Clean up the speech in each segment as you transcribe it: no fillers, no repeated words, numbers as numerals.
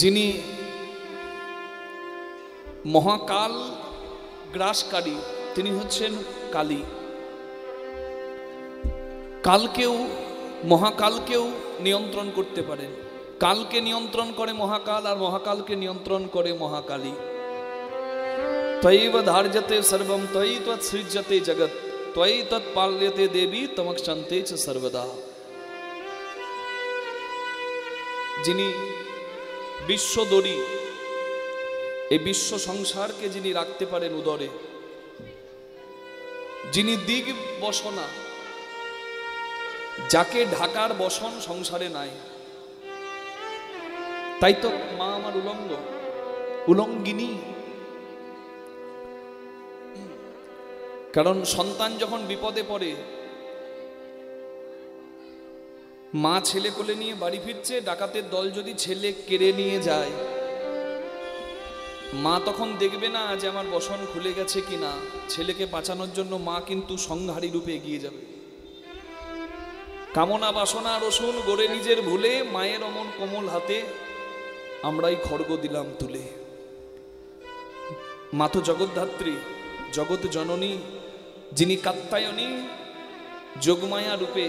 যিনি মহাকাল গ্রাসকারী তিনি হচ্ছেন কালী। কালকেও মহাকালকেও নিয়ন্ত্রণ করতে পারেন। কালকে নিয়ন্ত্রণ করে মহাকাল আর মহাকালকে নিয়ন্ত্রণ করে মহাকালী। ত্বয়ৈব ধার্যতে সর্বম ত্বয়ি তৎসৃজ্যতে জগৎ ত্বয়ি তৎপাল্যতে দেবী তমক্ষন্তে চ সর্বদা। যিনি বিশ্বদরী, এই বিশ্ব সংসারকে যিনি রাখতে পারেন উদরে, যিনি দিগ বসনা, যাকে ঢাকার বসন সংসারে নাই। তাই তো মা আমার উলঙ্গিনী। কারণ সন্তান যখন বিপদে পড়ে, মা ছেলে কোলে নিয়ে বাড়ি ফিরছে, ডাকাতের দল যদি ছেলে কেড়ে নিয়ে যায়, মা তখন দেখবে না যে আমার বসন খুলে গেছে কিনা। ছেলেকে বাঁচানোর জন্য মা কিন্তু সংহারী রূপে এগিয়ে যাবে। কামনা বাসনা রসুন গড়ে নিজের ভুলে, মায়ের অমন কোমল হাতে আমরাই খড়গ দিলাম তুলে। মা তো জগদ্ধাত্রী, জগৎ জননী, যিনি কাত্যায়নী যোগমায়া রূপে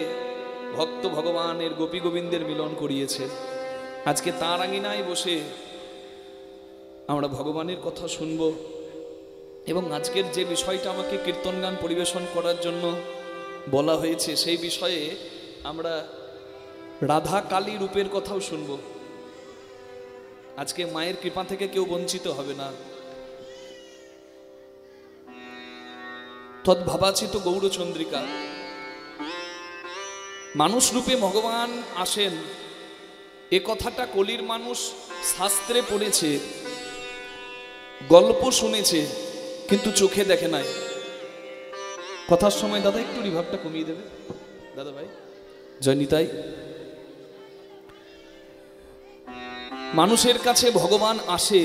ভক্ত ভগবানের গোপী গোবিন্দের মিলন করিয়েছে। আজকে তার আঙিনায় বসে আমরা ভগবানের কথা শুনব। এবং আজকের যে বিষয়টা আমাকে কীর্তন গান পরিবেশন করার জন্য বলা হয়েছে, সেই বিষয়ে আমরা রাধা কালী রূপের কথাও শুনব। আজকে মায়ের কৃপা থেকে কেউ বঞ্চিত হবে না। তদ্ভাবাচিত গৌরচন্দ্রিকা, মানুষ রূপে ভগবান আসেন, এ কথাটা কলির মানুষ শাস্ত্রে পড়েছে, গল্প শুনেছে, কিন্তু চোখে দেখে নাই। কথার সময় দাদা একটু রিভাবটা কমিয়ে দেবে দাদা ভাই, জয় নিতাই। মানুষের কাছে ভগবান আসে,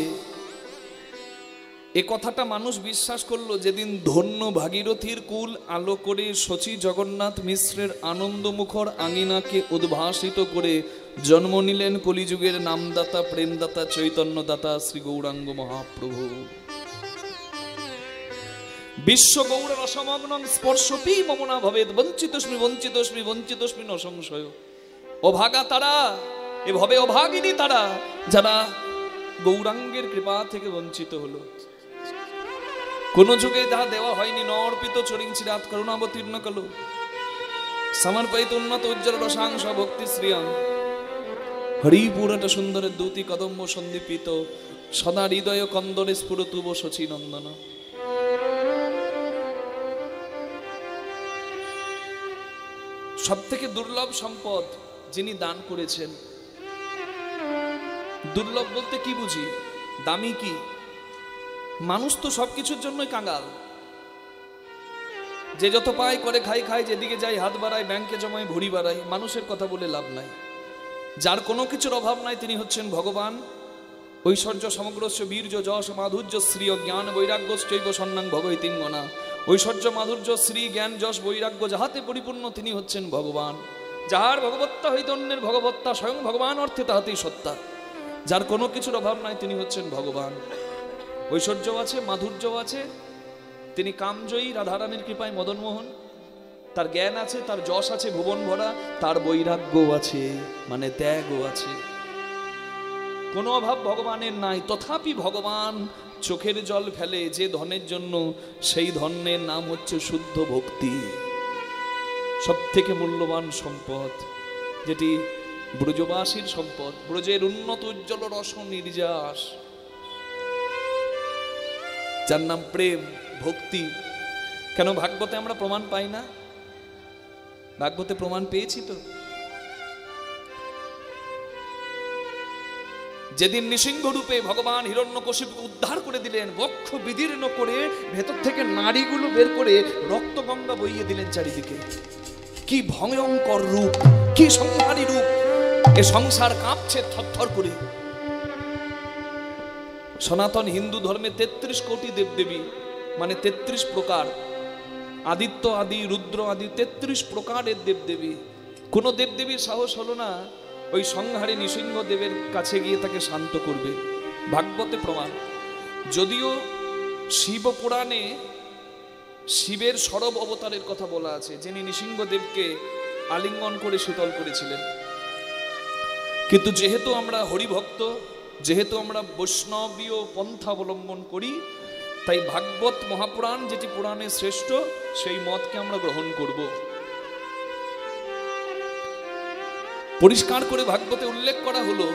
এ কথাটা মানুষ বিশ্বাস করলো যেদিন ধন্য ভাগীরথীর কুল আলো করে শচী জগন্নাথ মিশ্রের আনন্দমুখর আঙিনাকে উদ্ভাসিত করে জন্ম নিলেন কলিযুগের নামদাতা প্রেমদাতা চৈতন্যদাতা শ্রী গৌরাঙ্গ মহাপ্রভু। বিশ্ব গৌর রসমগ্ন স্পর্শপি মমনা ভবেদ বঞ্চিতস্মি বঞ্চিতস্মি বঞ্চিতস্মি ন সংশয়। অভাগা তারা, এ ভবে অভাগিনী তারা, যারা গৌরাঙ্গের কৃপা থেকে বঞ্চিত হলো। কোন যুগে যাহা দেওয়া হয়নি, ন অর্পিত চরিঞ্চি রাত করুণাবতীর্ণ কালো সমর্পিত উন্নত উজ্জ্বল রসাংশ ভক্তি শ্রিয়াং হরিপুরটা সুন্দরের দূতি কদম্ব সন্দীপিত সদা হৃদয় কন্দরে স্ফুরতুব শচী নন্দন। সব থেকে দুর্লভ সম্পদ যিনি দান করেছেন। দুর্লভ বলতে কি বুঝি, দামি কি? মানুষ তো সবকিছুর জন্যই কাঙ্গাল। যে যত পায় করে খাই খায়, যেদিকে যাই হাত বাড়ায়, ব্যাংকে জমায় ভরি বাড়ায়। মানুষের কথা বলে লাভ নাই। যার কোনো কিছুর অভাব নাই তিনি হচ্ছেন ভগবান। ঐশ্বর্য সমগ্রস্য বীর্য যশ মাধুর্য শ্রী জ্ঞান বৈরাগ্যশ্চৈব সন্ন্যাং ভগৈতিঙ্গনা। ঐশ্বর্য মাধুর্য শ্রী জ্ঞান যশ বৈরাগ্য যাহাতে পরিপূর্ণ তিনি হচ্ছেন ভগবান। যাহার ভগবত্তা হইতে অন্যের ভগবত্তা, স্বয়ং ভগবান অর্থে তাহাতেই সত্তা। যার কোনো কিছুর অভাব নাই তিনি হচ্ছেন ভগবান। ঐশ্বর্য আছে, মাধুর্য আছে, তিনি কামজয়ী, রাধারানীর কৃপায় মদনমোহন। তার জ্ঞান আছে, তার যশ আছে ভুবন ভরা, তার বৈরাগ্য আছে, মানে ত্যাগও আছে। কোনো অভাব ভগবানের নাই। তথাপি ভগবান চোখের জল ফেলে যে ধনের জন্য, সেই ধনের নাম হচ্ছে শুদ্ধ ভক্তি। সব থেকে মূল্যবান সম্পদ, যেটি ব্রজবাসীর সম্পদ। ব্রজের উন্নত উজ্জ্বল রস নির্যাস, যার নাম প্রেম ভক্তি। কেন ভাগবতে আমরা প্রমাণ পাই না? ভাগবতে প্রমাণ পেয়েছি তো। যেদিন নৃসিংহ রূপে ভগবান হিরণ্যকশিপুকে উদ্ধার করে দিলেন, বক্ষ বিদীর্ণ করে ভেতর থেকে নাড়িগুলো বের করে রক্ত গঙ্গা বইয়ে দিলেন চারিদিকে। কি ভয়ঙ্কর রূপ, কি সংহারী রূপ! এ সংসার কাঁপছে থরথর করে। সনাতন হিন্দু ধর্মে 33 কোটি দেবদেবী, মানে 33 প্রকার। আদিত্য আদি, রুদ্র আদি 33 প্রকারের দেবদেবী। কোন দেবদেবীর সাহস হলো না ওই সংহারে নৃসিংহদেবের কাছে গিয়ে তাকে শান্ত করবে। ভাগবতে প্রমাণ। যদিও শিব পুরাণে শিবের সরব অবতারের কথা বলা আছে, যিনি নৃসিংহদেবকে আলিঙ্গন করে শীতল করেছিলেন, কিন্তু যেহেতু আমরা হরিভক্ত, যেহেতু আমরা বৈষ্ণবীয় পন্থা অবলম্বন করি, তাই ভাগবত মহাপুরাণ যেটি পুরাণে শ্রেষ্ঠ সেই মতকে আমরা গ্রহণ করব। পরিষ্কার করে ভাগবতে উল্লেখ করা হলো,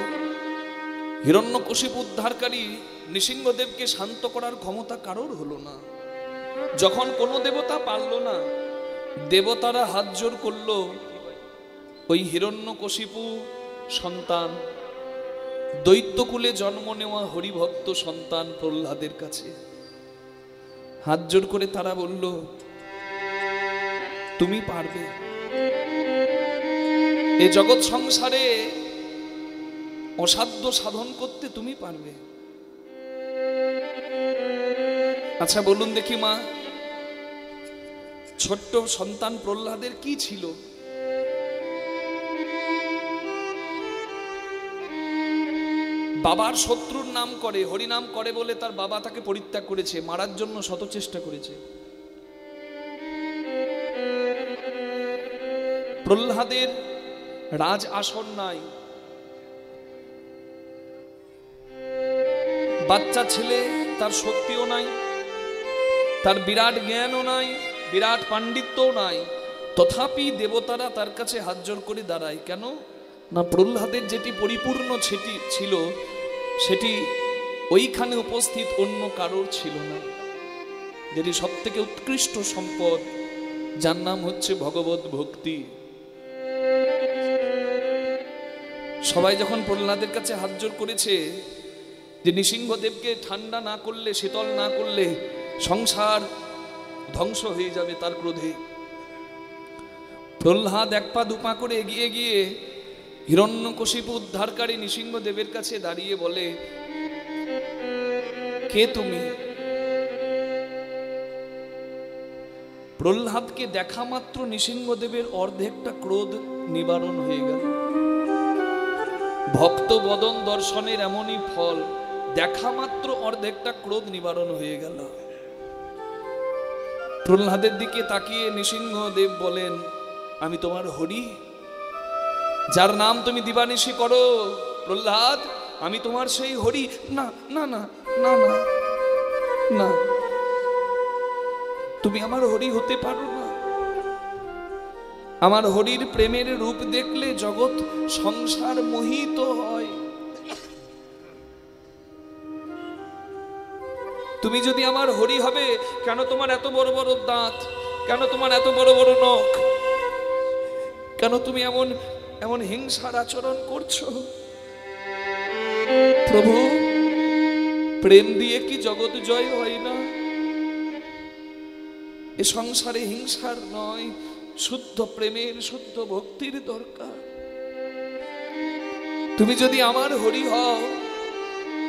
হিরণ্যকশিপু উদ্ধারকারী নৃসিংহদেবকে শান্ত করার ক্ষমতা কারোর হলো না। যখন কোনো দেবতা পারল না, দেবতারা হাত জোর করলো ওই হিরণ্যকশিপু সন্তান, দৈত্যকুলে জন্ম নেওয়া হরিভক্ত সন্তান প্রহ্লাদের কাছে হাত জোর করে তারা বলল, তুমি পারবে, এ জগৎ সংসারে অসাধ্য সাধন করতে তুমি পারবে। আচ্ছা বলুন দেখি মা, ছোট্ট সন্তান প্রহ্লাদের কি ছিল? বাবার শত্রুর নাম করে, হরিনাম করে বলে তার বাবা তাকে পরিত্যাগ করেছে, মারার জন্য শত চেষ্টা করেছে। প্রহ্লাদের রাজ আসন নাই, বাচ্চা ছেলে, তার শক্তিও নাই, তার বিরাট জ্ঞানও নাই, বিরাট পাণ্ডিত্যও নাই, তথাপি দেবতারা তার কাছে হাত জোর করে দাঁড়ায়। কেন না, প্রহ্লাদের যেটি পরিপূর্ণ ছিল সেটি ওইখানে উপস্থিত অন্য কারোর ছিল না। যেটি সব থেকে উৎকৃষ্ট সম্পদ, যার নাম হচ্ছে ভগবত ভক্তি। সবাই যখন প্রহ্লাদের কাছে হাত জোর করেছে যে নৃসিংহদেবকে ঠান্ডা না করলে, শীতল না করলে সংসার ধ্বংস হয়ে যাবে তার ক্রোধে, প্রহ্লাদ এক পা দুপা করে এগিয়ে গিয়ে হিরণ্যকশিপু উদ্ধারকারী নৃসিংহদেবের কাছে দাঁড়িয়ে বলে, কে তুমি? প্রহ্লাদকে দেখা মাত্র নৃসিংহদেবের অর্ধেকটা ক্রোধ নিবারণ হয়ে গেল। ভক্ত বদন দর্শনের এমনই ফল, দেখা মাত্র অর্ধেকটা ক্রোধ নিবারণ হয়ে গেল। প্রহ্লাদের দিকে তাকিয়ে নৃসিংহদেব বলেন, আমি তোমার হরি, যার নাম তুমি দিবানিশি করো। প্রহ্লাদ, আমি তোমার সেই হরি। না না না না না না, তুমি আমার হরি হতে পারো না। আমার হরির প্রেমের রূপ দেখলে জগৎ সংসার মোহিত হয়। তুমি যদি আমার হরি হবে, কেন তোমার এত বড় বড় দাঁত, কেন তোমার এত বড় বড় নখ, কেন তুমি এমন এমন হিংসার আচরণ করছো? প্রভু, প্রেম দিয়ে কি জগৎ জয় হয় না? এ সংসারে হিংসার নয়, শুদ্ধ প্রেমের, শুদ্ধ ভক্তির দরকার। তুমি যদি আমার হরি হও,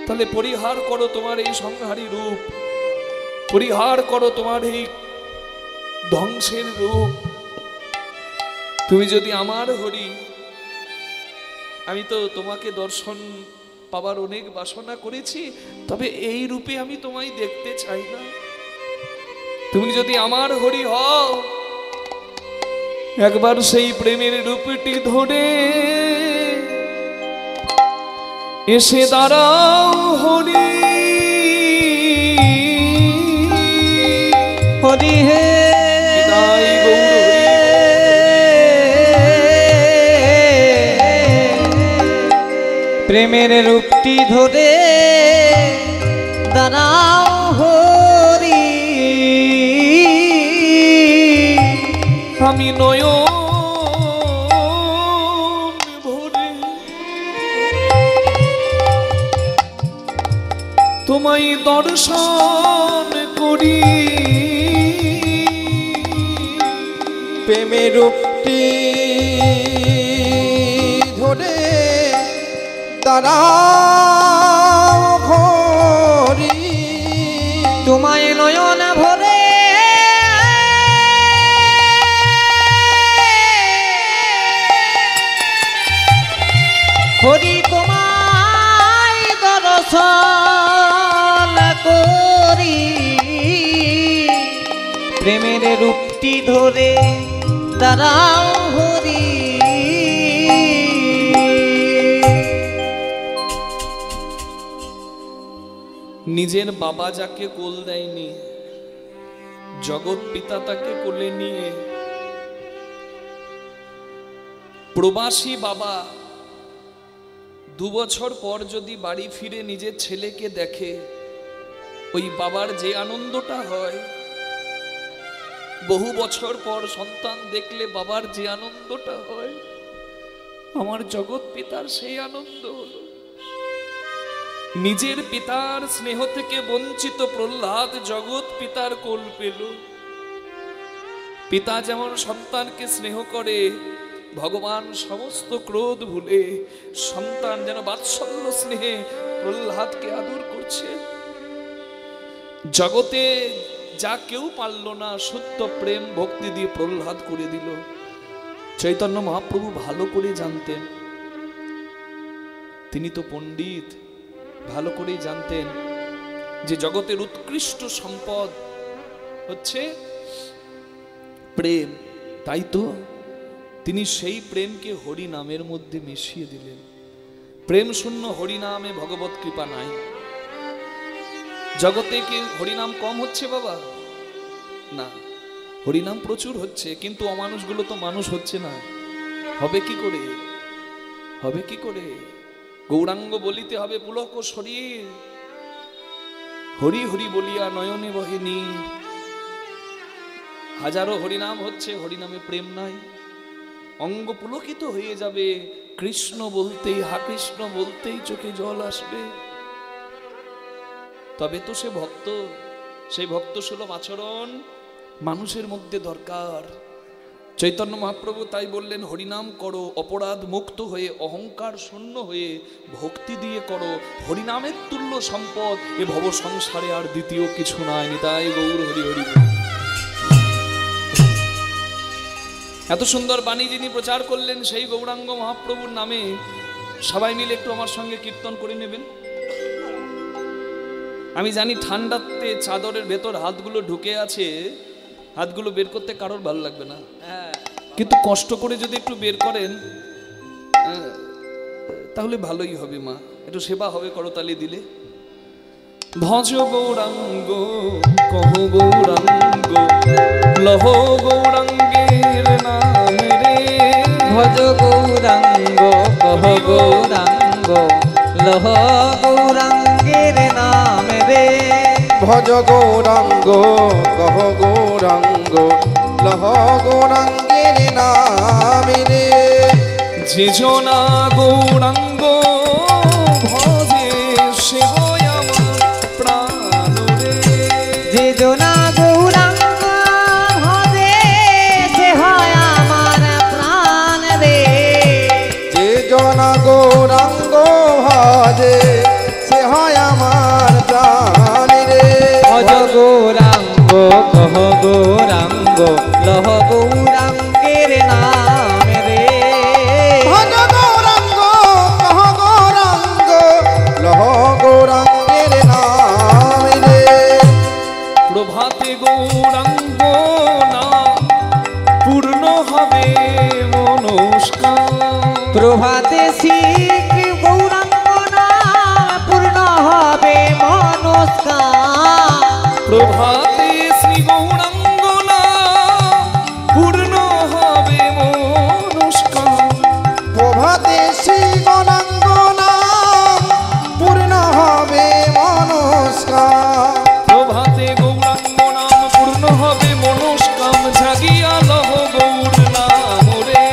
তাহলে পরিহার করো তোমার এই সংহারী রূপ, পরিহার করো তোমার এই ধ্বংসের রূপ। তুমি যদি আমার হরি, আমি তো তোমাকে দর্শন পাবার অনেক বাসনা করেছি, তবে এই রূপে আমি তোমায় দেখতে চাই না। তুমি যদি আমার হরি হও, একবার সেই প্রেমের রূপটি ধরে এসে দাঁড়াও হরি। হরি হে প্রেমের রূপটি ধরে দাঁড়াও হরি। আমি নয়ন ভরে তোমায় দর্শন করি। প্রেমের রূপটি ধরে দাঁড়াও হরি। তোমায় নয়ন ভরে দর্শন করি প্রেমের রূপটি ধরে দাঁড়াও হরি। নিজের বাবা যাকে কোল দেয়নি, জগৎ পিতা তাকে কোলে নিয়ে, প্রবাসী বাবা 2 বছর পর যদি বাড়ি ফিরে নিজের ছেলেকে দেখে, ওই বাবার যে আনন্দটা হয়, বহু বছর পর সন্তান দেখলে বাবার যে আনন্দটা হয়, আমার জগৎ পিতার সেই আনন্দ হলো। নিজের পিতার স্নেহ থেকে বঞ্চিত প্রহ্লাদ জগৎ পিতার কোল পেল। পিতা যেমন সন্তানকে স্নেহ করে, ভগবান সমস্ত ক্রোধ ভুলে সন্তান যেন বাৎসল্য স্নেহে প্রহ্লাদকে আদর করছে। জগতে যা কেউ পারল না, সত্য প্রেম ভক্তি দিয়ে প্রহ্লাদ করে দিল। চৈতন্য মহাপ্রভু ভালো করে জানতেন, তিনি তো পণ্ডিত, ভালো করেই জানতেন যে জগতের উৎকৃষ্ট সম্পদ হচ্ছে প্রেম। তাই তো তিনি সেই প্রেমকে হরি নামের মধ্যে মিশিয়ে দিলেন। প্রেম শূন্য হরি নামে ভগবত কৃপা নাই। জগতে কি হরিনাম কম হচ্ছে বাবা? না, হরিনাম প্রচুর হচ্ছে, কিন্তু অমানুষগুলো তো মানুষ হচ্ছে না। হবে কি করে? হবে কি করে? গৌরাঙ্গ বলিতে হবে পুলক শরীর, হরি হরি বলিয়া নয়নে বহে নীর। হাজারো হরিনাম হচ্ছে, হরিনামে প্রেম নাই। অঙ্গ পুলকিত হয়ে যাবে, কৃষ্ণ বলতেই, হা কৃষ্ণ বলতেই চোখে জল আসবে। তবে তো সে ভক্ত, সেই ভক্ত সুলভ আচরণ মানুষের মধ্যে দরকার। চৈতন্য মহাপ্রভু তাই বললেন, হরিনাম করো অপরাধ মুক্ত হয়ে, অহংকার শূন্য হয়ে, ভক্তি দিয়ে করো। হরিনামের তুল্য সম্পদ এ ভব সংসারে আর দ্বিতীয় কিছু নাই। নিতাই গৌর হরি হরি। এত সুন্দর বাণী যিনি প্রচার করলেন, সেই গৌরাঙ্গ মহাপ্রভুর নামে সবাই মিলে একটু আমার সঙ্গে কীর্তন করে নেবেন। আমি জানি ঠান্ডাতে চাদরের ভেতর হাতগুলো ঢুকে আছে, হাতগুলো বের করতে কারোর ভালো লাগবে না, কিন্তু কষ্ট করে যদি একটু বের করেন তাহলে ভালোই হবে। মা একটু সেবা হবে করতালি দিলে। ভজ গৌরাঙ্গ কহ গৌরাঙ্গ লহ গৌরাঙ্গের নাম রে। ভজ গৌরাঙ্গ কহ গৌরাঙ্গ লহ গৌরাঙ্গের নাম রে। ভজ গৌরাঙ্গ কহ গৌরাঙ্গ লহ গৌরাঙ্গের নাম রে। যে জনা গৌরাঙ্গ ভজে সে হয় আমার প্রাণ রে। যে জনা গৌরাঙ্গ ভজে সে হয় আমার প্রাণ রে। যে জনা গৌরাঙ্গ ভজে সে হয় আমার প্রাণ রে। ভজ গৌরাঙ্গ কহ গৌরাঙ্গ লহ গৌরাঙ্গের নাম রে। ভজ গৌরাঙ্গ কহ গৌরাঙ্গ লহ গৌরাঙ্গের নাম রে। প্রভাতে গৌরাঙ্গ না পূর্ণ হবে মনস্কার। প্রভাতে শিখ গৌরাঙ্গ নাম পূর্ণ হবে মনস্কার। প্রভাতে শ্রী গৌরাঙ্গ না পূর্ণ হবে মনস্কার। প্রভাতে শ্রী গৌরাঙ্গ নাম পূর্ণ হবে মনস্কার। প্রভাতে গৌরাঙ্গ নাম পূর্ণ হবে মনস্কাম। জাগিয়া লহ গৌর নাম রে।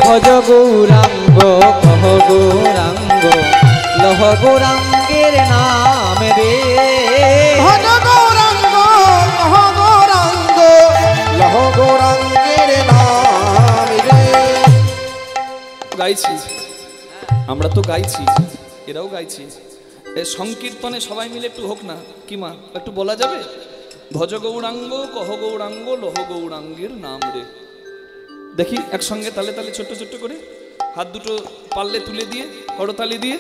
ভজ গৌরাঙ্গ কহ গৌরাঙ্গ লহ গৌরাঙ্গের নাম রে। ভজ গৌরাঙ্গ কহ গৌরাঙ্গ লহ গৌরাঙ্গের নাম রে। গাইছি, আমরা তো গাইছি, এরাও গাইছি। সংকীর্তনে সবাই মিলে একটু হোক না কি মা, একটু বলা যাবে? ভজ গৌরাঙ্গ কহ গৌরাঙ্গ লহ গৌরাঙ্গের নাম রে। দেখি একসঙ্গে তালে তালে ছোট্ট ছোট্ট করে হাত দুটো পাল্লে তুলে দিয়ে করতালি দিয়ে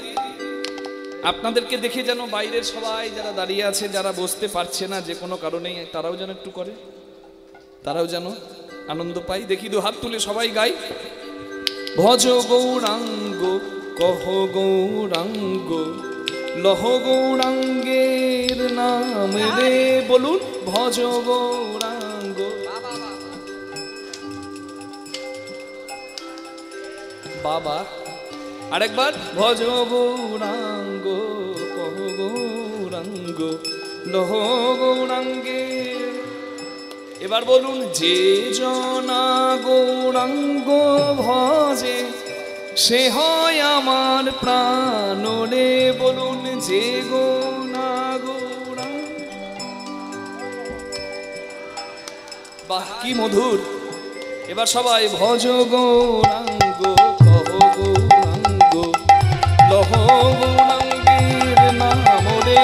আপনাদেরকে দেখে যেন বাইরের সবাই যারা দাঁড়িয়ে আছে, যারা বসতে পারছে না যে কোনো কারণেই, তারাও যেন একটু করে, তারাও যেন আনন্দ পাই। দেখি দু হাত তুলে সবাই গাই, ভজ গৌরাঙ্গ কহ গৌরাঙ্গ লহ গৌরাঙ্গের নাম রে, বলুন ভজ গৌরাঙ্গ। বাবা আরেকবার, ভজ গৌরাঙ্গ কহ গৌরাঙ্গ লহ গৌরাঙ্গের। এবার বলুন, যে জনা গৌরাঙ্গ ভজে সে হয় আমার প্রাণ রে, বলুন যে গোনা গৌরাঙ্গ। বাহ কি মধুর। এবার সবাই ভজ গৌরাঙ্গ কহ গৌরাঙ্গ লহ গৌরাঙ্গের নাম রে,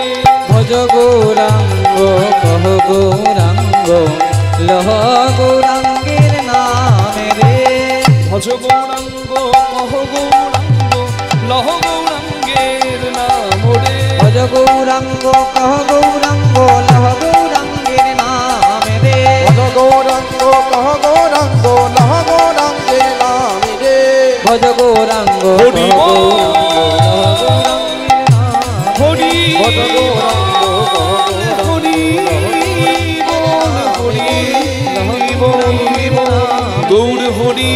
ভজ গৌরাঙ্গ কহ গৌরাঙ্গ লহ গৌরাঙ্গের নাম রে, ভজ গৌরাঙ্গ কহ গৌরাঙ্গ লহ গৌরাঙ্গের নাম রে, ভজ গৌরাঙ্গ কহ গৌরাঙ্গ লহ গৌরাঙ্গের নাম রে, ভজ গৌরাঙ্গ কহ গৌরাঙ্গ লহ গৌরাঙ্গের নাম রে, ভজ গৌরাঙ্গ হরি কহ বল, গৌরাঙ্গ লহ গৌরাঙ্গের নাম, হরি বল, হরি বল, হরি বল, গৌর হরি।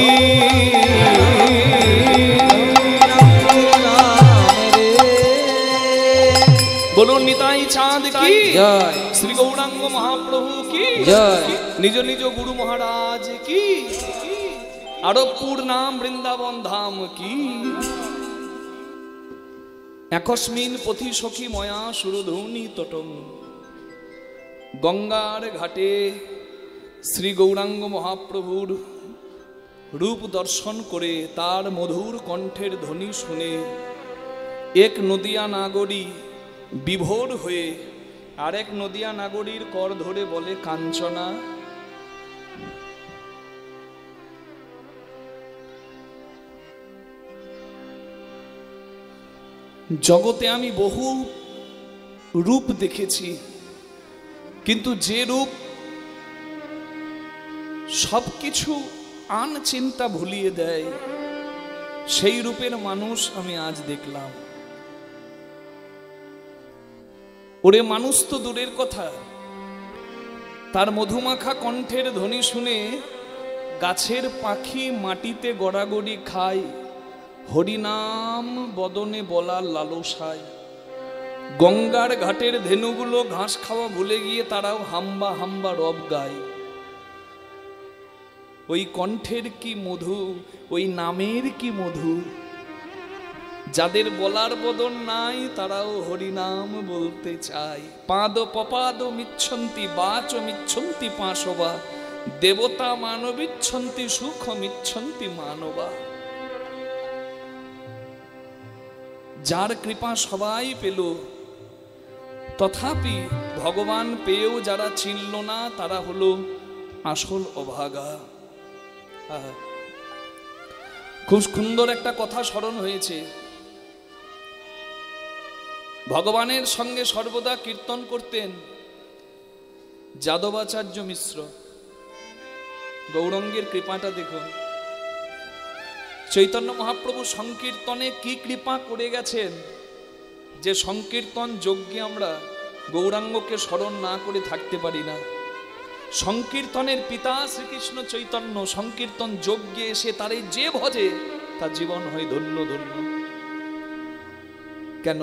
বলুন নিতাই চাঁদ কি জয়, শ্রী গৌরাঙ্গ মহাপ্রভু কি জয়, নিজ নিজ গুরু মহারাজ কি, আরবপুর নাম বৃন্দাবন ধাম কি। একস্মিন পথি সখী ময়া সুরধৌনি তটং, গঙ্গার ঘাটে শ্রী গৌরাঙ্গ মহাপ্রভুর রূপ দর্শন করে তার মধুর কণ্ঠের ধ্বনি শুনে এক নদিয়া নাগরী বিভোর হয়ে আরেক নদিয়া নাগরীর কর ধরে বলে, কাঞ্চনা জগতে আমি বহু রূপ দেখেছি, কিন্তু যে রূপ সবকিছু আন চিন্তা ভুলিয়ে দেয়, সেই রূপের মানুষ আমি আজ দেখলাম। ওরে মানুষ তো দূরের কথা, তার মধুমাখা কণ্ঠের ধ্বনি শুনে গাছের পাখি মাটিতে গড়াগড়ি খায়, হরিনাম বদনে বলার লালসায়। গঙ্গার ঘাটের ধেনুগুলো ঘাস খাওয়া ভুলে গিয়ে তারাও হাম্বা হাম্বা রব গায়। ওই কণ্ঠের কি মধু, ওই নামের কি মধু। যাদের বলার বদন নাই তারাও হরিনাম বলতে চায়। পাদ পপাদ মিচ্ছন্তি বাচ মিচ্ছন্তি পাশবা, দেবতা মানবিচ্ছন্তি সুখ মিচ্ছন্তি মানবা। যার কৃপা সবাই পেল, তথাপি ভগবান পেয়েও যারা চিনল না তারা হলো আসল অভাগা। খুব সুন্দর একটা কথা স্মরণ হয়েছে। ভগবানের সঙ্গে সর্বদা কীর্তন করতেন যাদবাচার্য মিশ্র। গৌরাঙ্গের কৃপাটা দেখুন, চৈতন্য মহাপ্রভু সংকীর্তনে কি কৃপা করে গেছেন যে সংকীর্তন যজ্ঞে আমরা গৌরাঙ্গকে স্মরণ না করে থাকতে পারি না। সংকীর্তনের পিতা শ্রীকৃষ্ণ চৈতন্য সংকীর্তন যজ্ঞে এসে তারে যে ভজে তার জীবন হয় ধন্য ধন্য। কেন?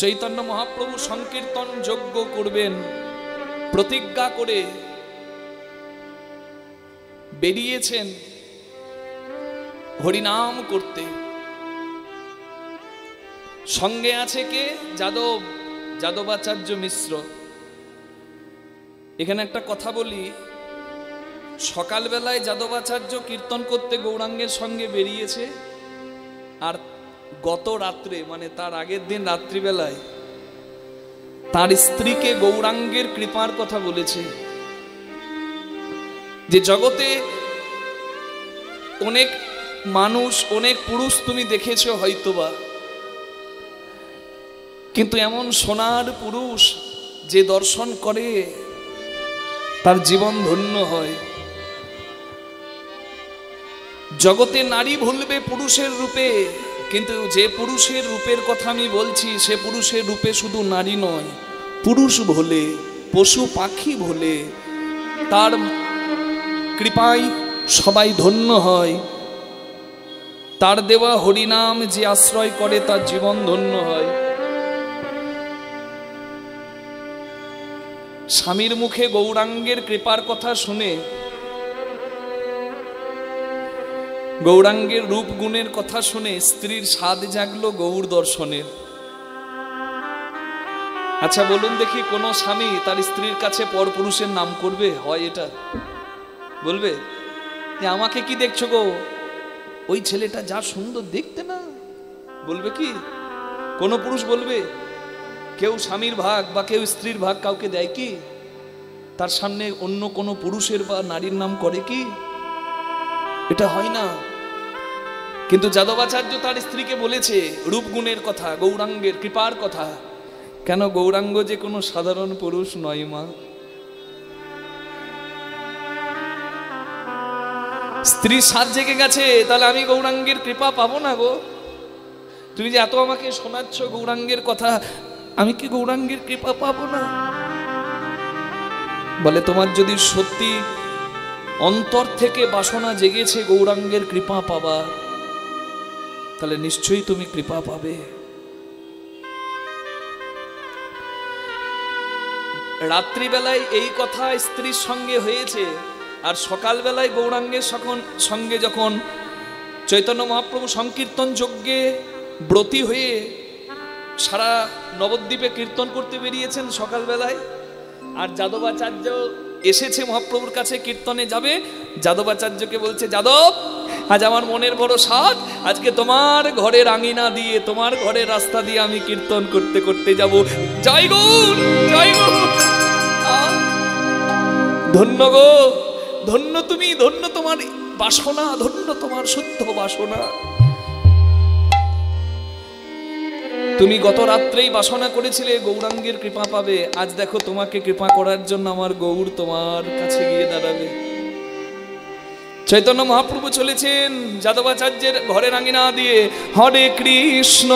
চৈতন্য মহাপ্রভু সংকীর্তন যজ্ঞ করবেন প্রতিজ্ঞা করে বেরিয়েছেন হরিনাম করতে। সঙ্গে আছে কে? যাদবাচার্য মিশ্র। এখানে একটা কথা বলি, সকালবেলায় যাদবাচার্য কীর্তন করতে গৌরাঙ্গের সঙ্গে বেরিয়েছে, আর গত রাত্রে মানে তার আগের দিন রাত্রিবেলায় তার স্ত্রীকে গৌরাঙ্গের কৃপার কথা বলেছে যে জগতে অনেক মানুষ অনেক পুরুষ তুমি দেখেছো হয়তোবা, কিন্তু এমন সোনার পুরুষ যে দর্শন করে তার জীবন ধন্য হয়। জগতে নারী ভুলবে পুরুষের রূপে, কিন্তু যে পুরুষের রূপের কথা আমি বলছি সে পুরুষের রূপে শুধু নারী নয়, পুরুষ ভোলে, পশু পাখি ভোলে। তার কৃপায় সবাই ধন্য হয়। তার দেওয়া হরিনাম যে আশ্রয় করে তার জীবন ধন্য হয়। স্বামীর মুখে গৌরাঙ্গের কৃপার কথা শুনে, গৌরাঙ্গের রূপ গুণের কথা শুনে স্ত্রীর স্বাদ জাগলো গৌর দর্শনের। আচ্ছা বলুন দেখি, কোন স্বামী তার স্ত্রীর কাছে পরপুরুষের নাম করবে? হয় এটা? বলবে যে আমাকে কি দেখছো গো, ওই ছেলেটা যা সুন্দর দেখতে না? বলবে কি? কোন পুরুষ বলবে? কেউ স্বামীর ভাগ বা কেউ স্ত্রীর ভাগ কাউকে দেয় কি? তার সামনে অন্য কোনো পুরুষের বা নারীর নাম করে কি? এটা হয় না। কিন্তু যাদবাচার্য তার স্ত্রীকে বলেছে রূপগুণের কথা, গৌরাঙ্গের কৃপার কথা। কেন? গৌরাঙ্গ যে কোনো সাধারণ পুরুষ নয় মা। স্ত্রী সাত জেগে গেছে, তাহলে আমি গৌরাঙ্গের কৃপা পাবো না গো? তুমি যে এত আমাকে শোনাচ্ছ গৌরাঙ্গের কথা, আমি কি গৌরাঙ্গের কৃপা পাবো না? বলে তোমার যদি সত্যি অন্তর থেকে বাসনা জেগেছে গৌরাঙ্গের কৃপা পাবা, তাহলে নিশ্চয়ই তুমি কৃপা পাবে। রাত্রিবেলায় এই কথা স্ত্রীর সঙ্গে হয়েছে, আর সকালবেলায় গৌরাঙ্গের সঙ্গে যখন চৈতন্য মহাপ্রভু সংকীর্তন যজ্ঞে ব্রতী হয়ে সারা নবদ্বীপে কীর্তন করতে বেরিয়েছেন সকালবেলায়, আর যাদবাচার্য এসেছে মহাপ্রভুর কাছে, কীর্তনে যাবে। যাদবাচার্যকে বলছে, যাদব আজ আমার মনের বড় স্বাদ, আজকে তোমার ঘরের আঙিনা দিয়ে, তোমার ঘরের রাস্তা দিয়ে আমি কীর্তন করতে করতে যাব। জয় গৌর, জয় গৌর। ধন্য গো, ধন্য তুমি, ধন্য তোমার বাসনা, ধন্য তোমার শুদ্ধ বাসনা। তুমি গত রাত্রেই বাসনা করেছিলে গৌরাঙ্গের কৃপা পাবে, আজ দেখো তোমাকে কৃপা করার জন্য আমার গৌর তোমার কাছে গিয়ে দাঁড়াবে। চৈতন্য মহাপ্রভু চলেছেন যাদবাচার্যের ঘরের আঙিনা দিয়ে, হরে কৃষ্ণ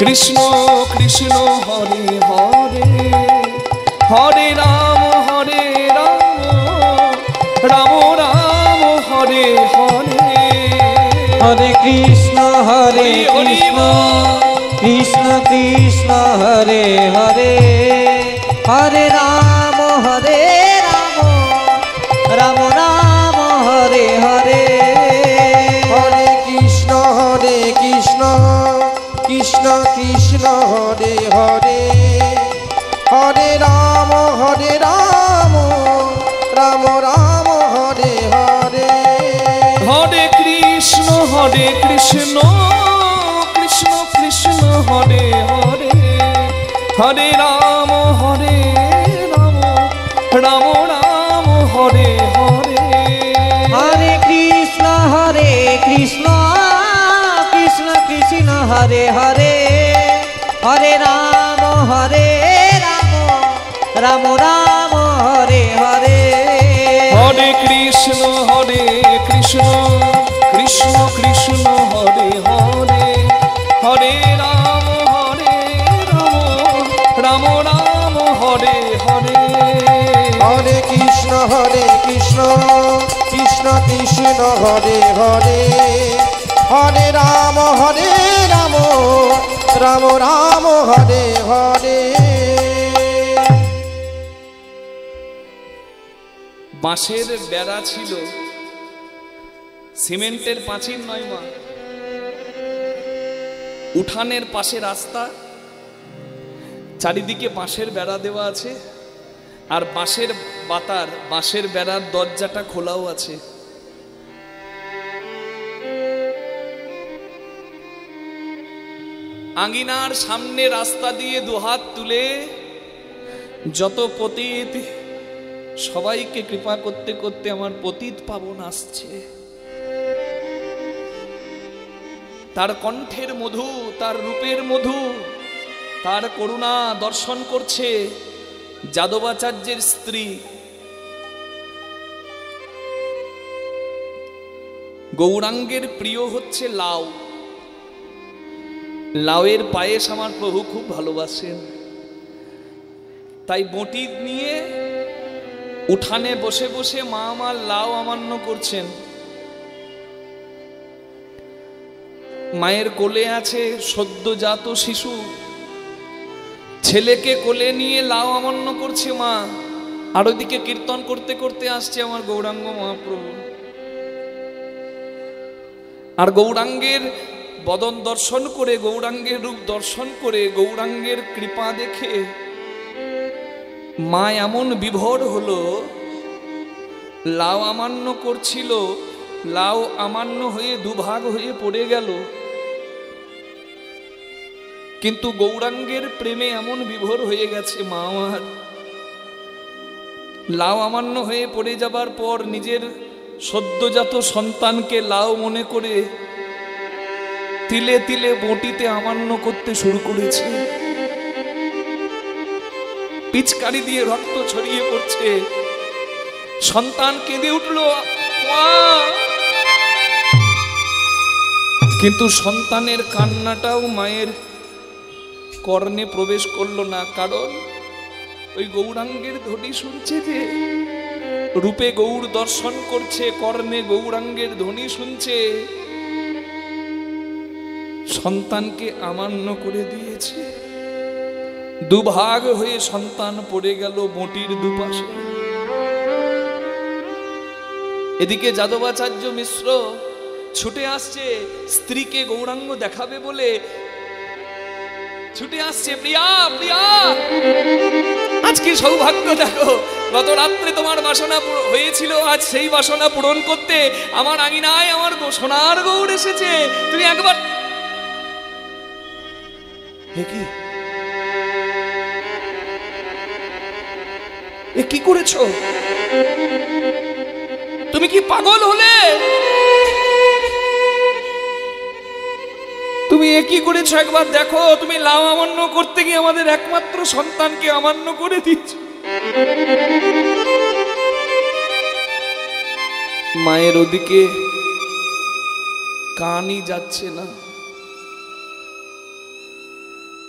কৃষ্ণ কৃষ্ণ হরে হরে, হরে রাম রাম রাম হরে হরে, হরে কৃষ্ণ কৃষ্ণ কৃষ্ণ হরে হরে, হরে রাম রাম রাম হরে হরে, হরে কৃষ্ণ কৃষ্ণ কৃষ্ণ হরে হরে, হরে রাম রাম রাম হরে হরে, হরে কৃষ্ণ কৃষ্ণ কৃষ্ণ হরে হরে, হরে রাম রাম রাম হরে হরে, হরে কৃষ্ণ কৃষ্ণ কৃষ্ণ হরে হরে, হরে রাম রাম রাম হরে হরে, হরে কৃষ্ণ কৃষ্ণ কৃষ্ণ হরে হরে, হরে রাম রাম রাম হরে হরে, হরে কৃষ্ণ কৃষ্ণ কৃষ্ণ হরে হরে, হরে রাম রাম রাম হরে হরে। বাঁশের বেড়া ছিল, সিমেন্টের পাঁচিল নয় মা। উঠানের পাশে রাস্তা, চারিদিকে বাঁশের বেড়া দেওয়া আছে, আর বাঁশের বাতার, বাঁশের বেড়ার দরজাটা খোলাও আছে। আঙিনার সামনে রাস্তা দিয়ে দুহাত তুলে যত পতিত, সবাইকে কৃপা করতে করতে আমার পতিত পাবন আসছে। তার কণ্ঠের মধু, তার রূপের মধু, তার করুণা দর্শন করছে যাদবাচার্যের স্ত্রী। গৌরাঙ্গের প্রিয় হচ্ছে লাউ। লাউয়ের পায়েস আমার প্রভু খুব ভালোবাসেন, তাই বঁটি নিয়ে উঠানে বসে বসে মা আমার লাউ আমান্য করছেন। মায়ের কোলে আছে সদ্যজাত শিশু, ছেলেকে কোলে নিয়ে লাউ আমান্য করছে মা, আর ওইদিকে কীর্তন করতে করতে আসছে আমার গৌরাঙ্গ মহাপ্রভু। আর গৌরাঙ্গের বদন দর্শন করে, গৌরাঙ্গের রূপ দর্শন করে, গৌরাঙ্গের কৃপা দেখে মা এমন বিভোর হলো, লাউ আমান্য করছিল, লাউ আমান্য হয়ে দুভাগ হয়ে পড়ে গেল। কিন্তু গৌরাঙ্গের প্রেমে এমন বিভোর হয়ে গেছে মা আমার, লাউ আমান্য হয়ে পড়ে যাবার পর নিজের সদ্যজাত সন্তানকে লাউ মনে করে তিলে তিলে বঁটিতে আমান্য করতে শুরু করেছে। পিচকারি দিয়ে রক্ত ছড়িয়ে পড়ছে। সন্তান কেঁদে উঠল, মা। কিন্তু সন্তানের কান্নাটাও মায়ের কর্ণে প্রবেশ করলো না, কারণ ওই গৌরাঙ্গের ধ্বনি শুনছে, যে রূপে গৌর দর্শন করছে, কর্ণে গৌরাঙ্গের ধ্বনি শুনছে, সন্তানকে আমান্য করে দিয়েছে। দুভাগ হয়ে সন্তান পড়ে গেল বঁটির দুপাশে। এদিকে যাদবাচার্য মিশ্র ছুটে আসছে স্ত্রীকে গৌরাঙ্গ দেখাবে বলে, ছুটে আসছে, প্রিয়া প্রিয়া, আজকে সৌভাগ্য দেখো, গত রাত্রে তোমার বাসনা হয়েছিল, আজ সেই বাসনা পূরণ করতে আমার আঙিনায় আমার সোনার গৌর এসেছে, তুমি একবার। এ কি করেছো? তুমি কি পাগল হলে? তুমি এ কি করেছো একবার দেখো। তুমি লাউ আমান্য করতে গিয়ে আমাদের একমাত্র সন্তানকে আমান্য করে দিচ্ছ। মায়ের ওদিকে কানই যাচ্ছে না।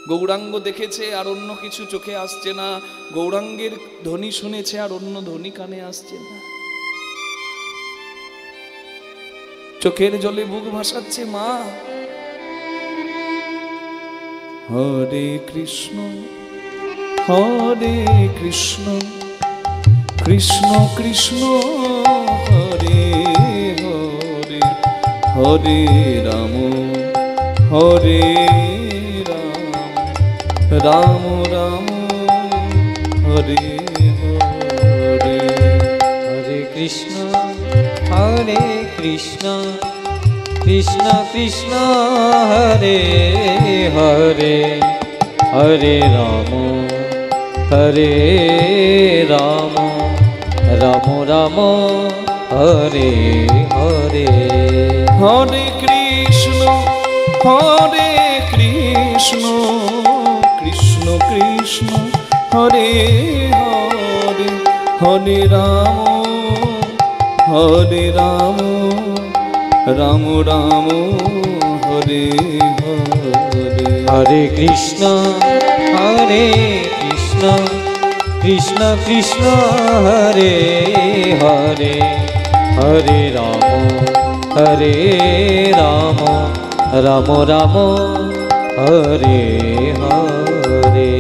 গৌরাঙ্গ দেখেছে আর অন্য কিছু চোখে আসছে না, গৌরাঙ্গের ধ্বনি শুনেছে আর অন্য ধ্বনি কানে আসছে না। চোখের জলে বুক ভাসাচ্ছে মা। হরে কৃষ্ণ হরে কৃষ্ণ, কৃষ্ণ কৃষ্ণ হরে হরে, হরে রাম হরে রাম, রাম রাম হরে হরে। হরে কৃষ্ণ হরে কৃষ্ণ, কৃষ্ণ কৃষ্ণ হরে হরে, হরে রাম হরে রাম, রাম রাম হরে হরে। হরে কৃষ্ণ হরে কৃষ্ণ, কৃষ্ণ কৃষ্ণ হরে হরে, হরে রাম হরে রাম, রাম রাম হরে হরে। হরে কৃষ্ণ হরে কৃষ্ণ, কৃষ্ণ কৃষ্ণ হরে হরে, হরে রাম হরে রাম, রাম রাম হরে হরে।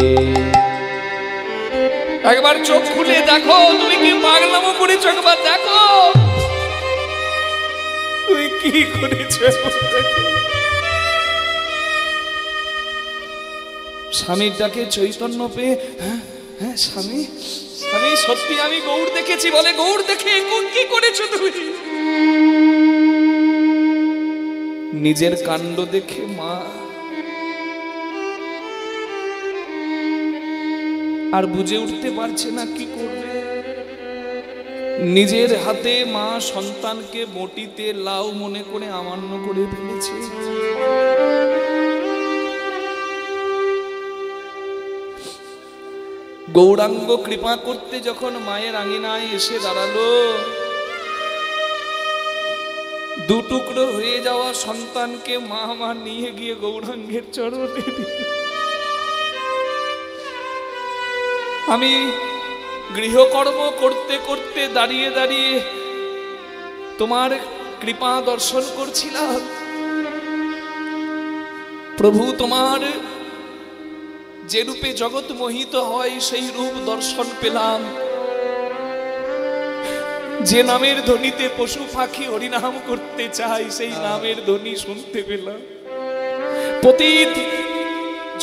একবার চোখ খুলে দেখো, তুমি কি পাগলামো করেছো, একবার দেখো তুমি কি করেছো। স্বামীর ডাকে চৈতন্য পেয়ে, হ্যাঁ হ্যাঁ স্বামী, স্বামী সত্যি আমি গৌর দেখেছি, বলে গৌর দেখে কি করেছো তুমি? নিজের কাণ্ড দেখে মা আর বুঝে উঠতে পারছে না কি করবে। নিজের হাতে মা সন্তানকে বটিতে লাউ মনে করে আমান্য করে ফেলেছে। গৌরাঙ্গ কৃপা করতে যখন মায়ের আঙিনায় এসে দাঁড়ালো, দু টুকরো হয়ে যাওয়া সন্তানকে মা মা নিয়ে গিয়ে গৌরাঙ্গের চরণে দিল। আমি গৃহকর্ম করতে করতে দাঁড়িয়ে দাঁড়িয়ে তোমার কৃপা দর্শন করছিলাম প্রভু। তোমার যে রূপে জগৎ মোহিত হয় সেই রূপ দর্শন পেলাম। যে নামের ধ্বনিতে পশু পাখি হরিনাম করতে চাই সেই নামের ধ্বনি শুনতে পেলাম। পতিত,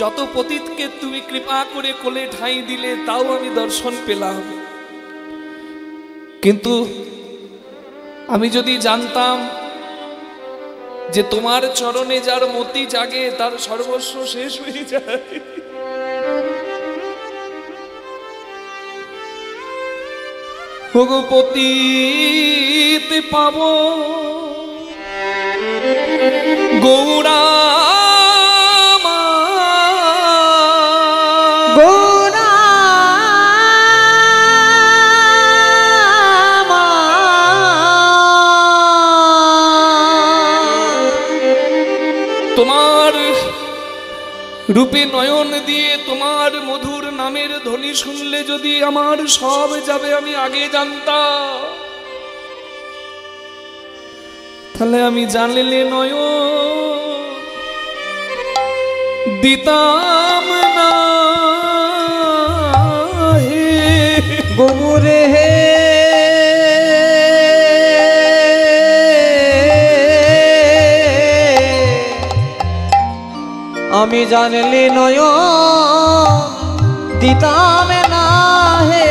যত পতিতকে তুমি কৃপা করে কোলে ঠাঁই দিলে তাও আমি দর্শন পেলাম। কিন্তু আমি যদি জানতাম যে তোমার চরণে যার মতি জাগে তার সর্বস্ব শেষ হয়ে যায়, পতিত পাব গৌরা তোমার রূপে নয়ন দিয়ে তোমার মধুর নামের ধ্বনি শুনলে যদি আমার সব যাবে আমি আগে জানতাম, তাহলে আমি জানলে নয়ন দিতাম না হে গৌরে হে। আমি জানলি নয়ন দিতাম না হে।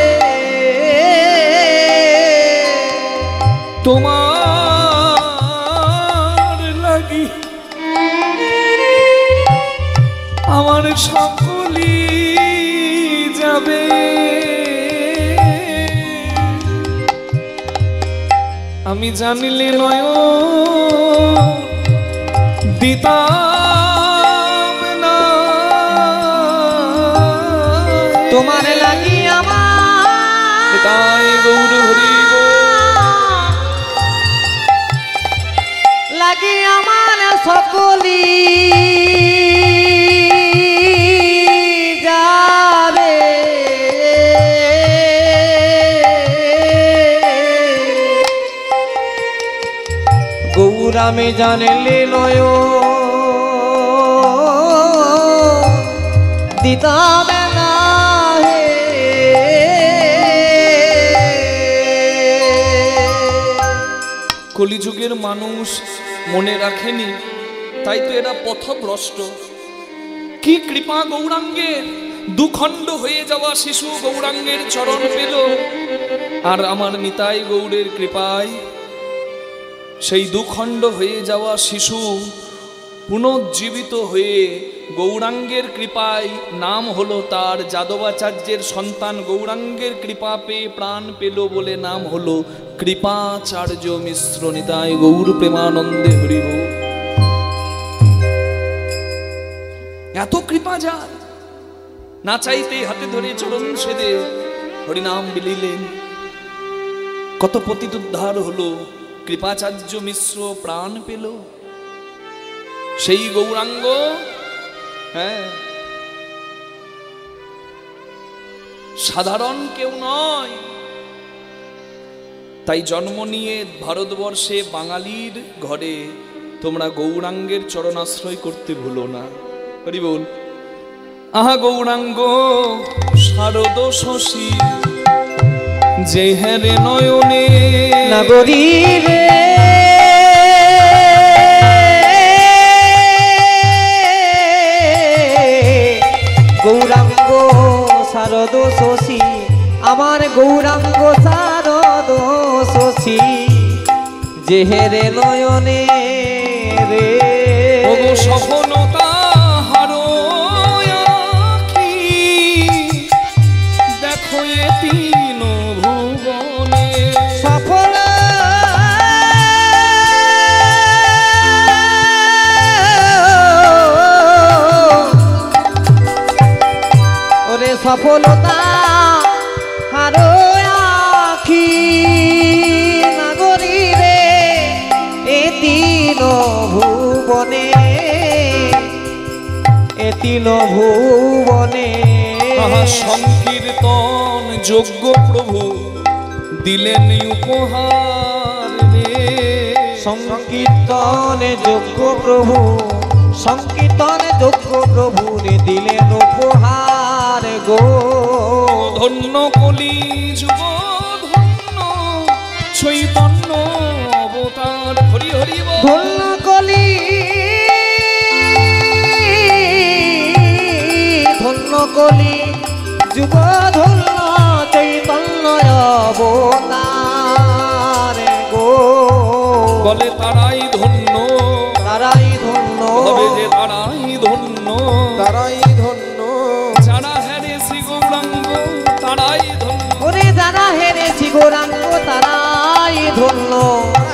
তোমার লাগি আমার সকলই যাবে, আমি জানিলে নয়ন দিতাম না। তোমার লাগি আমার তাই গৌর হরি লাগি আমার সকলি যাবে। গৌর আমি জানলে নয়ন দিতাম না হে। কলিযুগের মানুষ মনে রাখেনি, তাই তো এরা পথভ্রষ্ট। কি কৃপা গৌরাঙ্গের! দুখণ্ড হয়ে যাওয়া শিশু গৌরাঙ্গের চরণ পেল, আর আমার নিতাই গৌরের কৃপায় সেই দুখণ্ড হয়ে যাওয়া শিশু পুনর্জীবিত হয়ে গৌরাঙ্গের কৃপায় নাম হলো তার যাদবাচার্যের সন্তান। গৌরাঙ্গের কৃপা পেয়ে প্রাণ পেল বলে নাম হলো কৃপাচার্য মিশ্র। নিতাই গৌর প্রেমানন্দে হরিব। এত কৃপা যার, না চাইতে হাতে ধরে চরণ সেদে হরিনাম বিলিলেন। কত পতিত উদ্ধার হলো, কৃপাচার্য মিশ্র প্রাণ পেল। সেই গৌরাঙ্গ সাধারণ কেউ নয়। তাই জন্ম নিয়ে ভারতবর্ষে বাঙালির ঘরে তোমরা গৌরাঙ্গের চরণাশ্রয় করতে ভুলো না। হরি বল। আহা গৌরাঙ্গ শারদ শশী যে হেরে নয়নে নগরী রে গৌরাঙ্গ শারদ শশী আমার গৌরাঙ্গ শারদ শশী যে হেরে নয়নে রে। ওগো সফলতা হারো আখি দেখো এ তিন ভুবনে। সফলতা হারো আখি নাগরী রে এ তিন ভুবনে এ তিন ভুবনে আহা সংকীর্তন যোগ্য প্রভু দিলেন উপহার রে। সংকীর্তনে যোগ্য প্রভু সংকীর্তনে যোগ্য প্রভু রে দিলেন উপহার গো। ধন্য কলি যুগ ধন্য চৈতন্য অবতার হরি হরি বল। ধন্য কলি ধন্য কলি যুগ ধন্য চৈতন্য অবতার গো। বলে তারাই ধন্য তারাই ধন্য হবে যে তারাই ধন্য তারাই ধন্য যারা হেরে শ্রী গৌরাঙ্গ তারাই ধন্য। ওরে যারা হেরেছি গৌরাঙ্গ তারাই ধন্য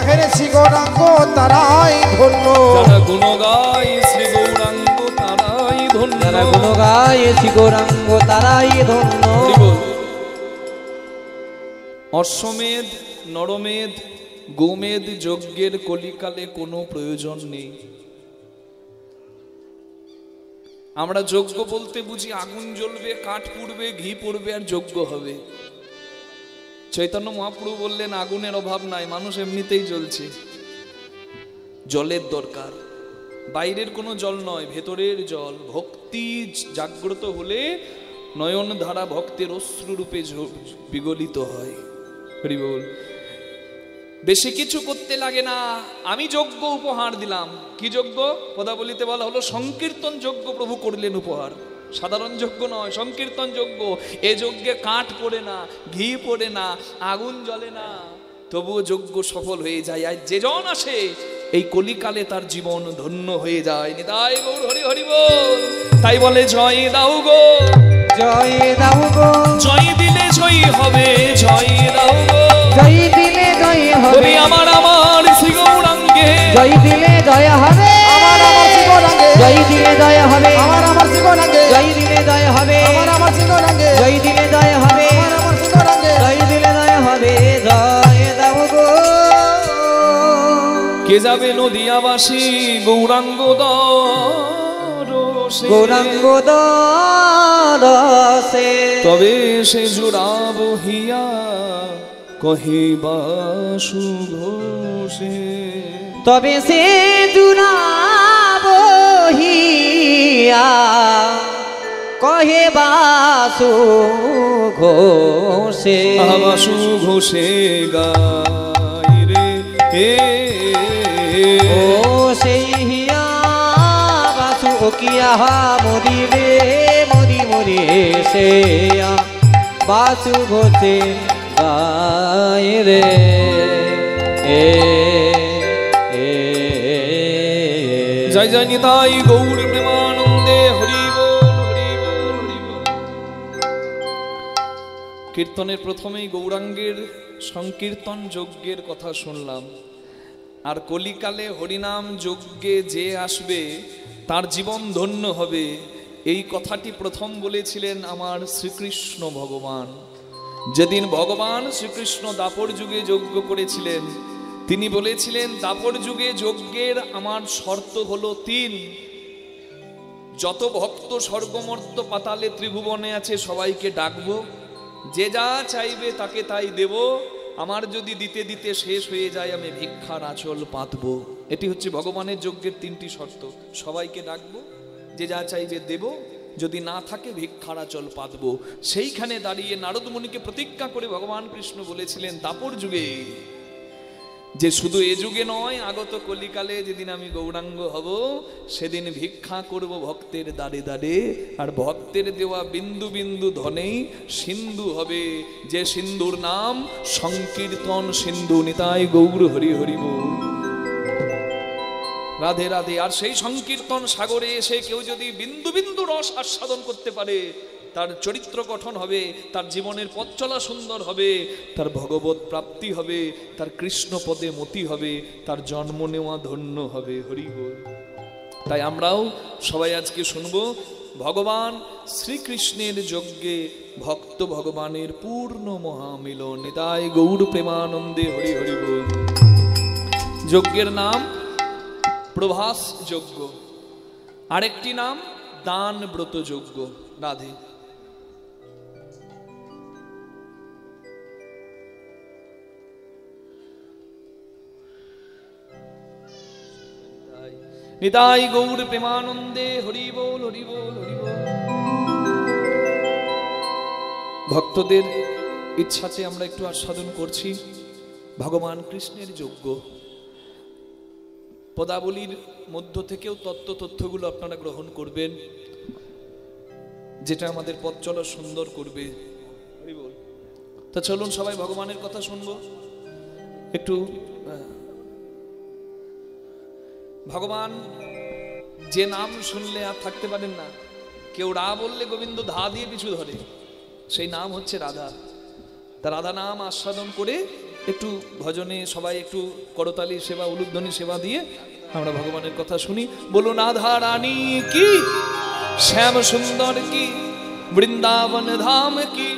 হেরেছি গৌরাঙ্গ তারাই ধন্য যারা গুণ গায় শ্রী গৌরাঙ্গ তারাই ধন্য। যারা গুণ গায়েছি গৌরাঙ্গ তারাই ধন্য। হরি বল। অশ্বমেধ নরমেধ গোমেধ যজ্ঞের কলিকালে কোনো প্রয়োজন নেই। আমরা যজ্ঞ বলতে বুঝি আগুন জ্বলবে কাঠ পুড়বে ঘি পড়বে আর যজ্ঞ হবে। চৈতন্য মহাপ্রভু বললেন আগুনের অভাব নাই, মানুষ এমনিতেই জ্বলছে। জলের দরকার, বাইরের কোনো জল নয়, ভেতরের জল। ভক্তি জাগ্রত হলে নয়ন ধারা ভক্তের অশ্রুরূপে বিগলিত হয়। হরি বল। বেশি কিছু করতে লাগে না, আমি যজ্ঞ উপহার দিলাম। কি যজ্ঞ? পদাবলিতে বলা হলো সংকীর্তন যজ্ঞ প্রভু করলেন উপহার। সাধারণ যজ্ঞ নয়, সংকীর্তন যজ্ঞ। এ যজ্ঞে কাঠ পড়ে না, ঘি পড়ে না, আগুন জ্বলে না, তবুও যজ্ঞ সফল হয়ে যায়। আর যে জন আসে এই কলিকালে তার জীবন ধন্য হয়ে যায়। নিতাই গৌর হরি হরি বল। তাই বলে জয় দাও গো জয় দাও গো জয় দিলে জয় হবে, জয় দাও গো জয় দিলে জয় হবে আমার আমার শ্রী গৌরাঙ্গে। জয় দিলে জয় হবে আমার শ্রী গৌরাঙ্গে জয় দিলে জয় হবে আমার শ্রী গৌরাঙ্গে জয় দিলে জয় হবে আমার শ্রী গৌরাঙ্গে জয় দিলে জয় হবে আমার শ্রী গৌরাঙ্গে জয় দিলে জয় হবে। জয় দাও গো কে যাবে নদিয়াবাসী গৌরাঙ্গ দরসে, গৌরাঙ্গ দরসে তবে সে জুড়াব হিয়া কহিবা সুঘোষে। তবে সে জুড়াব হিয়া কহে বাসু ঘোষে। বাসু ঘোষে গাই রে ও সেই হিয়া বাসু কিয়া মরিবে মরি মরি সে বাসু ঘোষে গায় রে এ জয় জয় নিতাই গৌর প্রেমানন্দে হরি বল হরি বল হরি বল। কীর্তনের প্রথমেই গৌরাঙ্গের সংকীর্তন যজ্ঞের কথা শুনলাম। আর কলিকালে হরিনাম যজ্ঞে যে আসবে তার জীবন ধন্য হবে, এই কথাটি প্রথম বলেছিলেন আমার শ্রীকৃষ্ণ ভগবান। যেদিন ভগবান শ্রীকৃষ্ণ দাপর যুগে যজ্ঞ করেছিলেন, তিনি বলেছিলেন দাপর যুগে যজ্ঞের আমার শর্ত হলো 3। যত ভক্ত স্বর্গমর্ত পাতালে ত্রিভুবনে আছে সবাইকে ডাকবো, যে যা চাইবে তাকে তাই দেব। আমার যদি দিতে দিতে শেষ হয়ে যায় আমি ভিক্ষার আঁচল পাতবো। এটি হচ্ছে ভগবানের যজ্ঞের 3টি শর্ত। সবাইকে ডাকবো, যে যা চাইবে দেব, যদি না থাকে ভিক্ষার আঁচল পাতবো। সেইখানে দাঁড়িয়ে নারদ মুনিকে প্রতিজ্ঞা করে ভগবান কৃষ্ণ বলেছিলেন দাপর যুগে যে শুধু এ যুগে নয়, আগত কলিকালে যেদিন আমি গৌরাঙ্গ হব সেদিন ভিক্ষা করব ভক্তের দ্বারে দ্বারে। আর ভক্তের দেওয়া বিন্দু বিন্দু ধনেই সিন্ধু হবে, যে সিন্ধুর নাম সংকীর্তন সিন্ধু। নিতাই গৌর হরি হরি বল। রাধে রাধে। আর সেই সংকীর্তন সাগরে এসে কেউ যদি বিন্দু বিন্দু রস আস্বাদন করতে পারে, তার চরিত্র গঠন হবে, তার জীবনের পথ চলা সুন্দর হবে, তার ভগবত প্রাপ্তি হবে, তার কৃষ্ণ পদে মতি হবে, তার জন্ম নেওয়া ধন্য হবে। হরি বল। তাই আমরাও সবাই আজকে শুনবো ভগবান শ্রীকৃষ্ণের যজ্ঞে ভক্ত ভগবানের পূর্ণ মহামিলন। নিতাই গৌর প্রেমানন্দে হরি হরি বল। যজ্ঞের নাম প্রভাস যজ্ঞ, আরেকটি নাম দান ব্রত যজ্ঞ। রাধে। নিতাই গৌর প্রেমানন্দে হরি বল হরি বল হরি বল। ভক্তদের ইচ্ছাতে আমরা একটু আস্বাদন করছি ভগবান কৃষ্ণের যজ্ঞ। পদাবলীর মধ্য থেকেও তথ্যগুলো আপনারা গ্রহণ করবেন, যেটা আমাদের পথ চলা সুন্দর করবে। হরি বল। তা চলুন সবাই ভগবানের কথা শুনবো একটু। ভগবান যে নাম শুনলে আর থাকতে পারেন না, কেউ রা বললে গোবিন্দ ধা দিয়ে পিছু ধরে, সেই নাম হচ্ছে রাধা। তা রাধা নাম আস্বাদন করে একটু ভজনে সবাই একটু করতালি সেবা উলুধ্বনি সেবা দিয়ে আমরা ভগবানের কথা শুনি। বলুন রাধা রানী কি, শ্যাম সুন্দর কি, বৃন্দাবন ধাম কি।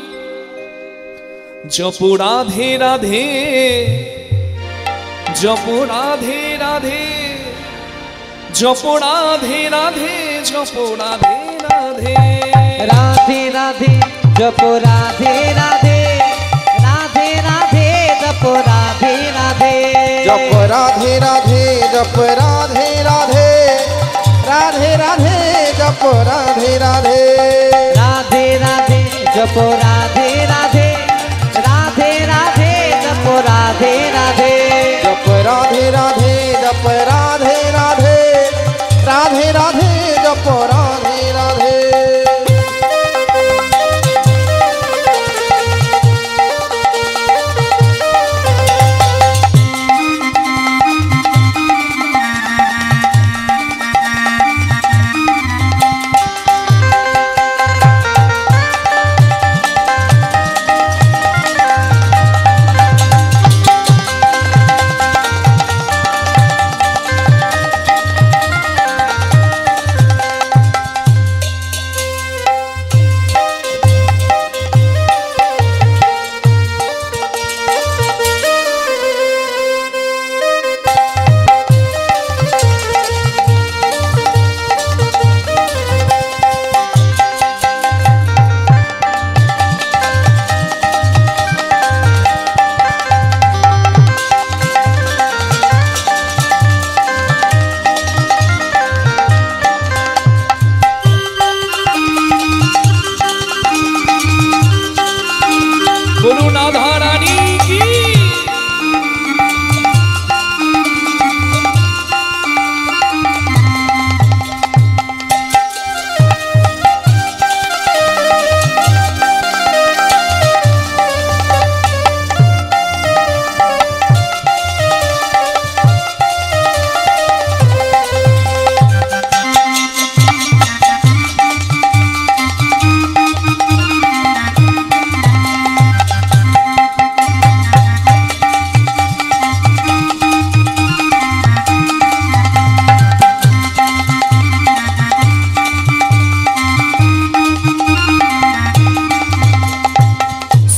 জপ রাধে রাধে, জপ রাধে রাধে, জপ রাধে রাধে, জপ রাধে রাধে, রাধে রাধে জপ রাধে রাধে, রাধে রাধে জপ রাধে রাধে, जप राधे राधे जप राधे राधे, राधे राधे जप राधे राधे, राधे राधे जप राधे राधे, राधे राधे जप राधे राधे, जप राधे राधे जप राधे राधे, राधे राधे जप राधे राधे। বলুন রাধা রানী কি।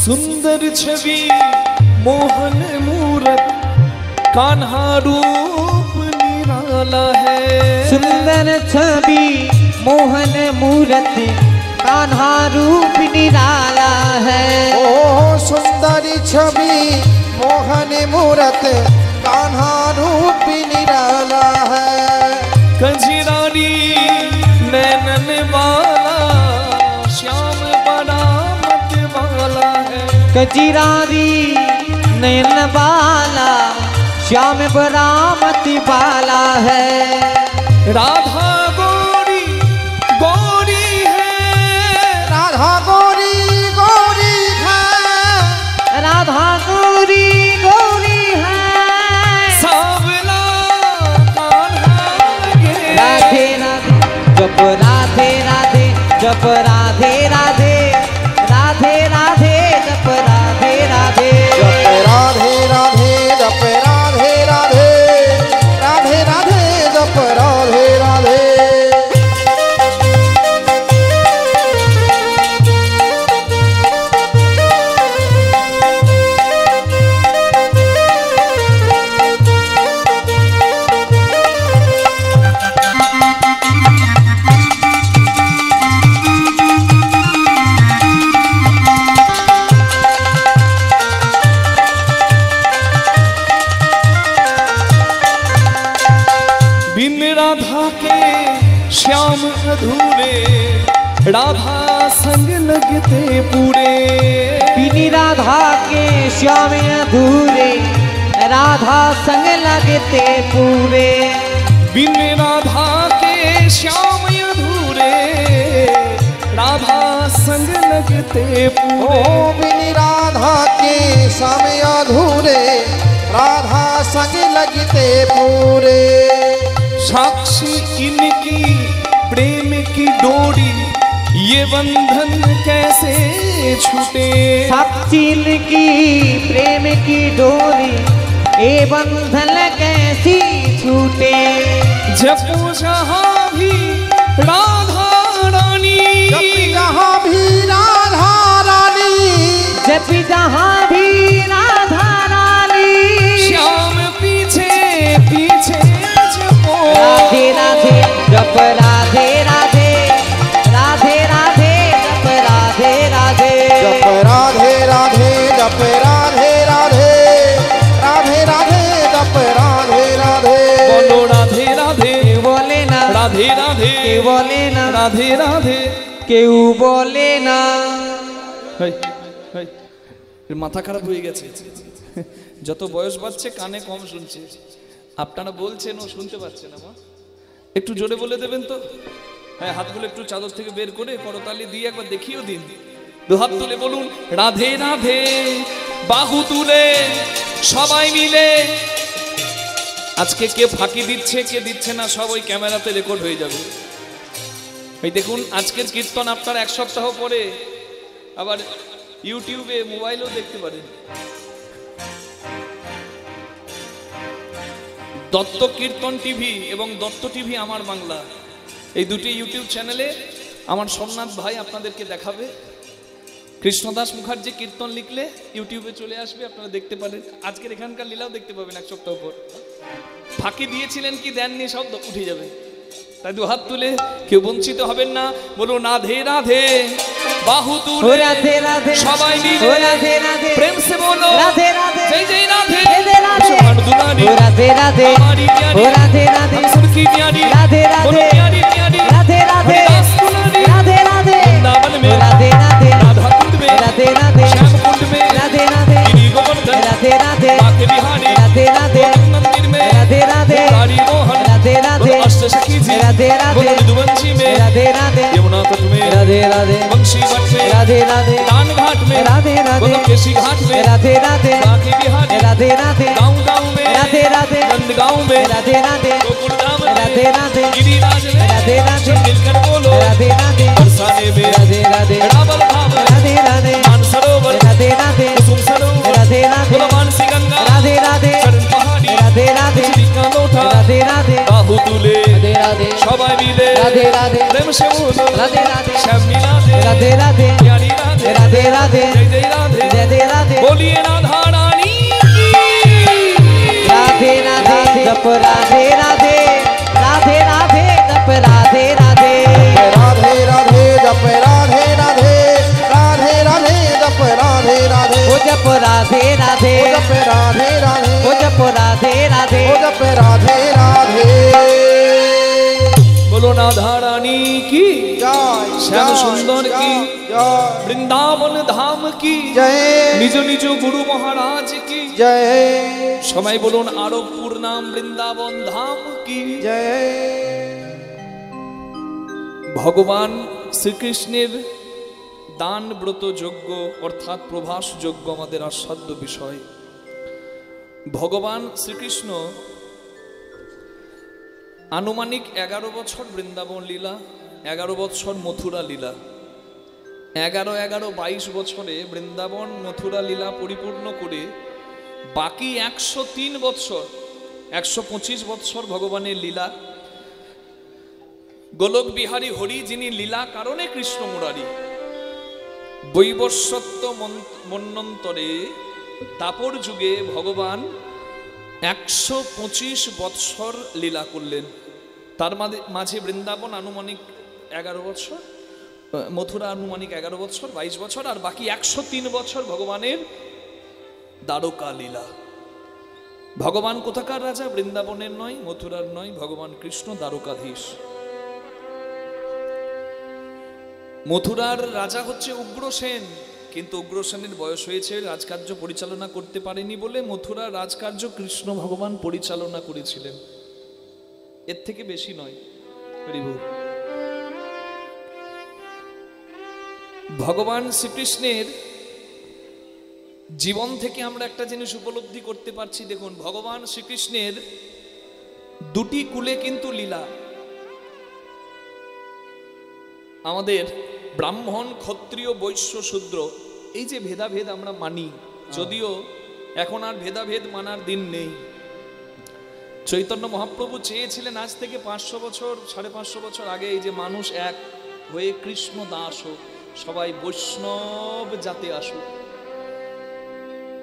सुंदर छवि मोहन मूरत कान्हा रूप निराला है। सुंदर छवि मोहन मूरत कान्हा रूप निराला है। ओ सुंदरी छवि मोहन मूरत कान्हा रूप निराला है। कंजरारी नैनन वाला श्याम बरामत वाला है। कजिरारी नयन वाला श्याम बरामती वाला है। राधा गोरी गोरी है, राधा गोरी गोरी है, राधा गोरी गोरी है। सांवला कान्हा गे। राधे राधे जप राधे राधे, जप राधे राधे, राधे राधे जप राधे राधे, जप राधे राधे जप राधे राधे, राधे राधे जप राधे राधे। राधा संग लगते पूरे, बिनी राधा के श्याम अधूरे, राधा संग लगते पूरे। बिन राधा के श्याम अधूरे, राधा संग लगते पूरे। ओ बिन राधा के श्याम अधूरे, राधा संग लगते पूरे। साक्षी इनकी प्रेम की डोरी, ये बंधन कैसे छूटे। साक्षी की प्रेम की डोरी, ये बंधन कैसी छूटे। जपो जहाँ भी राधा रानी, जब जहाँ भी राधा रानी, जब जहाँ भी राधा रानी, श्याम पीछे पीछे जपो। राधे राधे जप राधे राधे, राधे राधे जप राधे राधे, जप राधे राधे, जप राधे राधे, राधे राधे जप राधे राधे। बोलो राधे राधे, केউ বলে না राधे राधे, কেউ বলে না राधे राधे। কেউ বলে না। Hi, hi. এর মাথা খারাপ হয়ে গেছে, যত বয়স বাড়ছে কানে কম শুনছে। আপনারা বলছেন ও শুনতে পাচ্ছে না। মা একটু জোরে বলে দেবেন তো। হ্যাঁ, হাতগুলো একটু চাদর থেকে বের করে করতালি দিয়ে একবার দেখিয়েও দিন। দু হাত তুলে বলুন রাধে রাধে, বাহু তুলে সবাই মিলে। আজকে কে ফাঁকি দিচ্ছে কে দিচ্ছে না সব ওই ক্যামেরাতে রেকর্ড হয়ে যাবে। এই দেখুন আজকের কীর্তন আপনারা এক সপ্তাহ পরে আবার ইউটিউবে মোবাইলেও দেখতে পারেন। দত্ত কীর্তন টিভি এবং দত্ত টিভি আমার বাংলা, এই দুটি ইউটিউব চ্যানেলে আমার সোমনাথ ভাই আপনাদেরকে দেখাবে। কৃষ্ণদাস মুখার্জি কীর্তন লিখলে ইউটিউবে চলে আসবে, আপনারা দেখতে পারেন। আজকের এখানকার লীলাও দেখতে পাবেন এক সপ্তাহ পর। ফাঁকি দিয়েছিলেন কি দেননি সব উঠে যাবে। তাই দু হাত তুলে কেউ বঞ্চিত হবেন না। বলুন রাধে রাধে, বাহু তুলে রাধে রাধে সবাই ও মিলে রাধে রাধে, প্রেম से बोलो রাধে রাধে, जय जय राधे, রাধে রাধে, सुभान दुलारी, ও রাধে রাধे, हमारी प्यारी, ও রাধে রাধে, हम सबकी प्यारी, राधे राधे, बोलो प्यारी प्यारी, রাধে রাধে, हरिदास दुलारी, রাধে রাধे, वृंदावन में, রাধে রাধে, राधा कुंड में, রাধে রাধে, श्याम कुंड में, রাধে রাধে, गिरी गोवर्धन, রাধে রাধে, बाके बिहारी, রাধे राधे, गोलोक मंदिर में, রাধে রাধে, मुरारी मोहन, রাধে রাধে, बोलो अष्ट सखी जी, राधे राधे, बोलो मधुवंशी में, রাধে राधे, यमुना तट में, রাধে राधे, बंशी मठ में, রাধে राधे, दान घाट में, রাধে রাধে, बोलो केशी घाट में, রাধে রাধে, बाके बिहारी, রাধে রাধে, गाँव गाँव में, রাধে রাধে, नंदगांव में, রাধে রাধে, गोकुल धाम में, রাধে রাধে, गिरिराज में, রাধে রাধে, सब मिलकर बोलो রাধে রাধে, बरसाने में, রাধে রাধে, रावल धाम, রাধে রাধে, मानसरोवर, রাধে রাধে, कुसुम सरोवर, রাধে রাধে, बोलो मानसी गंगा, রাধে রাধে, चरण पहाड़ी, রাধে রাধে, बिजली का लोटा, রাধে রাধে, बाहु तुले রাধে রাধে, সবাই মিলে রাধে রাধে, প্রেম से बोलो রাধে রাধে, श्याम मिलादे, রাধে রাধে, प्यारी राधे, রাধে রাধে, जय जय राधे, রাধে রাধে, बोलिए राधा रानी রাধে রাধে, জপ রাধে রাধে, রাধে রাধে, জপ রাধে রাধে, राधे राधे जप राधे राधे, राधे राधे जप राधे राधे, ও জপ রাধে রাধে, ओ जप राधे राधे, ও জপ রাধে রাধে, ओ जप राधे राधे। बोलो राधा रानी की, जय श्याम जय, सुंदर की, जय वृंदावन धाम की, जय निज निज गुरु महाराज की जय সবাই বলুন আরবপুর নাম বৃন্দাবন ধাম কি जय। ভগবান শ্রীকৃষ্ণের দান ব্রত যজ্ঞ অর্থাৎ প্রভাস যজ্ঞ আমাদের আস্বাদ্য বিষয়। ভগবান শ্রীকৃষ্ণ আনুমানিক 11 বছর বৃন্দাবন লীলা, 11 বছর মথুরা লীলা, 11-11-22 বছরে বৃন্দাবন মথুরা লীলা পরিপূর্ণ করে বাকি 103 বৎসর 125 বৎসর ভগবানের লীলা। গোলক বিহারী হরি যিনি লীলা কারণে কৃষ্ণ মুরারি, বৈবস্বত্ব মন্বন্তরে তাপর যুগে ভগবান 125 বৎসর লীলা করলেন। তার মাঝে বৃন্দাবন আনুমানিক 11 বছর, মথুরা আনুমানিক 11 বছর 22 বছর, আর বাকি 103 বছর ভগবানের দ্বারকা লীলা। ভগবান কোথাকার রাজা? বৃন্দাবনের নয়, মথুরার নয়, ভগবান কৃষ্ণ দ্বারকাধীশ। মথুরার রাজা হচ্ছে উগ্রসেন, কিন্তু উগ্রসেনের বয়স হয়েছে, রাজকার্য পরিচালনা করতে পারেনি বলে মথুরার রাজকার্য কৃষ্ণ ভগবান পরিচালনা করেছিলেন, এর থেকে বেশি নয়। হরিবল। ভগবান শ্রীকৃষ্ণের জীবন থেকে আমরা একটা জিনিস উপলব্ধি করতে পারছি। দেখুন, ভগবান শ্রীকৃষ্ণের দুটি কুলে কিন্তু লীলা। আমাদের ব্রাহ্মণ, ক্ষত্রিয়, বৈশ্য, শূদ্র, এই যে ভেদাভেদ আমরা মানি, যদিও এখন আর ভেদাভেদ মানার দিন নেই। চৈতন্য মহাপ্রভু চেয়েছিলেন আজ থেকে 500 বছর, 550 বছর আগে, এই যে মানুষ এক হয়ে কৃষ্ণ দাস হোক, সবাই বৈষ্ণব জাতে আসুক।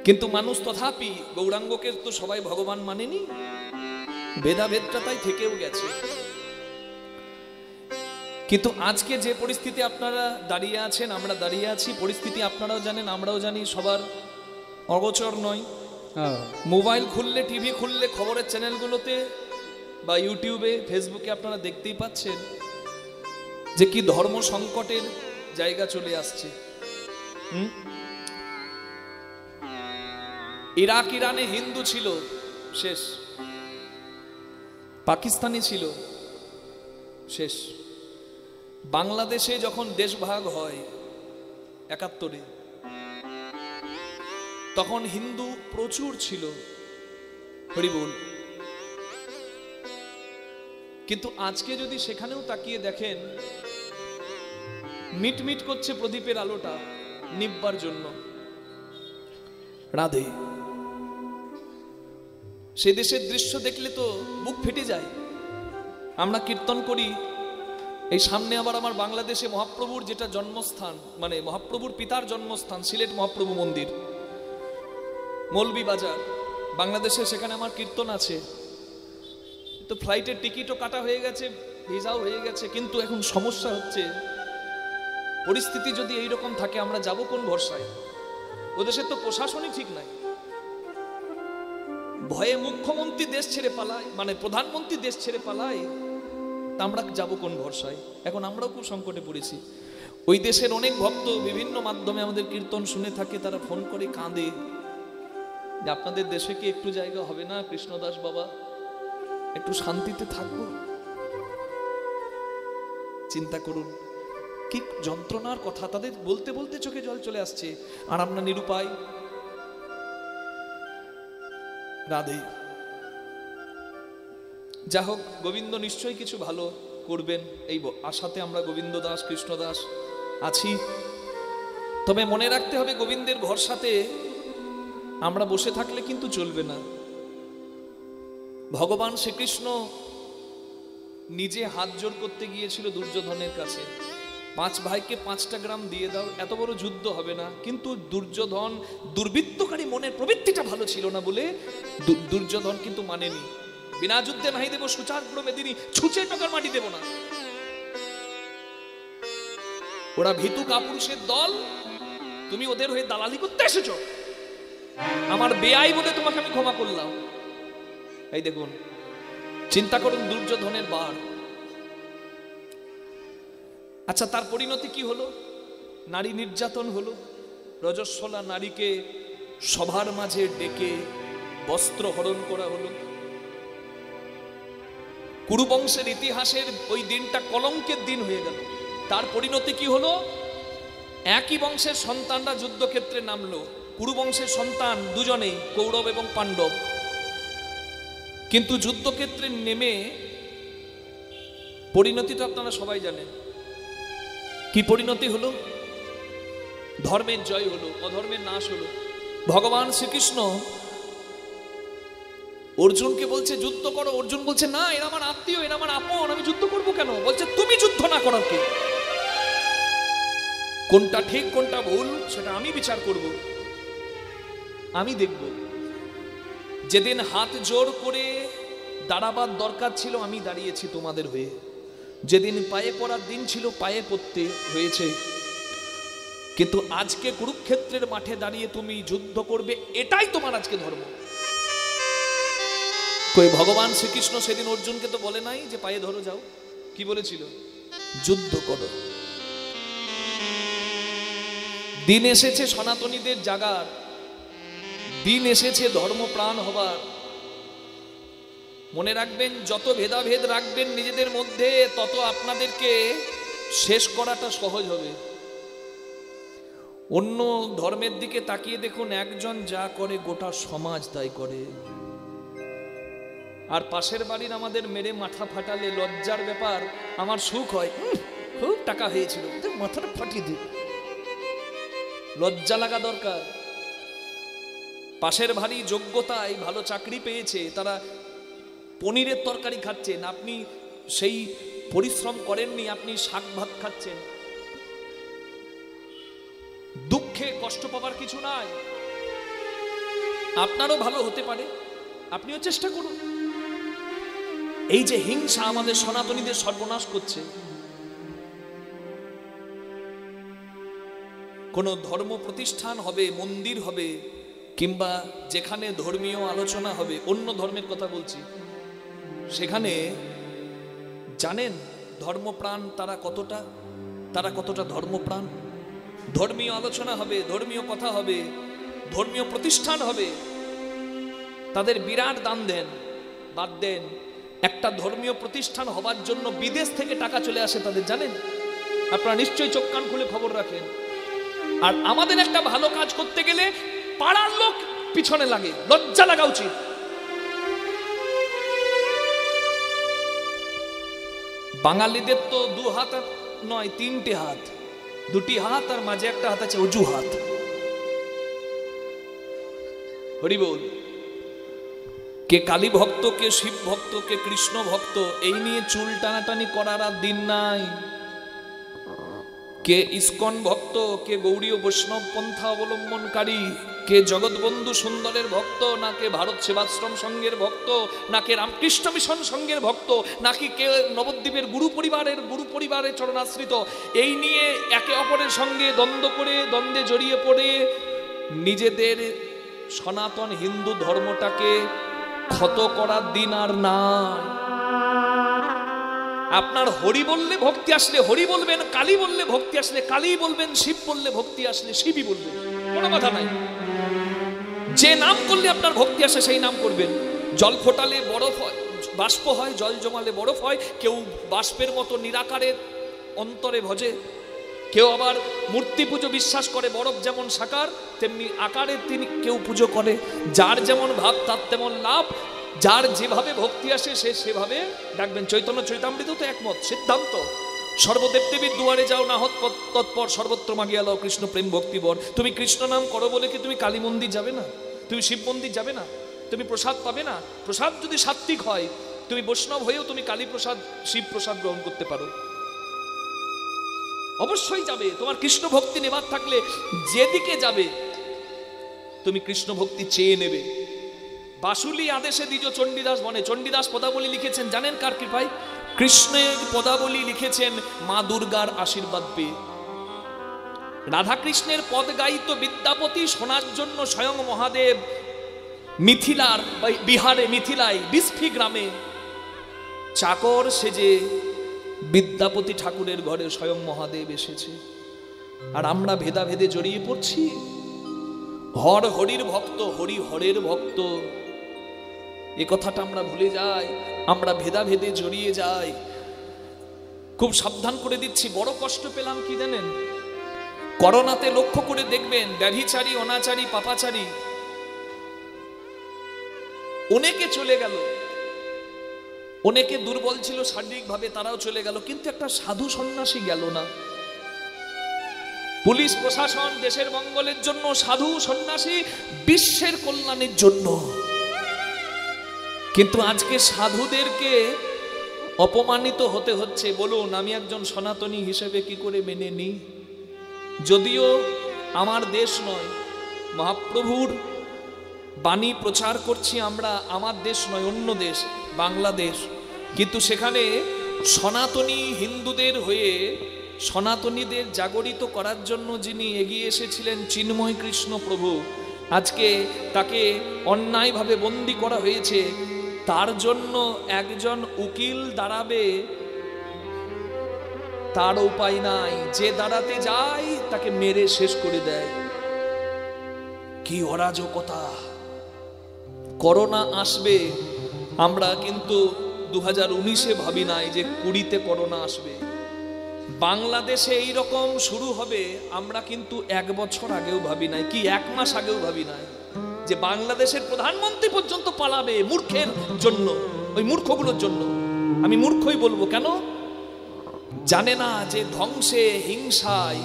কিন্তু মানুষ তথাপি গৌরাঙ্গকে তো সবাই ভগবান মানেনি, ভেদাভেদটা তাই থেকেও গেছে। কিন্তু আজকে যে পরিস্থিতি আপনারা দাঁড়িয়ে আছেন, আমরা দাঁড়িয়ে আছি, পরিস্থিতি আপনারাও জানেন, আমরাও জানি, সবার অগোচর নয়। মোবাইল খুললে, টিভি খুললে, খবরের চ্যানেলগুলোতে বা ইউটিউবে, ফেসবুকে আপনারা দেখতেই পাচ্ছেন যে কি ধর্ম সংকটের জায়গা চলে আসছে। ইরাক, ইরানে হিন্দু ছিল, শেষ। পাকিস্তানি ছিল, শেষ। বাংলাদেশে যখন দেশভাগ হয় 71-এ, তখন হিন্দু প্রচুর ছিল। হরিবল। কিন্তু আজকে যদি সেখানেও তাকিয়ে দেখেন, মিটমিট করছে প্রদীপের আলোটা নিববার জন্য। রাধে। সে দেশের দৃশ্য দেখলে তো বুক ফেটে যায়। আমরা কীর্তন করি, এই সামনে আবার আমার বাংলাদেশে মহাপ্রভুর যেটা জন্মস্থান, মানে মহাপ্রভুর পিতার জন্মস্থান, সিলেট মহাপ্রভু মন্দির, মৌলভী বাজার, বাংলাদেশে, সেখানে আমার কীর্তন আছে। তো ফ্লাইটের টিকিটও কাটা হয়ে গেছে, ভিসাও হয়ে গেছে, কিন্তু এখন সমস্যা হচ্ছে, পরিস্থিতি যদি এইরকম থাকে আমরা যাব কোন ভরসায়? ওদেশের তো প্রশাসনই ঠিক নাই, ভয়ে মুখ্যমন্ত্রী দেশ ছেড়ে পালায়, মানে প্রধানমন্ত্রী দেশ ছেড়ে পালায়, তা আমরা যাব কোন ভরসায়? এখন আমরাও খুব সংকটে পড়েছি। ওই দেশের অনেক ভক্ত বিভিন্ন মাধ্যমে আমাদের কীর্তন শুনে থাকে, তারা ফোন করে কাঁদে যে আপনাদের দেশে কি একটু জায়গা হবে না কৃষ্ণদাস বাবা, একটু শান্তিতে থাকবো? চিন্তা করুন কি যন্ত্রণার কথা, তাদের বলতে বলতে চোখে জল চলে আসছে, আর আমরা নিরুপায়। রাধে। যা হোক, গোবিন্দ নিশ্চয়ই কিছু ভালো করবেন, এই আশাতে আমরা গোবিন্দ দাস, কৃষ্ণ দাস আছি। তবে মনে রাখতে হবে, গোবিন্দের ভরসাতে আমরা বসে থাকলে কিন্তু চলবে না। ভগবান শ্রীকৃষ্ণ নিজে হাত জোর করতে গিয়েছিল দুর্যোধনের কাছে, 5 ভাইকে 5টা গ্রাম দিয়ে দাও, এত বড় যুদ্ধ হবে না। কিন্তু দুর্যোধন, দুর্বৃত্তকারী মনের প্রবৃত্তিটা ভালো ছিল না বলে দুর্যোধন কিন্তু মানেনি। বিনা যুদ্ধে নাহি দেব সুচাগ্র মেদিনী, ছুঁচে টাকার মাটি দেব না। ওরা ভীতু কাপুরুষের দল, তুমি ওদের হয়ে দালালি করতে এসেছো, আমার বেআই বলে তোমাকে আমি ক্ষমা করলাম। এই দেখুন, চিন্তা করুন দুর্যোধনের বার। আচ্ছা, তার পরিণতি কি হলো? নারী নির্যাতন হলো, রজস্বলা নারীকে সভার মাঝে ডেকে বস্ত্র হরণ করা হলো। কুরুবংশের ইতিহাসের ওই দিনটা কলঙ্কের দিন হয়ে গেল। তার পরিণতি কি হলো? একই বংশের সন্তানরা যুদ্ধক্ষেত্রে নামলো। কুরুবংশের সন্তান দুজনেই, কৌরব এবং পাণ্ডব, কিন্তু যুদ্ধক্ষেত্রে নেমে পরিণতিটা আপনারা সবাই জানেন। কি পরিণতি হলো? ধর্মের জয় হলো, অধর্মের নাশ হলো। ভগবান শ্রীকৃষ্ণ অর্জুনকে বলছে যুদ্ধ করো, অর্জুন বলছে না, এরা আমার আত্মীয়, এরা আমার আপন, আমি যুদ্ধ করবো কেন? বলছে তুমি যুদ্ধ না করার কে? কোনটা ঠিক কোনটা ভুল সেটা আমি বিচার করব, আমি দেখব। যেদিন হাত জোর করে দাঁড়াবার দরকার ছিল, আমি দাঁড়িয়েছি তোমাদের হয়ে। যেদিন পায়ে পড়ার দিন ছিল, পায়ে পড়তে হয়েছে। কিন্তু আজকে কুরুক্ষেত্রের মাঠে দাঁড়িয়ে তুমি যুদ্ধ করবে, এটাই তোমার আজকে ধর্ম। কই ভগবান শ্রীকৃষ্ণ সেদিন অর্জুনকে তো বলে নাই যে পায়ে ধরো যাও, কি বলেছিল? যুদ্ধ করো। দিন এসেছে সনাতনীদের জাগার, দিন এসেছে ধর্মপ্রাণ হবার। মনে রাখবেন, যত ভেদাভেদ রাখবেন নিজেদের মধ্যে, তত আপনাদেরকে শেষ করাটা সহজ হবে। অন্য ধর্মের দিকে তাকিয়ে দেখুন, একজন যা করে গোটা সমাজ তাই করে। আর পাশের বাড়ির আমাদের মেরে মাথা ফাটালে লজ্জার ব্যাপার, আমার সুখ হয়, খুব টাকা হয়েছিল, মাথাটা ফাটিয়ে দিই। লজ্জা লাগা দরকার। পাশের বাড়ি যোগ্যতায় ভালো চাকরি পেয়েছে, তারা পনিরের তরকারি খাচ্ছেন, আপনি সেই পরিশ্রম করেননি, আপনি শাক ভাত খাচ্ছেন। দুঃখে কষ্ট পাবার কিছু নাই, আপনারও ভালো হতে পারে, আপনিও চেষ্টা করুন। এই যে হিংসা আমাদের সনাতনীদের সর্বনাশ করছে। কোন ধর্ম প্রতিষ্ঠান হবে, মন্দির হবে, কিংবা যেখানে ধর্মীয় আলোচনা হবে, অন্য ধর্মের কথা বলছি, সেখানে জানেন ধর্মপ্রাণ তারা কতটা ধর্মপ্রাণ। ধর্মীয় আলোচনা হবে, ধর্মীয় কথা হবে, ধর্মীয় প্রতিষ্ঠান হবে, তাদের বিরাট দান দেন। বাদ দেন, একটা ধর্মীয় প্রতিষ্ঠান হবার জন্য বিদেশ থেকে টাকা চলে আসে তাদের, জানেন? আপনারা নিশ্চয়ই চোখ কান খুলে খবর রাখেন। আর আমাদের একটা ভালো কাজ করতে গেলে পাড়ার লোক পিছনে লাগে, লজ্জা লাগা উচিত। বাঙালিদের তো 2 হাত নয়, 3টে হাত, 2টি হাত, আর মাঝে একটা হাত আছে অজুহাত। হরি বল। কে কালী ভক্ত, কে শিব ভক্ত, কে কৃষ্ণ ভক্ত, এই নিয়ে চুল টানাটানি করার আর দিন নাই। কে ইস্কন ভক্ত, কে গৌড়ীয় বৈষ্ণব পন্থা অবলম্বনকারী, কে জগৎবন্ধু সুন্দরের ভক্ত, না কে ভারত সেবাশ্রম সংঘের ভক্ত, না কে রামকৃষ্ণ মিশন সংঘের ভক্ত, নাকি কে নবদ্বীপের গুরু পরিবারের চরণাশ্রিত, এই নিয়ে একে অপরের সঙ্গে দ্বন্দ্বে জড়িয়ে পড়ে নিজেদের সনাতন হিন্দু ধর্মটাকে ক্ষত করার দিন আর নাই। আপনার হরি বললে ভক্তি আসলে হরি বলবেন, কালী বললে ভক্তি আসলে কালী বলবেন, শিব বললে ভক্তি আসলে শিবই বলবেন, কোনো কথা নাই। যে নাম করলে আপনার ভক্তি আসে সেই নাম করবেন। জল ফোটালে বরফ হয়, বাষ্প হয়, জল জমালে বরফ হয়। কেউ বাষ্পের মতো নিরাকারের অন্তরে ভজে, কেউ আবার মূর্তি পুজো বিশ্বাস করে, বরফ যেমন সাকার তেমনি আকারে তিনি কেউ পুজো করে। যার যেমন ভাব তার তেমন লাভ, যার যেভাবে ভক্তি আসে সে সেভাবে ডাকবেন। চৈতন্য চৈতামৃত তো একমত, সিদ্ধান্ত। সর্বদেব দেবীর দুয়ারে যাও, না হত তৎপর, সর্বত্র মাগিয়া লও কৃষ্ণ প্রেম ভক্তিবর। তুমি কৃষ্ণ নাম করো বলে কি তুমি কালী মন্দির যাবে না? তুমি শিব মন্দির যাবে না? তুমি প্রসাদ পাবে না? প্রসাদ যদি সাত্বিক হয়, তুমি বৈষ্ণব হয়েও তুমি কালী প্রসাদ, শিব প্রসাদ গ্রহণ করতে পারো, অবশ্যই যাবে। তোমার কৃষ্ণ ভক্তি নেবার থাকলে যেদিকে যাবে তুমি কৃষ্ণ ভক্তি চেয়ে নেবে। বাসুলি আদেশে দ্বিজ চণ্ডীদাস বনে। চণ্ডীদাস পদাবলী লিখেছেন জানেন কার কৃপায়? কৃষ্ণের পদাবলী লিখেছেন মা দুর্গার আশীর্বাদ পেয়ে। রাধাকৃষ্ণের পদ গায়িত বিদ্যাপতি শোনার জন্য স্বয়ং মহাদেব মিথিলায় বিস্ফি গ্রামে চাকর সেজে বিদ্যাপতি ঠাকুরের ঘরে স্বয়ং মহাদেব এসেছে। আর আমরা ভেদাভেদে জড়িয়ে পড়ছি। হর হরির ভক্ত, হরি হরের ভক্ত, এ কথাটা আমরা ভুলে যাই। আমরা ভেদাভেদে জড়িয়ে যাই। খুব সাবধান করে দিচ্ছি। বড় কষ্ট পেলাম কি জানেন? করোনাতে লক্ষ্য করে দেখবেন, ব্যভিচারী, অনাচারী, পাপাচারী অনেকে চলে গেল। অনেকে দুর্বল ছিল শারীরিকভাবে, তারাও চলে গেল, কিন্তু একটা সাধু সন্ন্যাসী গেল না। পুলিশ প্রশাসন দেশের মঙ্গলের জন্য, সাধু সন্ন্যাসী বিশ্বের কল্যাণের জন্য। কিন্তু আজকে সাধুদেরকে অপমানিত হতে হচ্ছে। বলুন, আমি একজন সনাতনী হিসেবে কি করে মেনে নিই? যদিও আমার দেশ নয়, মহাপ্রভুর বাণী প্রচার করছি আমরা, আমার দেশ নয়, অন্য দেশ, বাংলাদেশ, কিন্তু সেখানে সনাতনী হিন্দুদের হয়ে সনাতনীদের জাগরিত করার জন্য যিনি এগিয়ে এসেছিলেন, চিন্ময় কৃষ্ণ প্রভু, আজকে তাকে অন্যায়ভাবে বন্দী করা হয়েছে। তার জন্য একজন উকিল দাঁড়াবে তার উপায় নাই, যে দাঁড়াতে যায় তাকে মেরে শেষ করে দেয়। কি অরাজকতা! করোনা আসবে, আমরা কিন্তু 2019-এ ভাবি নাই যে 20-তে করোনা আসবে। বাংলাদেশে এই রকম শুরু হবে আমরা কিন্তু 1 বছর আগেও ভাবি নাই, কি 1 মাস আগেও ভাবি নাই যে বাংলাদেশের প্রধানমন্ত্রী পর্যন্ত পালাবে মূর্খের জন্য, ওই মূর্খগুলোর জন্য। আমি মূর্খই বলবো, কেন জানে না যে ধ্বংসে হিংসায়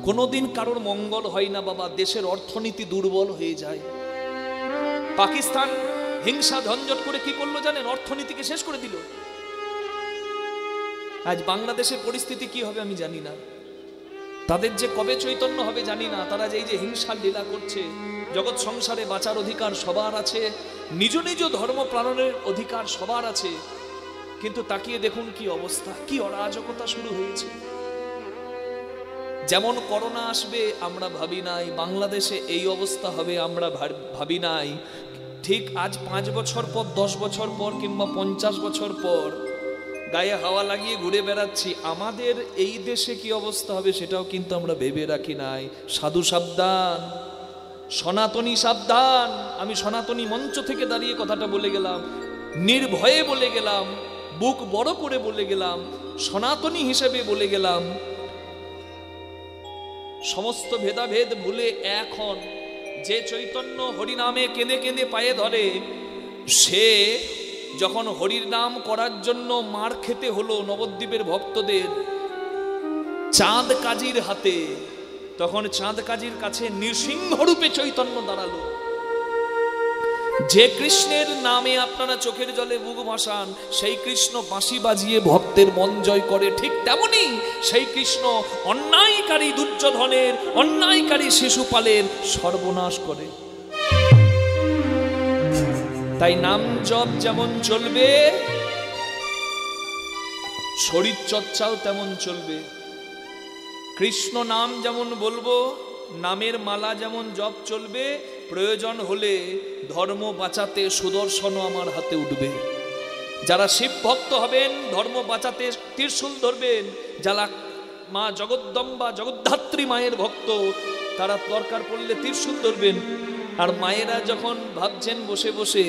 কোনোদিন কারোর মঙ্গল হয় না বাবা, দেশের অর্থনীতি দুর্বল হয়ে যায়। পাকিস্তান হিংসা ঝঞ্ঝট করে কি করলো জানেন? অর্থনীতিকে শেষ করে দিল। আজ বাংলাদেশের পরিস্থিতি কি হবে আমি জানি না, তাদের যে কবে চৈতন্য হবে জানি না। তারা যে এই যে হিংসার লীলা করছে, জগৎ সংসারে বাঁচার অধিকার সবার আছে, নিজ নিজ ধর্ম পালনের অধিকার সবার আছে, কিন্তু তাকিয়ে দেখুন কি অবস্থা, কি অরাজকতা শুরু হয়েছে। যেমন করোনা আসবে আমরা ভাবি নাই, বাংলাদেশে এই অবস্থা হবে আমরা ভাবি নাই। ঠিক আজ 5 বছর পর, 10 বছর পর কিংবা 50 বছর পর গায়ে হাওয়া লাগিয়ে ঘুরে বেড়াচ্ছি, আমাদের এই দেশে কি অবস্থা হবে সেটাও কিন্তু আমরা ভেবে রাখি নাই। সাধু সাবধান, সনাতনী সাবধান। আমি সনাতনী মঞ্চ থেকে দাঁড়িয়ে কথাটা বলে গেলাম, নির্ভয়ে বলে গেলাম, বুক বড় করে বলে গেলাম, সনাতনী হিসেবে বলে গেলাম, সমস্ত ভেদাভেদ ভুলে এখন যে চৈতন্য হরিনামে কেঁদে কেঁদে পায়ে ধরে, সে যখন হরির নাম করার জন্য মার খেতে হলো নবদ্বীপের ভক্তদের চাঁদ কাজীর হাতে, তখন চাঁদ কাজীর কাছে নৃসিংহ রূপে চৈতন্য দাঁড়ালো। যে কৃষ্ণের নামে আপনারা চোখের জলে বুক ভাসান, সেই কৃষ্ণ বাঁশি বাজিয়ে ভক্তের মন জয় করে। ঠিক তেমনি সেই কৃষ্ণ অন্যায়কারী দুর্যোধনের, অন্যায়কারী শিশুপালের সর্বনাশ করে। তাই নাম জপ যেমন চলবে, শরীর চর্চাও তেমন চলবে। কৃষ্ণ নাম যেমন বলবো, নামের মালা যেমন জপ চলবে, প্রয়োজন হলে ধর্ম বাঁচাতে সুদর্শনও আমার হাতে উঠবে। যারা শিব ভক্ত হবেন ধর্ম বাঁচাতে ত্রিশূল ধরবেন, যারা মা জগদ্দম্বা জগদ্ধাত্রী মায়ের ভক্ত তারা দরকার পড়লে ত্রিশূল ধরবেন। আর মায়েরা যখন ভাবছেন বসে বসে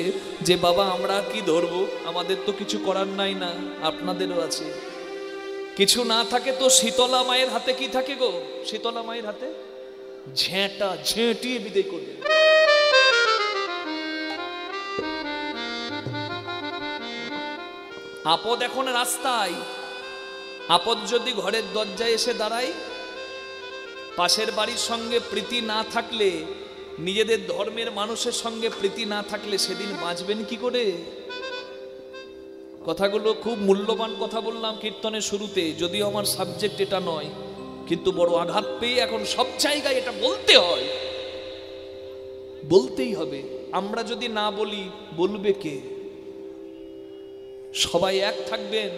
যে বাবা আমরা কি ধরবো, আমাদের তো কিছু করার নাই, না আপনাদেরও আছে। কিছু না থাকে তো শীতলা মায়ের হাতে কি থাকে গো? শীতলা মায়ের হাতে ঝেঁটা, ঝেঁটিয়ে বিদায় করবে। আপদ এখন রাস্তায়, আপদ যদি ঘরের দরজায় এসে দাঁড়ায়, পাশের বাড়ির সঙ্গে প্রীতি না থাকলে, নিজেদের ধর্মের মানুষের সঙ্গে প্রীতি না থাকলে সেদিন বাঁচবেন কি করে? কথাগুলো খুব মূল্যবান কথা বললাম কীর্তনের শুরুতে, যদিও আমার সাবজেক্ট এটা নয়, কিন্তু বড় আঘাত পেয়ে এখন সব জায়গায় এটা বলতে হয়, বলতেই হবে। আমরা যদি না বলি বলবে কে? সবাই এক থাকবেন।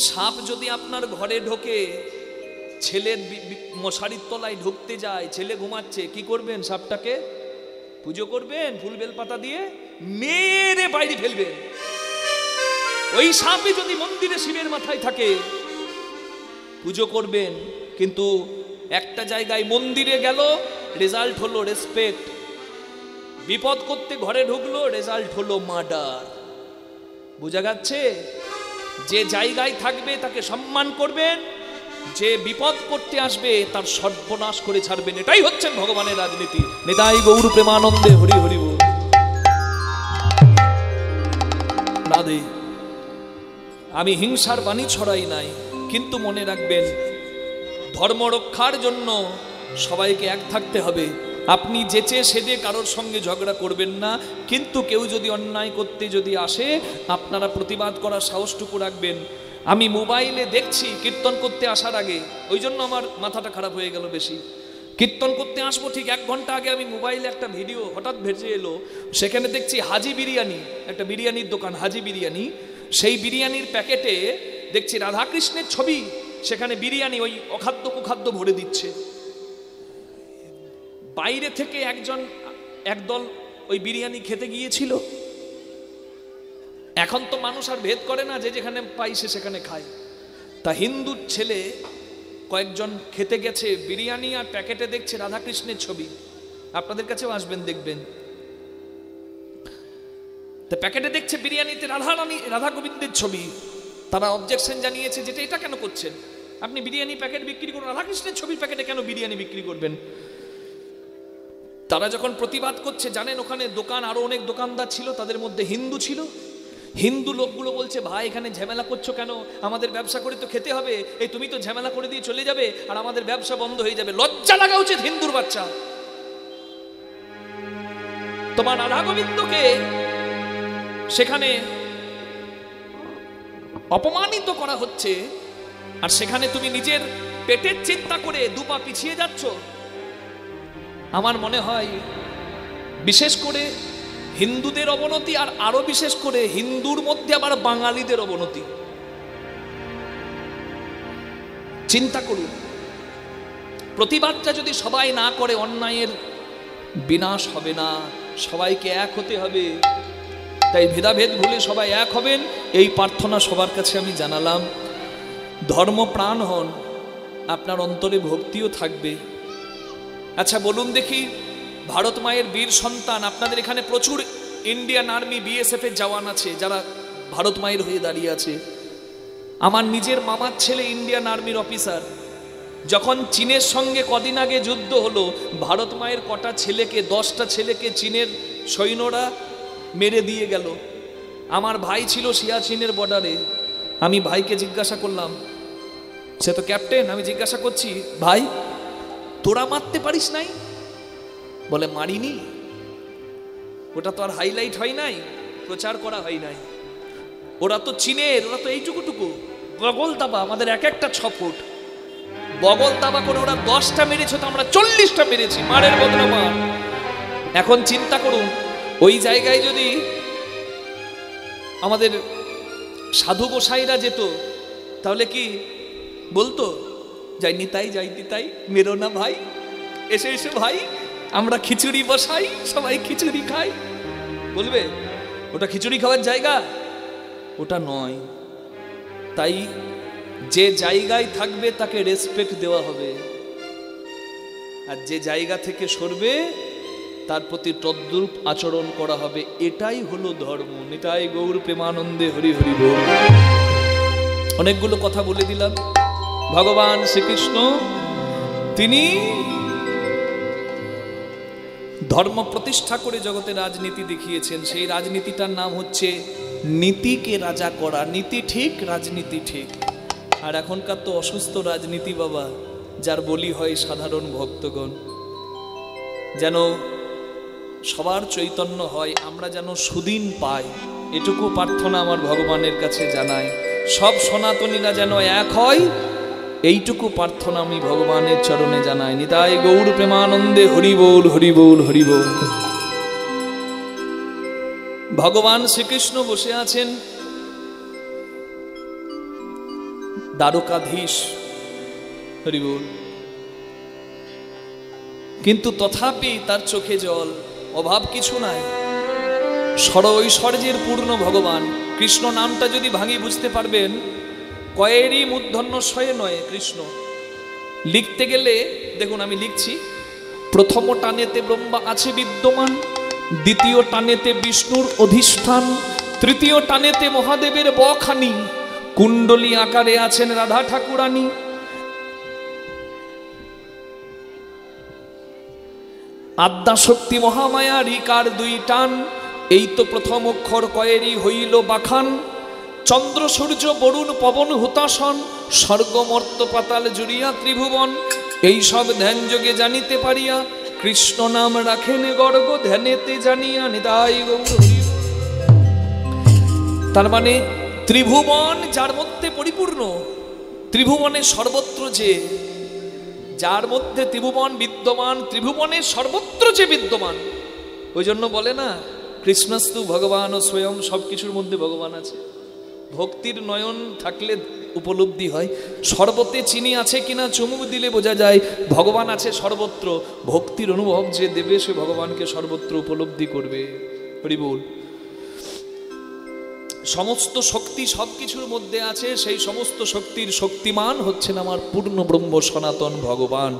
সাপ যদি আপনার ঘরে ঢোকে, ছেলের মশারির তলায় ঢুকতে যায়, ছেলে ঘুমাচ্ছে, কি করবেন? সাপটাকে পুজো করবেন, ফুল বেলপাতা দিয়ে মেরে বাইরে ফেলবেন। ওই সাপই যদি মন্দিরে শিবের মাথায় থাকে পুজো করবেন। কিন্তু একটা জায়গায় মন্দিরে গেল, রেজাল্ট হলো রেসপেক্ট, বিপদ করতে ঘরে ঢুকলো, রেজাল্ট হলো মার্ডার। বোঝা যাচ্ছে? যে জায়গায় থাকবে তাকে সম্মান করবেন, যে বিপদ করতে আসবে তার সর্বনাশ করে ছাড়বেন। এটাই হচ্ছে ভগবানের রাজনীতি। নিতাই গৌর প্রেমানন্দে হরি হরি বল। রাধে। আমি হিংসার বাণী ছড়াই নাই, কিন্তু মনে রাখবেন ধর্ম রক্ষার জন্য সবাইকে এক থাকতে হবে। আপনি যেচে সেদে কারোর সঙ্গে ঝগড়া করবেন না, কিন্তু কেউ যদি অন্যায় করতে যদি আসে আপনারা প্রতিবাদ করার সাহসটুকু রাখবেন। আমি মোবাইলে দেখছি কীর্তন করতে আসার আগে, ওই জন্য আমার মাথাটা খারাপ হয়ে গেল বেশি। কীর্তন করতে আসবো ঠিক 1 ঘন্টা আগে আমি মোবাইলে একটা ভিডিও হঠাৎ ভেসে এলো, সেখানে দেখছি হাজি বিরিয়ানি, একটা বিরিয়ানির দোকান হাজি বিরিয়ানি, সেই বিরিয়ানির প্যাকেটে দেখছি রাধাকৃষ্ণের ছবি, সেখানে বিরিয়ানি ওই অখাদ্য কুখাদ্য ভরে দিচ্ছে। বাইরে থেকে একদল ওই বিরিয়ানি খেতে গিয়েছিল। এখন তো মানুষ আর ভেদ করে না, যে যেখানে পাই সে সেখানে খায়। তা হিন্দুর ছেলে কয়েকজন খেতে গেছে বিরিয়ানি, আর প্যাকেটে দেখছে রাধাকৃষ্ণের ছবি। আপনাদের কাছেও আসবেন, দেখবেন। তা প্যাকেটে দেখছে বিরিয়ানিতে রাধা গোবিন্দের ছবি। তারা অবজেকশন জানিয়েছে, যেটা এটা কেন করছেন আপনি? বিরিয়ানি প্যাকেট বিক্রি করুন, রাধাকৃষ্ণের ছবির প্যাকেটে কেন বিরিয়ানি বিক্রি করবেন? তারা যখন প্রতিবাদ করছে, জানেন ওখানে দোকান আরো অনেক দোকানদার ছিল, তাদের মধ্যে হিন্দু ছিল। হিন্দু লোকগুলো বলছে, ভাই এখানে ঝামেলা করছো কেন? আমাদের ব্যবসা করে তো খেতে হবে, এই তুমি তো ঝামেলা করে দিয়ে চলে যাবে আর আমাদের ব্যবসা বন্ধ হয়ে যাবে। লজ্জা লাগা উচিত হিন্দুর বাচ্চা। তোমার রাধা গোবিন্দকে সেখানে অপমানিত করা হচ্ছে, আর সেখানে তুমি নিজের পেটের চিন্তা করে দুপা পিছিয়ে যাচ্ছ। আমার মনে হয় বিশেষ করে হিন্দুদের অবনতি, আর আরো বিশেষ করে হিন্দুর মধ্যে আবার বাঙালিদের অবনতি। চিন্তা করুন, প্রতিবাদটা যদি সবাই না করে, অন্যায়ের বিনাশ হবে না, সবাইকে এক হতে হবে। তাই ভেদাভেদ ভুলে সবাই এক হবেন, এই প্রার্থনা সবার কাছে আমি জানালাম। ধর্মপ্রাণ হন, আপনার অন্তরে ভক্তিও থাকবে। আচ্ছা বলুন দেখি, ভারত মায়ের বীর সন্তান, আপনাদের এখানে প্রচুর ইন্ডিয়ান আর্মি বিএসএফ এর জওয়ান আছে যারা ভারত মায়ের হয়ে দাঁড়িয়ে আছে। আমার নিজের মামার ছেলে ইন্ডিয়ান আর্মির অফিসার। যখন চীনের সঙ্গে কদিন আগে যুদ্ধ হলো, ভারত মায়ের কটা ছেলেকে, 10টা ছেলেকে চীনের সৈন্যরা মেরে দিয়ে গেল। আমার ভাই ছিল সিয়াচিনের বর্ডারে। আমি ভাইকে জিজ্ঞাসা করলাম, সে তো ক্যাপ্টেন, আমি জিজ্ঞাসা করছি, ভাই তোরা মারতে পারিস নাই? বলে মারিনি, ওটা তো আর হাইলাইট হয় নাই, প্রচার করা হয় নাই। ওরা তো চীনের, ওরা তো এইটুকুটুকু বগল দাবা, আমাদের এক একটা 6 ফুট বগল দাবা করে ওরা 10টা মেরেছে, তো আমরা 40টা মেরেছি, মারের বদলা মার। এখন চিন্তা করুন, ওই জায়গায় যদি আমাদের সাধু গোসাইরা যেত, তাহলে কি বলতো? যাইনি তাই, যাইনি তাই, মেরো না ভাই, এসে এসে ভাই আমরা খিচুড়ি বসাই, সবাই খিচুড়ি খাই। বলবে ওটা খিচুড়ি খাওয়ার জায়গা? ওটা নয়। তাই যে জায়গায় থাকবে তাকে রেসপেক্ট দেওয়া হবে, আর যে জায়গা থেকে সরবে তার প্রতি তদ্রূপ আচরণ করা হবে। এটাই হলো ধর্ম। নিতাই গৌর প্রেমানন্দে হরি হরি বল। অনেকগুলো কথা বলে দিলাম। ভগবান শ্রীকৃষ্ণ তিনি ধর্ম প্রতিষ্ঠা করে জগতে রাজনীতি দেখিয়েছেন। সেই রাজনীতিটার নাম হচ্ছে নীতিকে রাজা করা। নীতি ঠিক, রাজনীতি ঠিক। আর এখনকার তো অসুস্থ রাজনীতি বাবা, যার বলি হয় সাধারণ ভক্তগণ। যেন সবার চৈতন্য হয়, আমরা যেন সুদিন পাই, এটুকু প্রার্থনা আমার ভগবানের কাছে জানাই। সব সনাতনীরা যেন এক হয়, এইটুকু প্রার্থনা আমি ভগবানের চরণে জানাই। নিতাই গৌর প্রেমানন্দে হরি বল, হরি বল, হরি বল। ভগবান শ্রীকৃষ্ণ বসে আছেন দ্বারকাধীশ, হরি বল। কিন্তু তথাপি তার চোখে জল, অভাব কিছু নাই। ষড়ৈশ্বর্যের পূর্ণ ভগবান। কৃষ্ণ নামটা যদি ভাঙি বুঝতে পারবেন, কয়েরই মূর্ধন্য শয়ে নয় কৃষ্ণ। লিখতে গেলে দেখুন আমি লিখছি, প্রথম টানেতে ব্রহ্মা আছে বিদ্যমান, দ্বিতীয় টানেতে বিষ্ণুর অধিষ্ঠান, তৃতীয় টানেতে মহাদেবের বখানি, কুণ্ডলী আকারে আছেন রাধা ঠাকুরানী। আদ্যা শক্তি মহামায়া রিকার 2 টান, এই তো প্রথম অক্ষর কয়েরই হইল বাখান। চন্দ্র সূর্য বরুণ পবন হুতাসন, স্বর্গ মর্ত পাতাল জুড়িয়া ত্রিভুবন। এই সব ধ্যান যোগে জানিতে পারিয়া, কৃষ্ণ নাম রাখেন গর্গ ধ্যানেতে জানিয়া। নিতাই গৌর হরি। তার মানে ত্রিভুবন যার মধ্যে পরিপূর্ণ, ত্রিভুবনের সর্বত্র যে, যার মধ্যে ত্রিভুবন বিদ্যমান, ত্রিভুবনের সর্বত্র যে বিদ্যমান। ওই জন্য বলে না, কৃষ্ণস্তু ভগবান ও স্বয়ং, সবকিছুর মধ্যে ভগবান আছে। ভক্তির নয়ন থাকলে উপলব্ধি হয়। শরবতে চিনি আছে কিনা চুমুক দিলে বোঝা যায় ভগবান আছে সর্বত্র। ভক্তির অনুভব যে দেবে সে ভগবানকে সর্বত্র উপলব্ধি করবে। হরি বল। সমস্ত শক্তি সব কিছুর মধ্যে আছে, সেই সমস্ত শক্তির শক্তিমান হচ্ছেন আমার পূর্ণ ব্রহ্ম সনাতন ভগবান।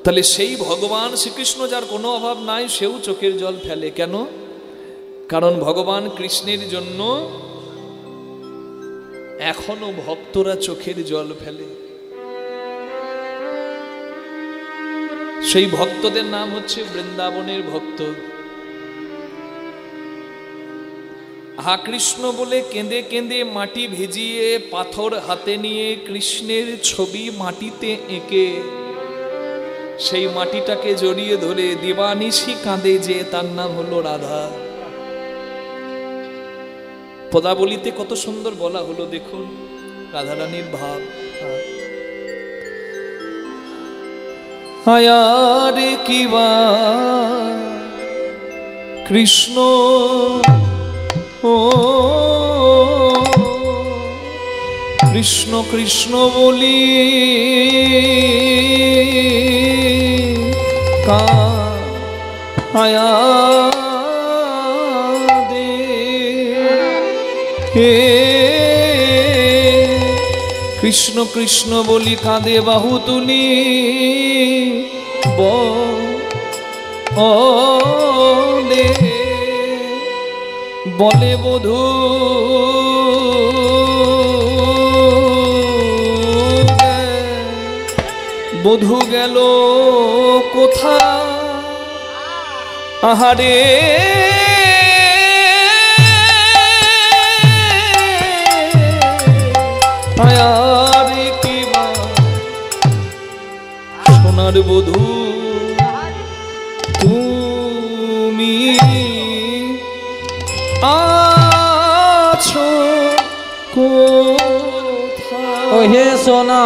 তাহলে সেই ভগবান শ্রীকৃষ্ণ, যার কোনো অভাব নাই, সেও চোখের জল ফেলে কেন? কারণ ভগবান কৃষ্ণের জন্য এখনো ভক্তরা চোখের জল ফেলে। সেই ভক্তদের নাম হচ্ছে বৃন্দাবনের ভক্ত। হা কৃষ্ণ বলে কেঁদে কেঁদে মাটি ভিজিয়ে পাথর হাতে নিয়ে কৃষ্ণের ছবি মাটিতে এঁকে সেই মাটিটাকে জড়িয়ে ধরে দিবানিশি কাঁদে যে, তার নাম হলো রাধা। পদাবলিতে কত সুন্দর বলা হলো, দেখুন রাধারানীর ভাব। আয়ারে কিবা কৃষ্ণ ও কৃষ্ণ কৃষ্ণ বলি কায়া দে হে কৃষ্ণ কৃষ্ণ বলি কাঁদে বাহু তুলি বলে বলে বধূ বধূ গেল কোথা আহারে আয়ারে কিবা সোনার বধূ তুমি আছো কোথায়? ওহে সোনা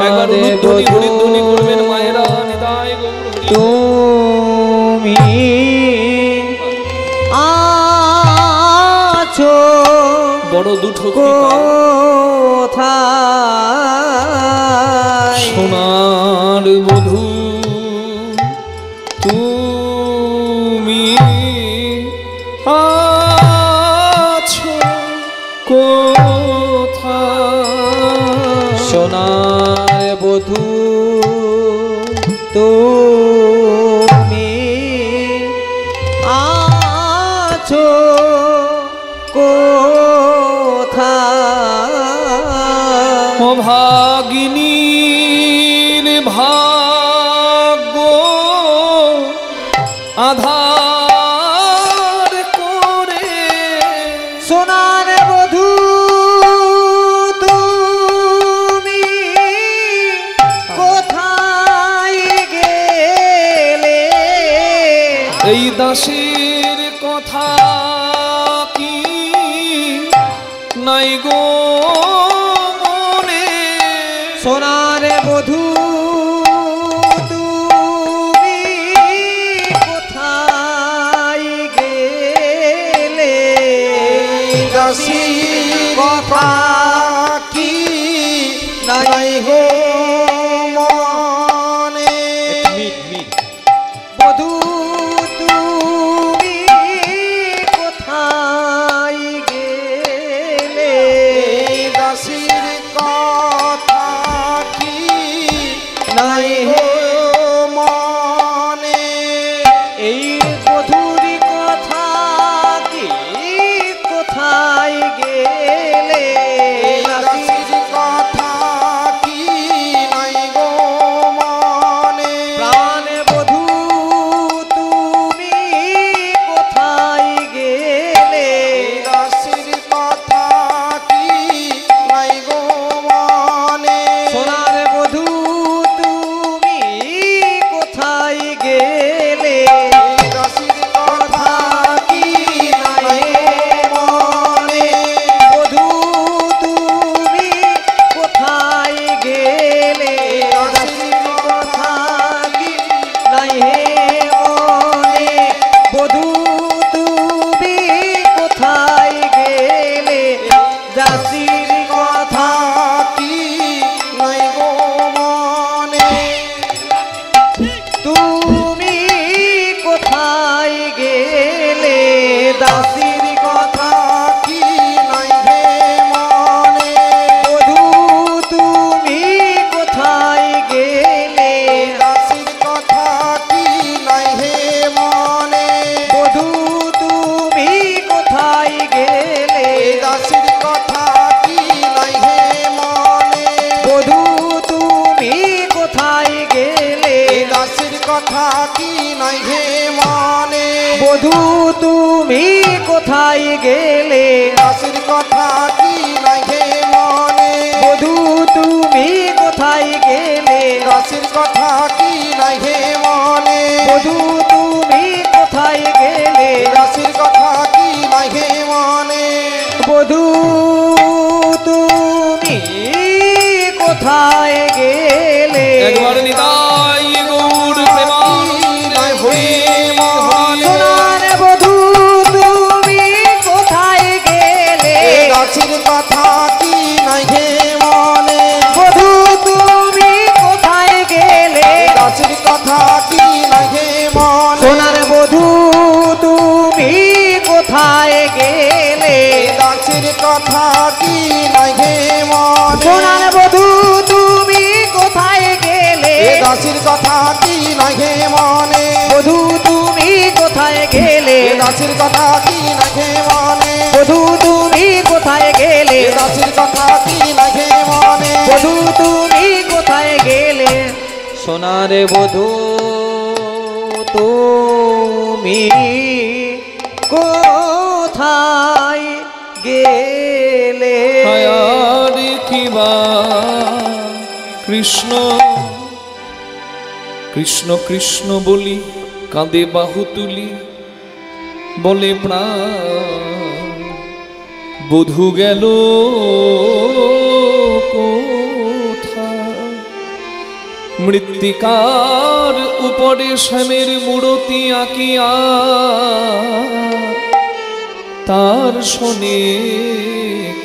একবার ধ্বনি ধ্বনি করবেন মায়েরা, নিতাই গৌর হরি। তুমি আছো বড় দুটো কোথায়? সোনার বধূ তুমি আছো কোথায়? সোনার বধূ তুমি আছো কোথায়? অভাগিনীর ভাগ্য আধার করে সোনার বধূ তুমি কোথায় গেলে? এই দাসের কথা কি নাই গো মনে? সোনার বধূ তুমি কোথায় গেলে? দাসীর কথা কি নাই গো মনে? বধূ তুমি কোথায় গেলে? দাসীর কথা কি নাই গো মনে? এই বধূর কথা কি কোথায় গেলে? দাসীর কথা কি নাই গো মনে? প্রাণ বধূ তুমি কোথায় গেলে? দাসীর কথা কি নাই গো মনে? সোনার বধূ তুমি কথা কি নাই হে মনে বধূ তুমি কোথায় গেলে দাসীর কথা কি নাই হে মনে বধূ তুমি কোথায় গেলে দাসীর কথা কি নাই হে মনে বধূ তুমি কোথায় গেলে দাসীর কথা কি নাই হে মনে বধূ তুমি কোথায় গেলে একবার নিতাই গৌর প্রেমানন্দে হরি মনে সোনার বধূ তুমি কোথায় গেলে দাসীর কথা কি নাই হে মনে বধূ তুমি কোথায় গেলে দাসীর কথা কি নাই হে মনে সোনার বধূ তুমি কোথায় গেলে দাসীর কথা কি নাই হে মনে সোনার বধূ তুমি কোথায় গেলে দাসীর কথা কি নাই হে মনে বধূ তুমি কোথায় গেলে দাসীর কথা কি নাই হে মনে বধূ তুমি কোথায় গেলে দাসীর কথা কি নাই হে মনে বধূ তুমি কোথায় গেলে সোনার বধূ তুমি কোথায় গেলে হায়ার কিবা কৃষ্ণ কৃষ্ণ কৃষ্ণ বলি কাঁদে বাহু তুলি বলে প্রাণ বধূ গেল কোথায় মৃত্তিকার উপরে শ্যামের মূরতি আঁকিয়া তার শোনে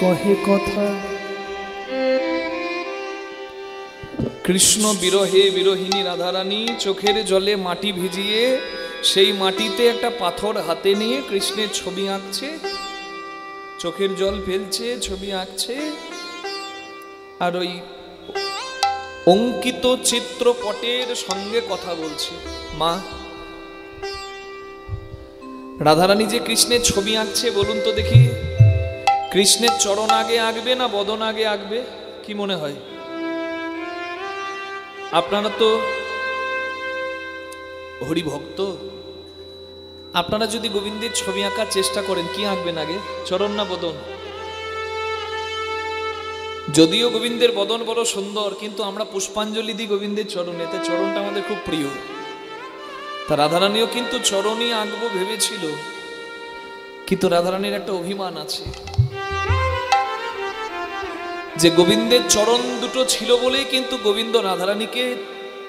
কহে কথা কৃষ্ণ বিরহে বিরহিনী রাধারানী চোখের জলে মাটি ভিজিয়ে সেই মাটিতে একটা পাথর হাতে নিয়ে কৃষ্ণের ছবি আঁকছে, চোখের জল ফেলছে, ছবি আঁকছে, আর ওই অঙ্কিত চিত্রপটের সঙ্গে কথা বলছে। মা, রাধারানী যে কৃষ্ণের ছবি আঁকছে বলুন তো দেখি, কৃষ্ণের চরণ আগে আঁকবে না বদন আগে আঁকবে? কি মনে হয়? আপনারা তো হরিভক্ত, আপনারা যদি গোবিন্দের ছবি আঁকার চেষ্টা করেন কি আঁকবেন আগে, চরণ না বদন? যদিও গোবিন্দের বদন বড় সুন্দর, কিন্তু আমরা পুষ্পাঞ্জলি দিই গোবিন্দের চরণে, তাই চরণটা আমাদের খুব প্রিয়। তা রাধারানীও কিন্তু চরণই আঁকবো ভেবেছিল, কিন্তু রাধারানীর একটা অভিমান আছে যে গোবিন্দের চরণ দুটো ছিল বলেই কিন্তু গোবিন্দ রাধারানীকে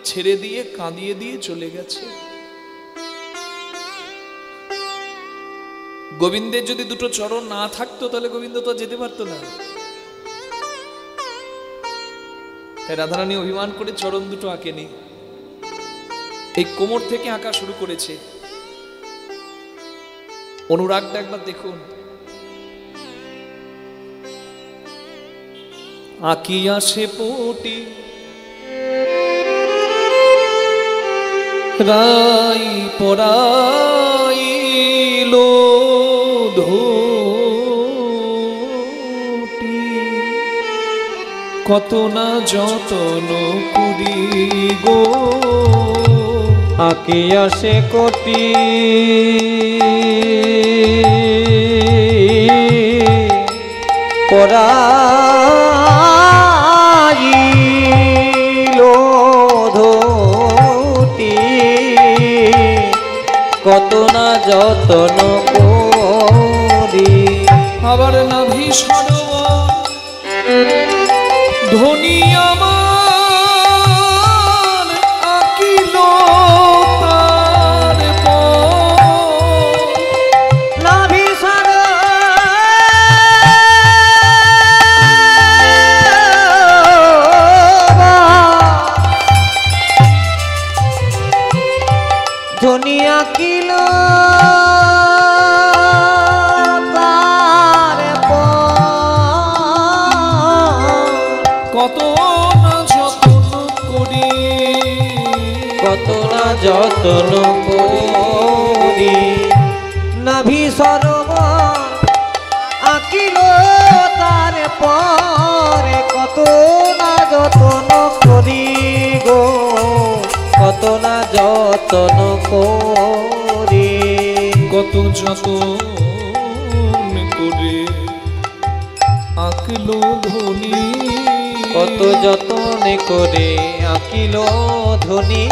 ছেড়ে দিয়ে কাঁদিয়ে দিয়ে চলে গেছে। গোবিন্দের যদি দুটো চরণ না থাকতো তাহলে গোবিন্দ তো যেতে পারতো না। তাই রাধারানী অভিমান করে চরণ দুটো আঁকেনি, এই কোমর থেকে আঁকা শুরু করেছে। অনুরাগটা একবার দেখুন। আঁকিয়া সে পটি রাই পরাইল ধুটি, কত না যতন করি গো আঁকিয়া সে কোটি পরাইল ধুটি, কত না যতন করি। আবার নাভি সরোবর ধনী আমার আঁকিল তার নাভি ধনী আঁকিল কত না যতন করি, কত না যতন করি। নাভি সরোবর আঁকিল তার পরে, কত না যতন করি গো, কত না যতন করে, কত যতন করে আঁকলো ধ্বনি, কত যতন করে আঁকিল ধ্বনি।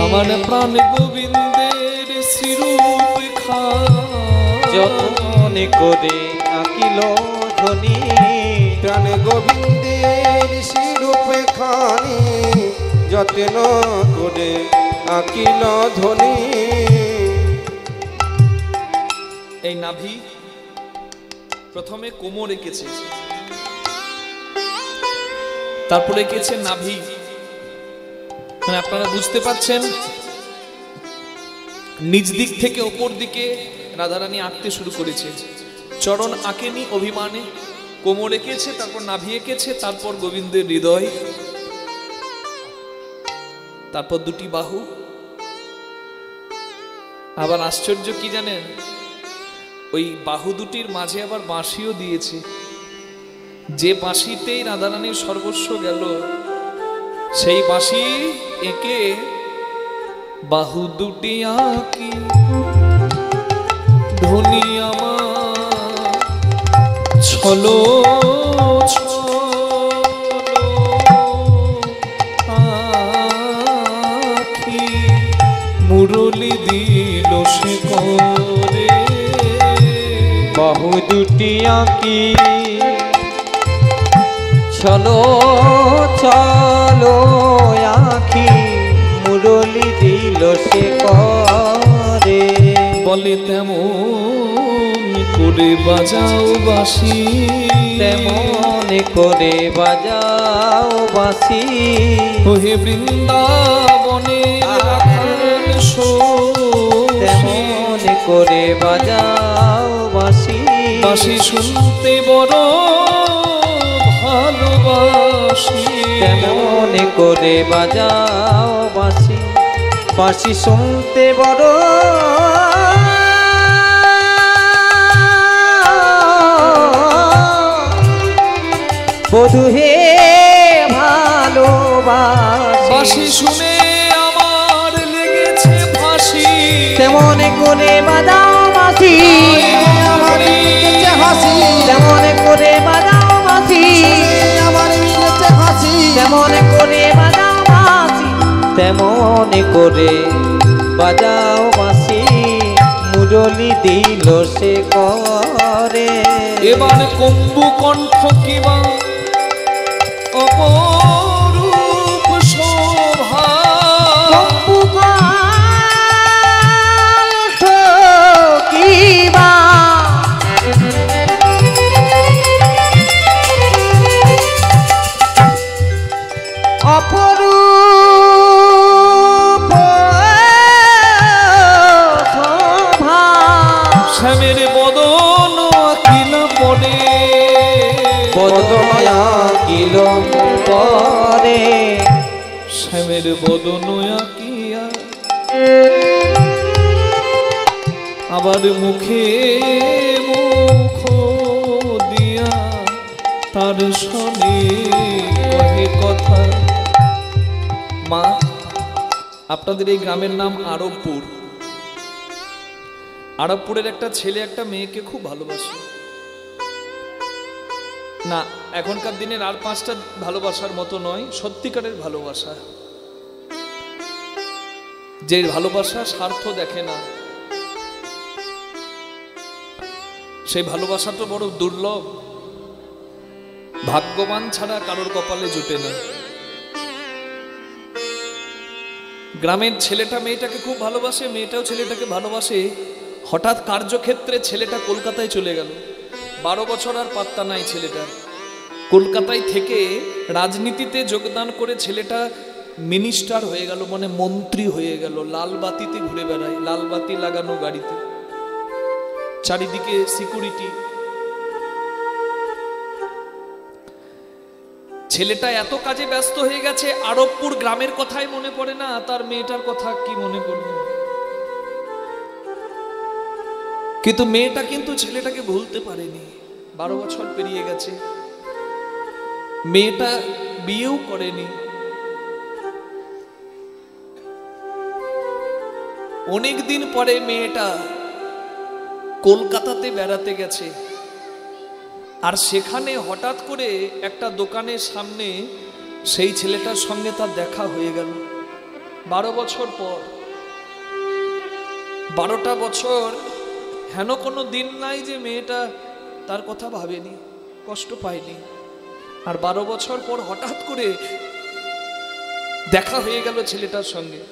আমার প্রাণ গোবিন্দের শ্রীরূপ যতন করে আঁকিল ধ্বনি, প্রাণ গোবিন্দের শিরূপে খানি যত্ন করে আঁকিল ধ্বনি। এই নাভি প্রথমে কোমর এঁকেছে, তারপরে এঁকেছে নাভি। মানে আপনারা বুঝতে পাচ্ছেন নিজ দিক থেকে ওপর দিকে রাধারানী আঁকতে শুরু করেছে। চরণ আঁকেনি অভিমানে, কোমর এঁকেছে, তারপর নাভি এঁকেছে, তারপর গোবিন্দের হৃদয়, তারপর দুটি বাহু। আবার আশ্চর্য কি জানেন, ওই বাহু দুটির মাঝে আবার বাঁশিও দিয়েছে। যে বাঁশিতেই রাধারানীর সর্বস্ব গেল, সেই বাঁশি এঁকে বাহু দুটি আঁকি ধ্বনি আমার ছলো ছলো আঁখি মুরলি দিল সে করে। বাহু দুটি আঁকি চলো চলো আঁখি মুরলি দিল সে করে। বলে তেমন করে বাজাও বাঁশি, তেমন করে বাজাও বাঁশি। ওহে বৃন্দাবনে রাখাল সখী, তেমন করে বাজাও বাঁশি। বাঁশি শুনতে বড় ভালোবাসি, তেমন করে বাজাও বাঁশি। বাঁশি শুনতে বড় বধূ হে ভালোবাসি। বাঁশি শুনে আমার লেগেছে ফাঁসি, তেমন করে বাজাও বাঁশি। আমার মিলেছে হাসি, তেমন করে বাজাও বাঁশি। আমার মিলেছে হাসি, তেমন করে বাজাও বাঁশি। তেমন করে বাজাও বাঁশি মুরলি দিল সে করে। এবার কম্বু কণ্ঠ কিবা অপরূপ শোভা, কিবা অপরূপ শোভা। শ্যামের বদন আঁকিলা পরে, বদন আঁকিল পরে। শ্যামের বদন আঁকিয়া আবার মুখে মুখ দিয়া তার শোনে কহে কথা। মা, আপনাদের এই গ্রামের নাম আরবপুর। আরবপুরের একটা ছেলে একটা মেয়েকে খুব ভালোবাসে। না, এখনকার দিনের আর পাঁচটা ভালোবাসার মতো নয়, সত্যিকারের ভালোবাসা, যে ভালোবাসা স্বার্থ দেখে না, সেই ভালোবাসাটা বড় দুর্লভ, ভাগ্যবান ছাড়া কারোর কপালে জুটে না। গ্রামের ছেলেটা মেয়েটাকে খুব ভালোবাসে, মেয়েটাও ছেলেটাকে ভালোবাসে। হঠাৎ কার্যক্ষেত্রে ছেলেটা কলকাতায় চলে গেল। 12 বছর আর পাত্তা নাই ছেলেটার। কলকাতায় থেকে রাজনীতিতে যোগদান করে ছেলেটা মিনিস্টার হয়ে গেল, মানে মন্ত্রী হয়ে গেল। লাল বাতিতে ঘুরে বেড়ায়, লাল বাতি লাগানো গাড়িতে, চারিদিকে সিকিউরিটি। ছেলেটা এত কাজে ব্যস্ত হয়ে গেছে, আরবপুর গ্রামের কথাই মনে পড়ে না, তার মেয়েটার কথা কি মনে পড়বে। কিন্তু মেয়েটা কিন্তু ছেলেটাকে ভুলতে পারেনি। 12 বছর পেরিয়ে গেছে, মেয়েটা বিয়েও করেনি। অনেক দিন পরে মেয়েটা কলকাতাতে বেড়াতে গেছে, আর সেখানে হঠাৎ করে একটা দোকানের সামনে সেই ছেলেটার সঙ্গে তার দেখা হয়ে গেল। 12 বছর পর, 12টা বছর হেন কোনো দিন নাই যে মেয়েটা তার কথা ভাবেনি, কষ্ট পায়নি। আর 12 বছর পর হঠাৎ করে দেখা হয়ে গেল ছেলেটার সঙ্গে।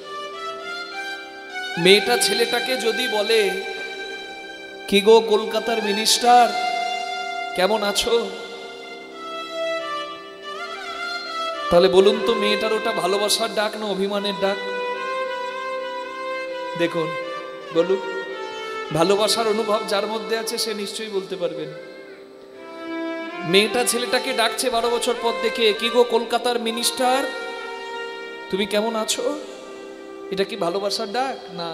মেয়েটা ছেলেটাকে যদি বলে, কি গো কলকাতার মিনিস্টার, কেমন আছো, তাহলে বলুন তো মেয়েটার ওটা ভালোবাসার ডাক না অভিমানের ডাক? দেখুন, বলুন, ভালোবাসার অনুভব যার মধ্যে আছে সে নিশ্চয়ই বলতে পারবেন। মেয়েটা ছেলেটাকে ডাকছে 12 বছর পর দেখে, কি গো কলকাতার মিনিস্টার, তুমি কেমন আছো। এটা কি ভালোবাসার ডাক? না,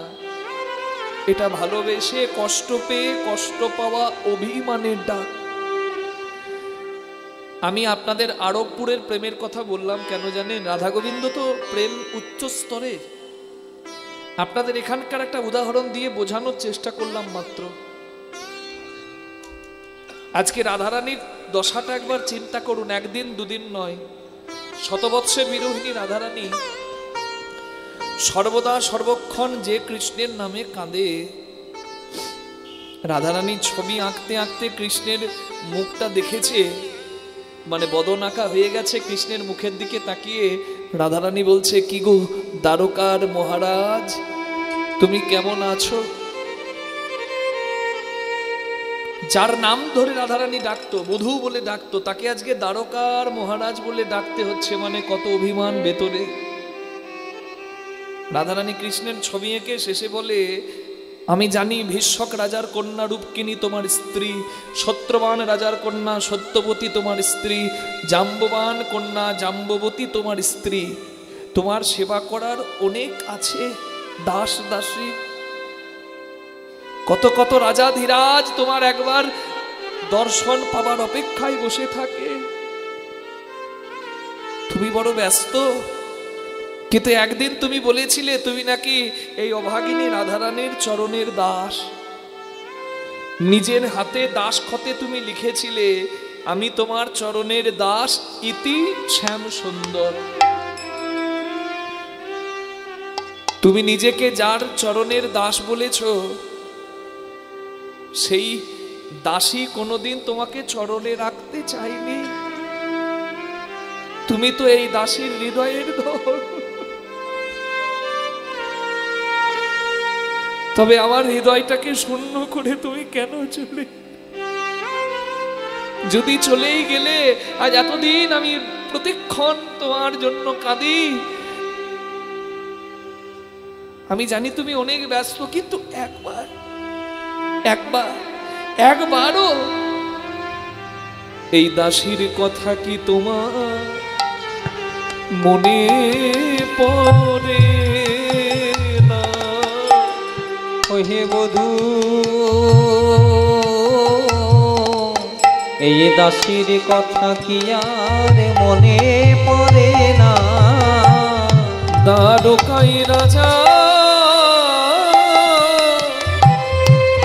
এটা ভালোবেসে কষ্ট পেয়ে কষ্ট পাওয়া অভিমানের ডাক। আমি আপনাদের আরবপুরের প্রেমের কথা বললাম কেন জানেন? রাধা গোবিন্দ তো প্রেম উচ্চ স্তরে। আপনাদের এখানকার একটা উদাহরণ দিয়ে বোঝানোর চেষ্টা করলাম মাত্র। আজকে রাধারানীর দশাটা একবার চিন্তা করুন, একদিন দুদিন নয়, শতবৎসর বিরোহিনী রাধারানী সর্বদা সর্বক্ষণ যে কৃষ্ণের নামে কাঁদে। রাধারানীর ছবি আঁকতে আঁকতে কৃষ্ণের মুখটা দেখেছে, মানে বদন আঁকা হয়ে গেছে, কৃষ্ণের মুখের দিকে তাকিয়ে রাধারানী বলছে, কি গো দ্বারকার মহারাজ, তুমি কেমন আছো। যার নাম ধরে রাধারানী ডাকতো, বধূ বলে ডাকতো, তাকে আজকে দ্বারকার মহারাজ বলে ডাকতে হচ্ছে, মানে কত অভিমান ভেতরে। রাধারানী কৃষ্ণের ছবি এঁকে শেষে বলে, আমি জানি ভীষ্মক রাজার কন্যা রূপকিনী তোমার স্ত্রী, সত্যবান রাজার কন্যা সত্যবতী তোমার স্ত্রী, জাম্ববান কন্যা জাম্ববতী তোমার স্ত্রী, তোমার সেবা করার অনেক আছে দাস দাসী। কত কত রাজাধিরাজ তোমার একবার দর্শন পাবার অপেক্ষায় বসে থাকে। তুমি বড় ব্যস্ত, কিন্তু একদিন তুমি বলেছিলে তুমি নাকি এই অভাগিনী রাধারানীর চরণের দাস। নিজের হাতে দাস খতে তুমি লিখেছিলে, আমি তোমার চরণের দাস ইতি শ্যাম সুন্দর। তুমি নিজেকে যার চরণের দাস বলেছ, সেই দাসী কোনোদিন তোমাকে চরণে রাখতে চাইনি। তুমি তো এই দাসীর হৃদয়ের ধন। তবে আমার হৃদয়টাকে শূন্য করে তুমি কেন চলে? যদি চলেই গেলে, আজ এতদিন আমি প্রতিক্ষণ তোমার জন্য কাঁদি। আমি জানি তুমি অনেক ব্যস্ত, কিন্তু একবারও এই দাসীর কথা কি তোমার মনে পড়ে না? ওহে বধূ, এই দাসীর কথা কি আর মনে পড়ে না? দ্বারকাই রাজা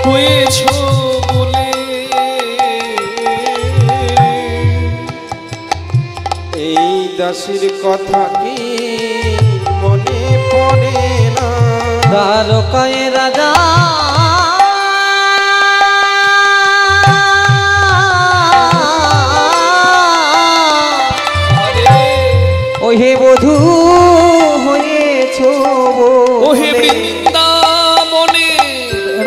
হয়েছ বলে, এই দাসীর কথা কি মনে পড়ে না? দ্বারকায় রাজা ওহে বধূ হয়েছ, ওহে বৃন্দাবনে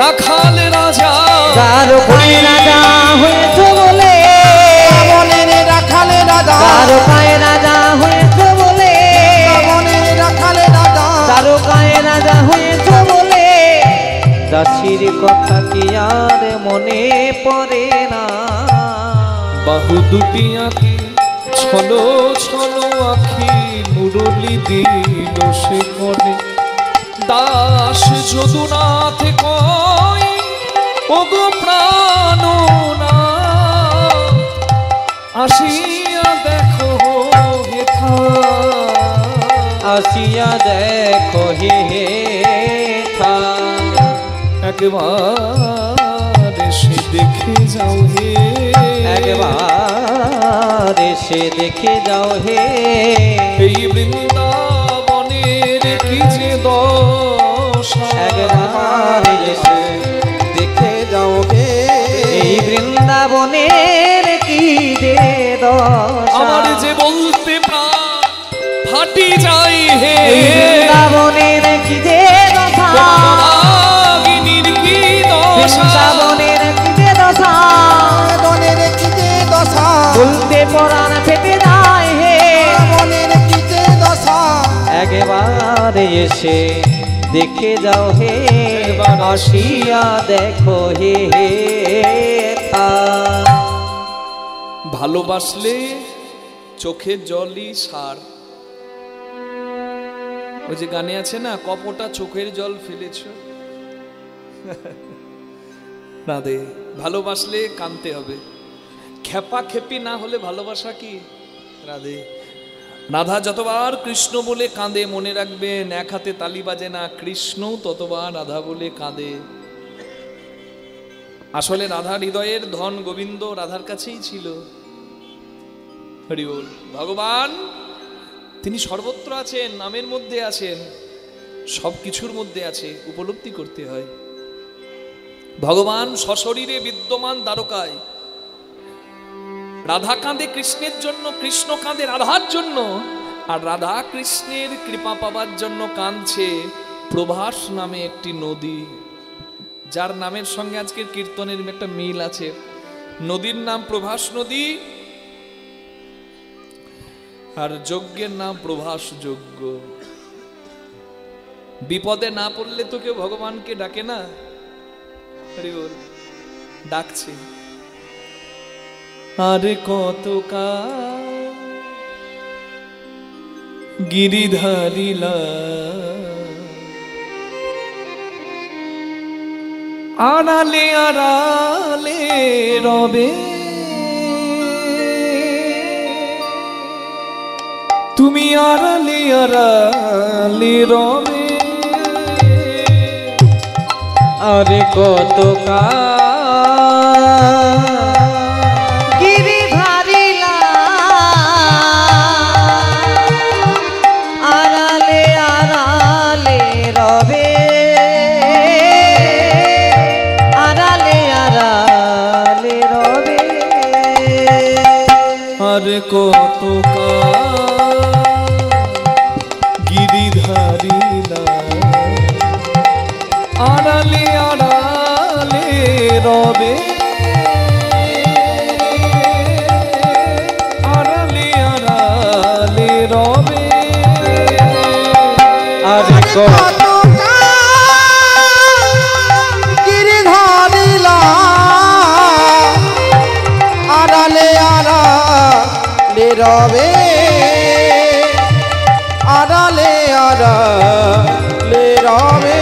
রাখাল রাজা, দ্বারকায় রাজা হয়েছ বলে, মনের রাখালে রাজা, দ্বারকায় রাজা হয়েছ বলে, মনের রাখালে রাজা, দ্বারকায় রাজা হয়েছ বলে, দাসীর কথা কি আর মনে পড়ে না? বাহু দুটি আঁকি ছলো ছলো আঁখি মুরলি দিল সে মনে। দাস যদুনাথ কয়, ওগো প্রাণনা, আসিয়া দেখো হেথা, আসিয়া দেখো হেথা। একবার এসে দেখে যাও হে, একবার এসে দেখে যাও হে, এই বৃন্দাবনের কি যে দশা। একবার এসে দেখে যাও হে, এই বৃন্দাবনের কি যে দশা। আমার যে বলতে প্রাণ ফাটি যাই হে, এই বৃন্দাবনের কি যে দশা, রাগিনীর কি দশা, বৃন্দাবনের কি যে দশা, মনের কি যে দশা, বলতে পরাণ ফেটে যায় হে। মনের কি যে দশা, একবার এসে দেখে যাও হে, আসিয়া দেখো হে তা। ভালোবাসলে চোখের জলই সার। ওই যে গানে আছে না, কপটা চোখের জল ফেলেছ। রাধে, ভালোবাসলে কাঁদতে হবে, খেপা খেপি না হলে ভালোবাসা কি? রাধে, রাধা যতবার কৃষ্ণ বলে কাঁদে, মনে রাখবেন এক হাতে তালি বাজে না, কৃষ্ণ ততবার রাধা বলে কাঁদে। আসলে রাধা হৃদয়ের ধন গোবিন্দ রাধার কাছেই ছিল। হরি বল। ভগবান তিনি সর্বত্র আছেন, নামের মধ্যে আছেন, সব কিছুর মধ্যে আছে, উপলব্ধি করতে হয়। ভগবান সশরীরে বিদ্যমান দ্বারকায়। রাধা কাঁদে কৃষ্ণের জন্য, কৃষ্ণ কাঁদে রাধার জন্য, আর রাধা কৃষ্ণের কৃপা পাবার জন্য কাঁদছে প্রভাস নামে একটি নদী, যার নামের সঙ্গে আজকের কীর্তনের একটা মিল আছে। নদীর নাম প্রভাস নদী, আর যজ্ঞের নাম প্রভাস যজ্ঞ। বিপদে না পড়লে তো কেউ ভগবানকে ডাকে না। হরি বল। ডাকছে। আরে কত গিরিধারিলা আড়ালে আড়ালে রবে, তুমি আড়ালে আড়ালে রবে। আরে কত গিরিধারিলা আড়ালে আড়ালে রবে, আড়ালে আড়ালে রবে। আরে কত গিরিধারিলা আড়ালে আড়ালে রবে, আড়ালে আড়ালে রবে। আরে কত গিরিধারিলা আড়ালে আড়ালে রবে, আড়ালে আড়ালে রবে।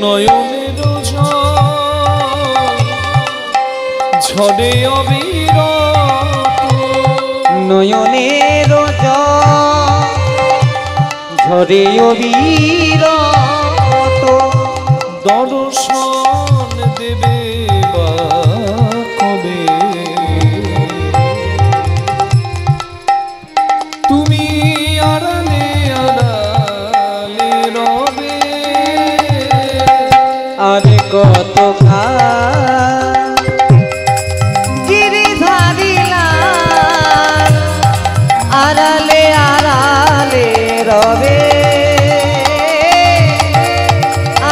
নয়নের ঝড়ে অবিরত, নয়নের ঝরে অবিরত, দর্শন দেবে বা কবে, তুমি আড়ালে আড়ালে রবে। আরে কত গিরিধারিলা আড়ালে আড়ালে রবে,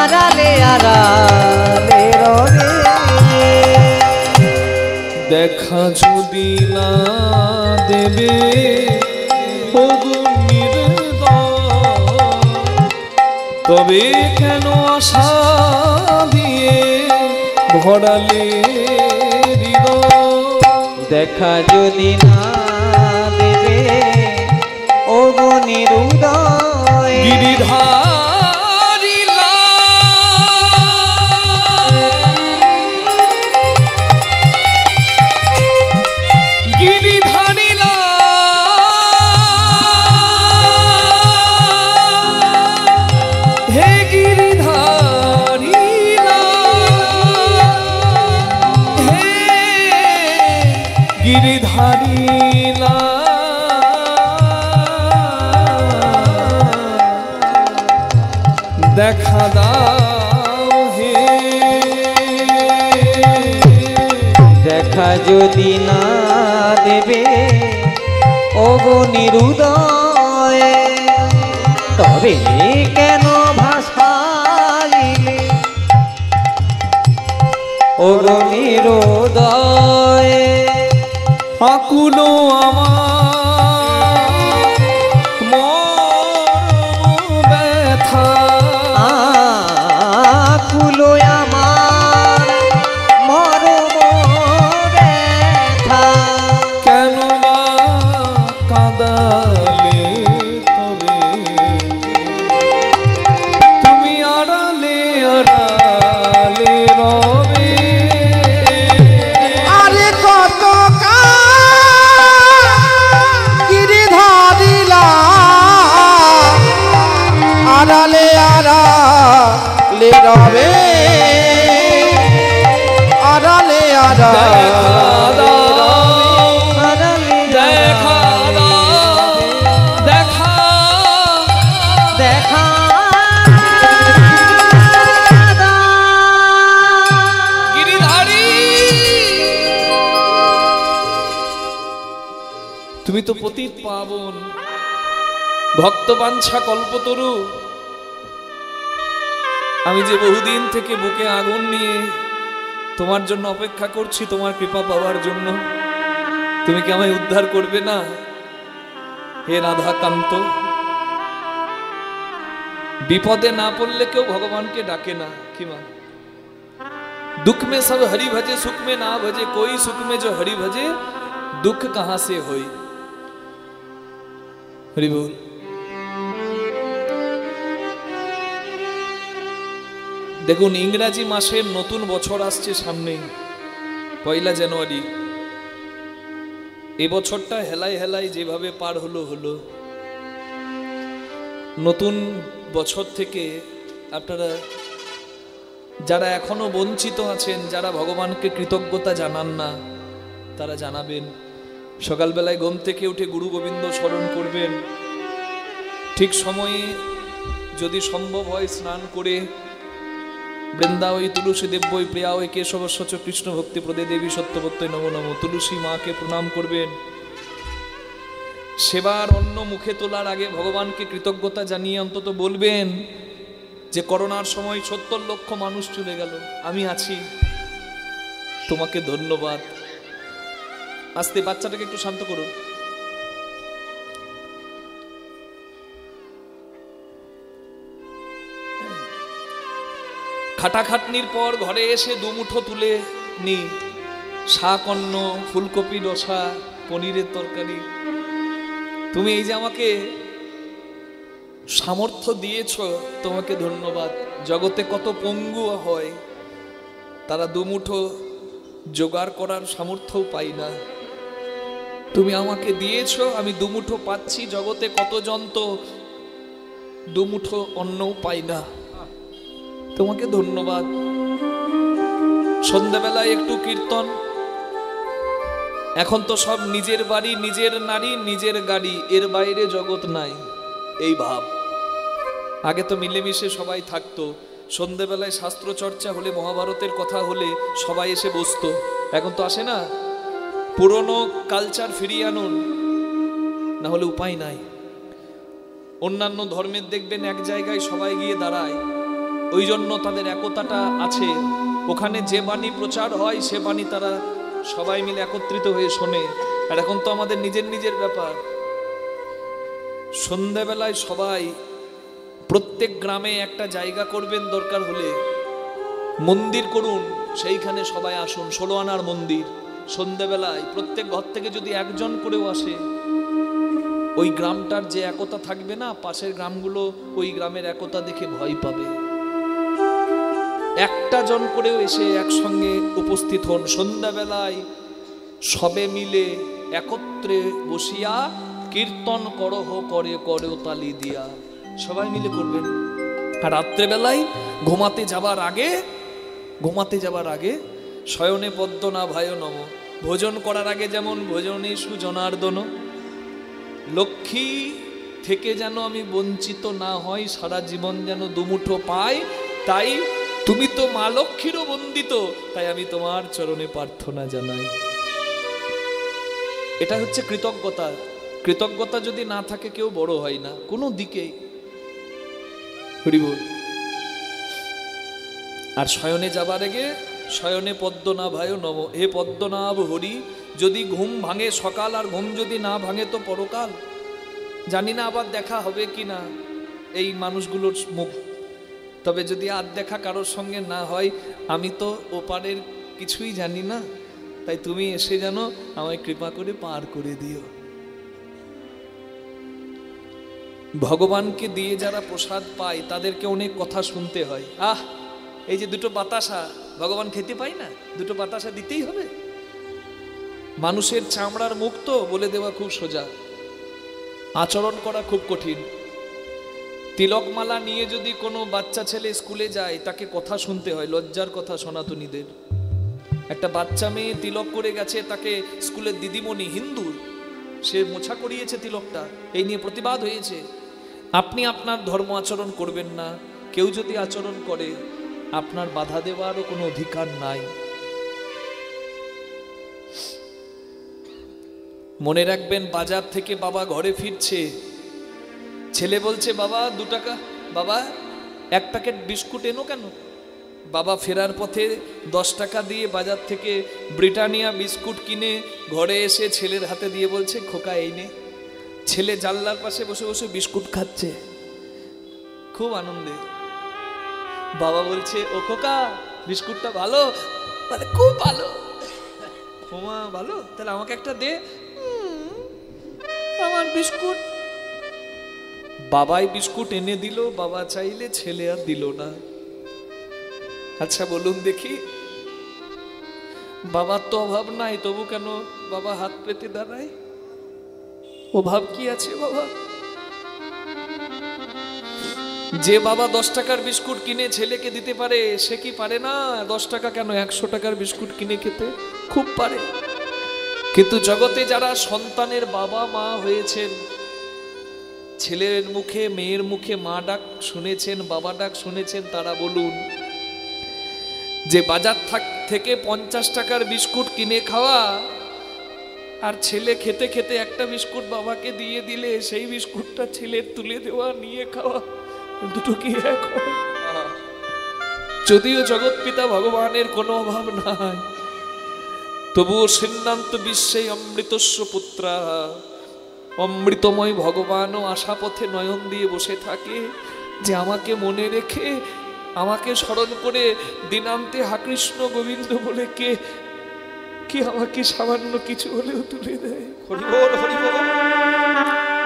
আড়ালে আড়ালে রবে। দেখা যদি না দেবে তবে কেন আশা দিয়ে ভরালে হৃদয়। দেখা যদি না দেবে ও গনির উদয়, গিরিধারিলা গিরিধারিলা হে গিরিধারিলা দেখা দাও হে, দেখা যদি না দেবে ওগো নিরুদয়ে, তবে কেন ভাসাইলে ওগো নিরুদয়ে। আকুল আমার মরম ব্যথা, আকুল আমার মরম ব্যথা, কেন বা কাঁদালে তবে তুমি আড়ালে আড়ালে রবে। আরে কত গিরিধারিলা আড়ালে আড়ালে রবে, আড়ালে আড়ালে দেখা দাও, দেখা দেখা গিরিধারী, তুমি তো পতিত পাবন, ভক্তবাঞ্ছা কল্পতরু। আমি যে বহুদিন থেকে বুকে আগুন নিয়ে তোমার জন্য অপেক্ষা করছি, তোমার কৃপা পাওয়ার জন্য। তুমি কি আমায় উদ্ধার করবে না হে রাধাকান্ত? বিপদে না পড়লে কেউ ভগবানকে ডাকে না। কি মা, दुख में सब हरि भजे, सुख में ना भजे कोई, सुख में जो हरि भजे दुख कहां से होई। हरि बोल। দেখুন, ইংরাজি মাসের নতুন বছর আসছে সামনে, 1 জানুয়ারি। এই বছরটা হেলাই হেলাই যেভাবে পার হলো হলো, নতুন বছর থেকে আপনারা যারা এখনো বঞ্চিত আছেন, যারা ভগবানকে কৃতজ্ঞতা জানান না, তারা জানাবেন। সকালবেলায় ঘুম থেকে উঠে গুরু গোবিন্দ স্মরণ করবেন। ঠিক সময়ে যদি সম্ভব হয় স্নান করে বৃন্দা ওই তুলসী দেব ওই প্রিয়া ওই কেশবস্ব কৃষ্ণ ভক্তি প্রদে দেবী সত্যবত্যই নমো নমো, তুলসী মাকে প্রণাম করবেন। সেবার অন্ন মুখে তোলার আগে ভগবানকে কৃতজ্ঞতা জানিয়ে অন্তত বলবেন যে করোনার সময় 70 লক্ষ মানুষ চলে গেল, আমি আছি, তোমাকে ধন্যবাদ। আস্তে বাচ্চাটাকে একটু শান্ত করুন। খাটাখাটনির পর ঘরে এসে দুমুঠো তুলে নি শাক, অন্ন, ফুলকপি রসা, পনিরের তরকারি। তুমি এই যে আমাকে সামর্থ্য দিয়েছ, তোমাকে ধন্যবাদ। জগতে কত পঙ্গু হয়, তারা দুমুঠো জোগাড় করার সামর্থ্যও পাই না। তুমি আমাকে দিয়েছ, আমি দুমুঠো পাচ্ছি। জগতে কতজন তো দুমুঠো অন্নও পাই না, তোমাকে ধন্যবাদ। সন্ধ্যাবেলায় একটু কীর্তন। এখন তো সব নিজের বাড়ি, নিজের নারী, নিজের গাড়ি, এর বাইরে জগৎ নাই, এই ভাব। আগে তো মিলেমিশে সবাই থাকতো। সন্ধ্যাবেলায় শাস্ত্র চর্চা হলে, মহাভারতের কথা হলে সবাই এসে বসতো। এখন তো আসে না। পুরনো কালচার ফিরিয়ে আনুন, না হলে উপায় নাই। অন্যান্য ধর্মের দেখবেন এক জায়গায় সবাই গিয়ে দাঁড়ায়, ওই জন্য তাদের একতাটা আছে। ওখানে যে বাণী প্রচার হয় সে বাণী তারা সবাই মিলে একত্রিত হয়ে শোনে। আর এখন তো আমাদের নিজের নিজের ব্যাপার। সন্ধ্যাবেলায় সবাই প্রত্যেক গ্রামে একটা জায়গা করবেন, দরকার হলে মন্দির করুন, সেইখানে সবাই আসুন। 16 আনার মন্দির। সন্ধ্যাবেলায় প্রত্যেক ঘর থেকে যদি একজন করেও আসে, ওই গ্রামটার যে একতা থাকবে না, পাশের গ্রামগুলো ওই গ্রামের একতা দেখে ভয় পাবে। একটা জন করেও এসে একসঙ্গে উপস্থিত হন। সন্ধ্যাবেলায় সবে মিলে একত্রে বসিয়া কীর্তন করহ করে করেও তালি দিয়া, সবাই মিলে করবেন। আর রাত্রেবেলায় ঘুমাতে যাবার আগে শয়নে পদ্মনা ভায় নম, ভোজন করার আগে যেমন ভোজনে সুজনার্দন, লক্ষ্মী থেকে যেন আমি বঞ্চিত না হই, সারা জীবন যেন দুমুঠো পাই। তাই তুমি তো মা লক্ষ্মীরও বন্দিত, তাই আমি তোমার চরণে প্রার্থনা জানাই। এটা হচ্ছে কৃতজ্ঞতা। কৃতজ্ঞতা যদি না থাকে কেউ বড় হয় না কোনো দিকেই। হরি বল। আর শয়নে যাবার আগে শয়নে পদ্মনাভায় নম, হে পদ্মনাভ হরি। যদি ঘুম ভাঙে সকাল আর ঘুম যদি না ভাঙে তো পরকাল। জানি না আবার দেখা হবে কি না এই মানুষগুলোর মুখ, তবে যদি আর দেখা কারোর সঙ্গে না হয়, আমি তো ওপারের কিছুই জানি না, তাই তুমি এসে যেন আমায় কৃপা করে পার করে দিও। ভগবানকে দিয়ে যারা প্রসাদ পায় তাদেরকে অনেক কথা শুনতে হয়। এই যে দুটো বাতাসা ভগবান খেতে পায় না, দুটো বাতাসা দিতেই হবে। মানুষের চামড়ার মুখ তো বলে দেওয়া খুব সোজা, আচরণ করা খুব কঠিন। তিলকমালা নিয়ে যদি কোনো বাচ্চা ছেলে স্কুলে যায় তাকে কথা শুনতে হয়, লজ্জার কথা সনাতনীদের। একটা বাচ্চা মেয়ে তিলক করে গেছে, তাকে স্কুলের দিদিমণি হিন্দু, সে মোছা করিয়েছে তিলকটা, এই নিয়ে প্রতিবাদ হয়েছে। আপনি আপনার ধর্ম আচরণ করবেন না, কেউ যদি আচরণ করে আপনার বাধা দেওয়ারও কোনো অধিকার নাই। মনে রাখবেন, বাজার থেকে বাবা ঘরে ফিরছে, ছেলে বলছে বাবা 2 টাকা, বাবা 1 প্যাকেট বিস্কুট এনো কেন? বাবা ফেরার পথে 10 টাকা দিয়ে বাজার থেকে ব্রিটানিয়া বিস্কুট কিনে ঘরে এসে ছেলের হাতে দিয়ে বলছে খোকা এই নে। ছেলে জানলার পাশে বসে বসে বিস্কুট খাচ্ছে খুব আনন্দে। বাবা বলছে ও খোকা বিস্কুটটা ভালো? মানে খুব ভালো। ওমা ভালো, তাহলে আমাকে একটা দে। আমার বিস্কুট। বাবাই বিস্কুট এনে দিল, বাবা চাইলে, ছেলে আর দিল না। আচ্ছা বলুন দেখি, বাবার তো অভাব নাই, তবু কেন বাবা হাত পেতে দাঁড়ায়? অভাব কি আছে বাবা? যে বাবা 10 টাকার বিস্কুট কিনে ছেলেকে দিতে পারে, সে কি পারে না 10 টাকা কেন 100 টাকার বিস্কুট কিনে খেতে? খুব পারে। কিন্তু জগতে যারা সন্তানের বাবা মা হয়েছেন, ছেলের মুখে মেয়ের মুখে মা ডাক শুনেছেন, বাবা ডাক শুনেছেন, তারা বলুন যে বাজার থেকে 50 টাকার বিস্কুট কিনে খাওয়া আর ছেলে খেতে খেতে একটা বিস্কুট বাবাকে দিয়ে দিলে সেই বিস্কুটটা ছেলের তুলে দেওয়া নিয়ে খাওয়া, দুটো কি এক হয়? যদিও জগৎ পিতা ভগবানের কোনো অভাব নাই, তবুও সিন্নান্ত বিশ্বে অমৃতস্য পুত্রা, অমৃতময় ভগবানও আশা পথে নয়ন দিয়ে বসে থাকে যে আমাকে মনে রেখে, আমাকে স্মরণ করে দিনান্তে হা কৃষ্ণ গোবিন্দ বলে কে কি আমাকে সামান্য কিছু হলেও তুলে দেয়। হরি বল, হরি বল।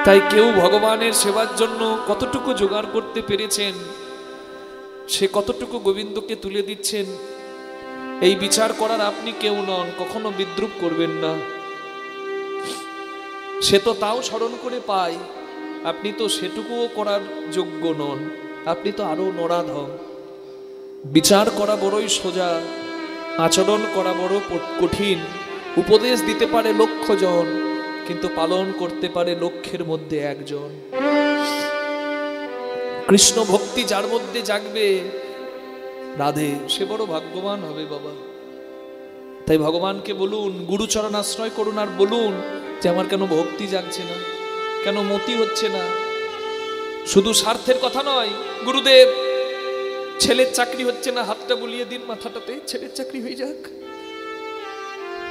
তাই কেউ ভগবানের সেবার জন্য কতটুকু জোগাড় করতে পেরেছেন, সে কতটুকু গোবিন্দকে তুলে দিচ্ছেন, এই বিচার করার আপনি কেউ নন। কখনো বিদ্রুপ করবেন না। সে তো তাও স্মরণ করে পায়, আপনি তো সেটুকুও করার যোগ্য নন, আপনি তো আরো নরাধম। বিচার করা বড়ই সোজা, আচরণ করা বড় কঠিন। উপদেশ দিতে পারে 1,00,000 জন, কিন্তু পালন করতে পারে 1,00,000-এর মধ্যে 1 জন। কৃষ্ণ ভক্তি যার মধ্যে জাগবে রাধে, সে বড় ভাগ্যবান হবে বাবা। তাই ভগবানকে বলুন, গুরুচরণ আশ্রয় করুন, আর বলুন যে আমার কেন ভক্তি জাগছে না, কেন মতি হচ্ছে না। শুধু স্বার্থের কথা নয়, গুরুদেব ছেলের চাকরি হচ্ছে না, হাতটা বুলিয়ে দিন মাথাটাতে, ছেলের চাকরি হয়ে যাক।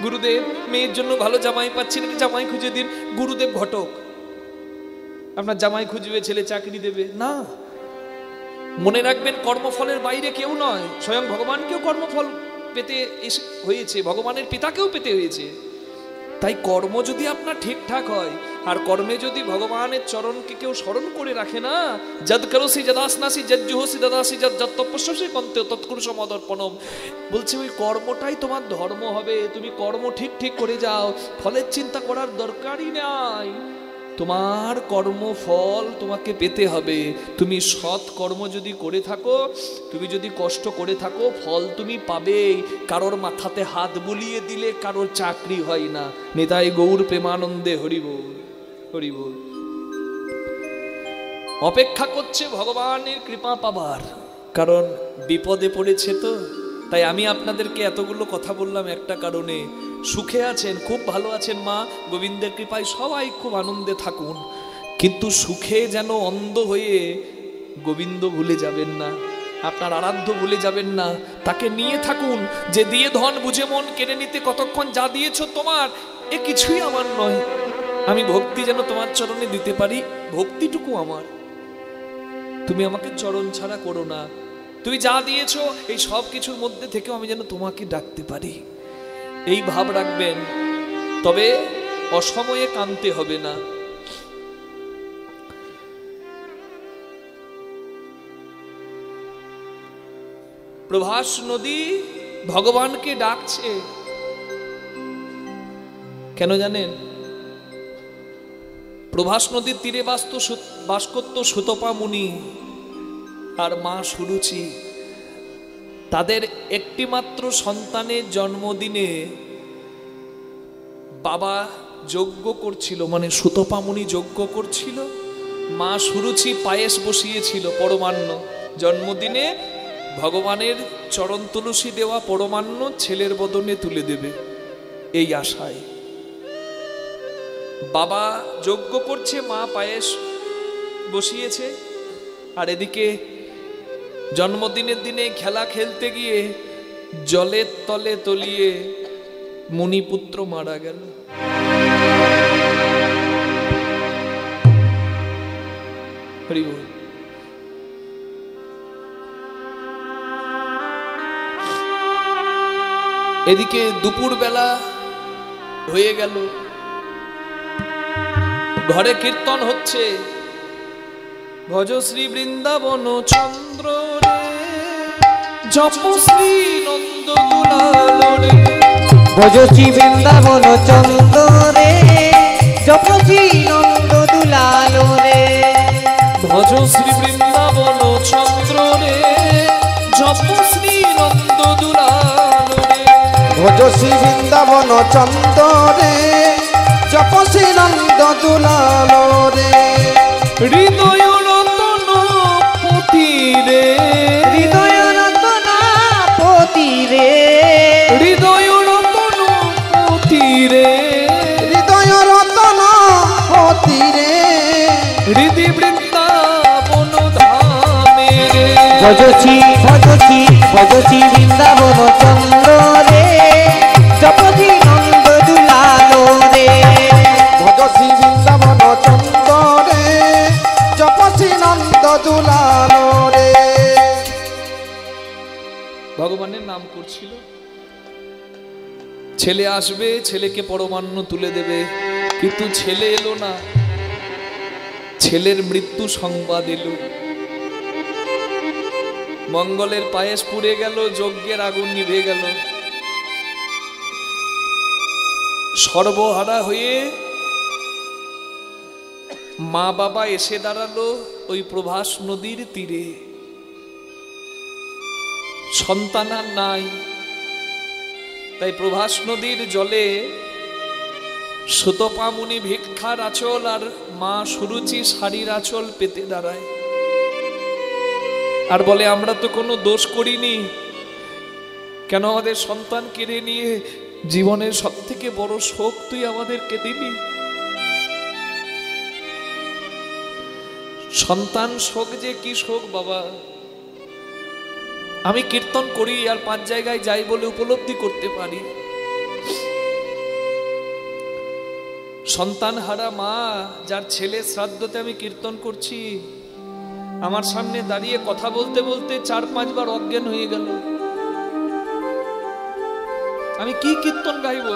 গুরুদেব মেয়ের জন্য ভালো জামাই পাচ্ছি না, জামাই খুঁজে দিন। গুরুদেব ঘটক, আপনার জামাই খুঁজবে, ছেলে চাকরি দেবে না। মনে রাখবেন, কর্মফলের বাইরে কেউ নয়, স্বয়ং ভগবানকেও কর্মফল পেতে হয়েছে, ভগবানের পিতাকেও পেতে হয়েছে। তাই কর্ম যদি আপনার ঠিকঠাক হয়, আর কর্মে যদি ভগবানের চরণকে কেউ স্মরণ করে রাখে না, যদ করোসি যদাসনাসি যজ্জুহসি দদাসি যদ তপস্যসি কন্তে তৎকুরুষ মদর্পণম, বলছে ওই কর্মটাই তোমার ধর্ম হবে। তুমি কর্ম ঠিক ঠিক করে যাও, ফলের চিন্তা করার দরকারই নাই। তোমার কর্মফল তোমাকে পেতে হবে। তুমি সৎ কর্ম যদি করে থাকো, তুমি যদি কষ্ট করে থাকো, ফল তুমি পাবেই। কারোর মাথাতে হাত বুলিয়ে দিলে কারোর চাকরি হয় না। নিতাই গৌর প্রেমানন্দে হরি বল, হরি বল। অপেক্ষা করছে ভগবানের কৃপা পাবার, কারণ বিপদে পড়েছে তো। তাই আমি আপনাদেরকে এতগুলো কথা বললাম একটা কারণে, সুখে আছেন, খুব ভালো আছেন, মা গোবিন্দের কৃপায় সবাই খুব আনন্দে থাকুন, কিন্তু সুখে যেন অন্ধ হয়ে গোবিন্দ ভুলে যাবেন না, আপনার আরাধ্য ভুলে যাবেন না। তাকে নিয়ে থাকুন, যে দিয়ে ধন বুঝে মন কেড়ে নিতে কতক্ষণ, যা দিয়েছ তোমার, এ কিছুই আমার নয়, আমি ভক্তি যেন তোমার চরণে দিতে পারি, ভক্তিটুকু আমার, তুমি আমাকে চরণ ছাড়া করো না, তুমি যা দিয়েছো এই সব কিছুর মধ্যে থেকেও আমি যেন তোমাকে ডাকতে পারি, এই ভাব রাখবেন। তবে অসময়ে কাঁদতে হবে না। প্রভাস নদী ভগবানকে ডাকছে, কেন জানেন? প্রভাস নদীর তীরে বাস করত সুতপা মুনি আর মা সুরুচি। তাদের একটি মাত্র সন্তানের জন্মদিনে বাবা যজ্ঞ করছিল, মানে সুতপা মুনি যজ্ঞ করছিল, মা সুরুচি পায়েস বসিয়েছিল পরমান্ন। জন্মদিনে ভগবানের চরণ তুলসী দেওয়া পরমান্ন ছেলের বদনে তুলে দেবে, এই আশায় বাবা যজ্ঞ করছে, মা পায়েস বসিয়েছে, আর এদিকে জন্মদিনের দিনে খেলা খেলতে গিয়ে জলের তলে তলিয়ে মুনিপুত্র মারা গেল। হরি বল। এদিকে দুপুর বেলা হয়ে গেল, ঘরে কীর্তন হচ্ছে, ভজ শ্রী বৃন্দাবন চন্দ্র রে, জপ শ্রী নন্দ দুলাল রে, ভজ শ্রী বৃন্দাবন চন্দ্র রে, জপ শ্রী নন্দ দুলাল রে, ভজ শ্রী বৃন্দাবন চন্দ্র রে, জপ শ্রী নন্দ দুলাল রে, ভজ শ্রী বৃন্দাবন চন্দ্র রে, জপ শ্রী নন্দ দুলাল রে, হৃদয় রতন পতি রে, হৃদয় রতন পতি রে, হৃদয় রতন পতি রে, হৃদয় রতন পতি রে, হৃদি বৃন্দাবন ধামে রে, ভজ শ্রী বৃন্দাবন চন্দ্র রে, জপ শ্রী নন্দ দুলাল রে, ভজ শ্রী বৃন্দাবন চন্দ্র রে, জপ শ্রী নন্দ দুলাল রে। ভগবানের নাম করছিল। ছেলে আসবে, ছেলেকে পরমান্ন তুলে দেবে, কিন্তু ছেলে এলো না, ছেলের মৃত্যু সংবাদ এলো। মঙ্গলের পায়েস পুড়ে গেল, যজ্ঞের আগুন নিভে গেল, সর্বহারা হয়ে মা বাবা এসে দাঁড়ালো ওই প্রভাস নদীর তীরে। সন্তান আর নাই, তাই প্রভাস নদীর জলে সুতপা মুনি ভিক্ষার আঁচল আর মা সুরুচি শাড়ির আঁচল পেতে দাঁড়ায়, আর বলে আমরা তো কোনো দোষ করিনি, কেন আমাদের সন্তান কেড়ে নিয়ে জীবনের সব থেকে বড় শোক তুই আমাদেরকে দিবি। সন্তান শোক যে কি শোক বাবা, আমি কীর্তন করি আর 5 জায়গায় যাই বলে উপলব্ধি করতে পারি। সন্তান হারা মা, যার ছেলে শ্রাদ্ধতে আমি কীর্তন করছি, আমার সামনে দাঁড়িয়ে কথা বলতে বলতে 4-5 বার অজ্ঞান হয়ে গেল, আমি কি কীর্তন গাইব?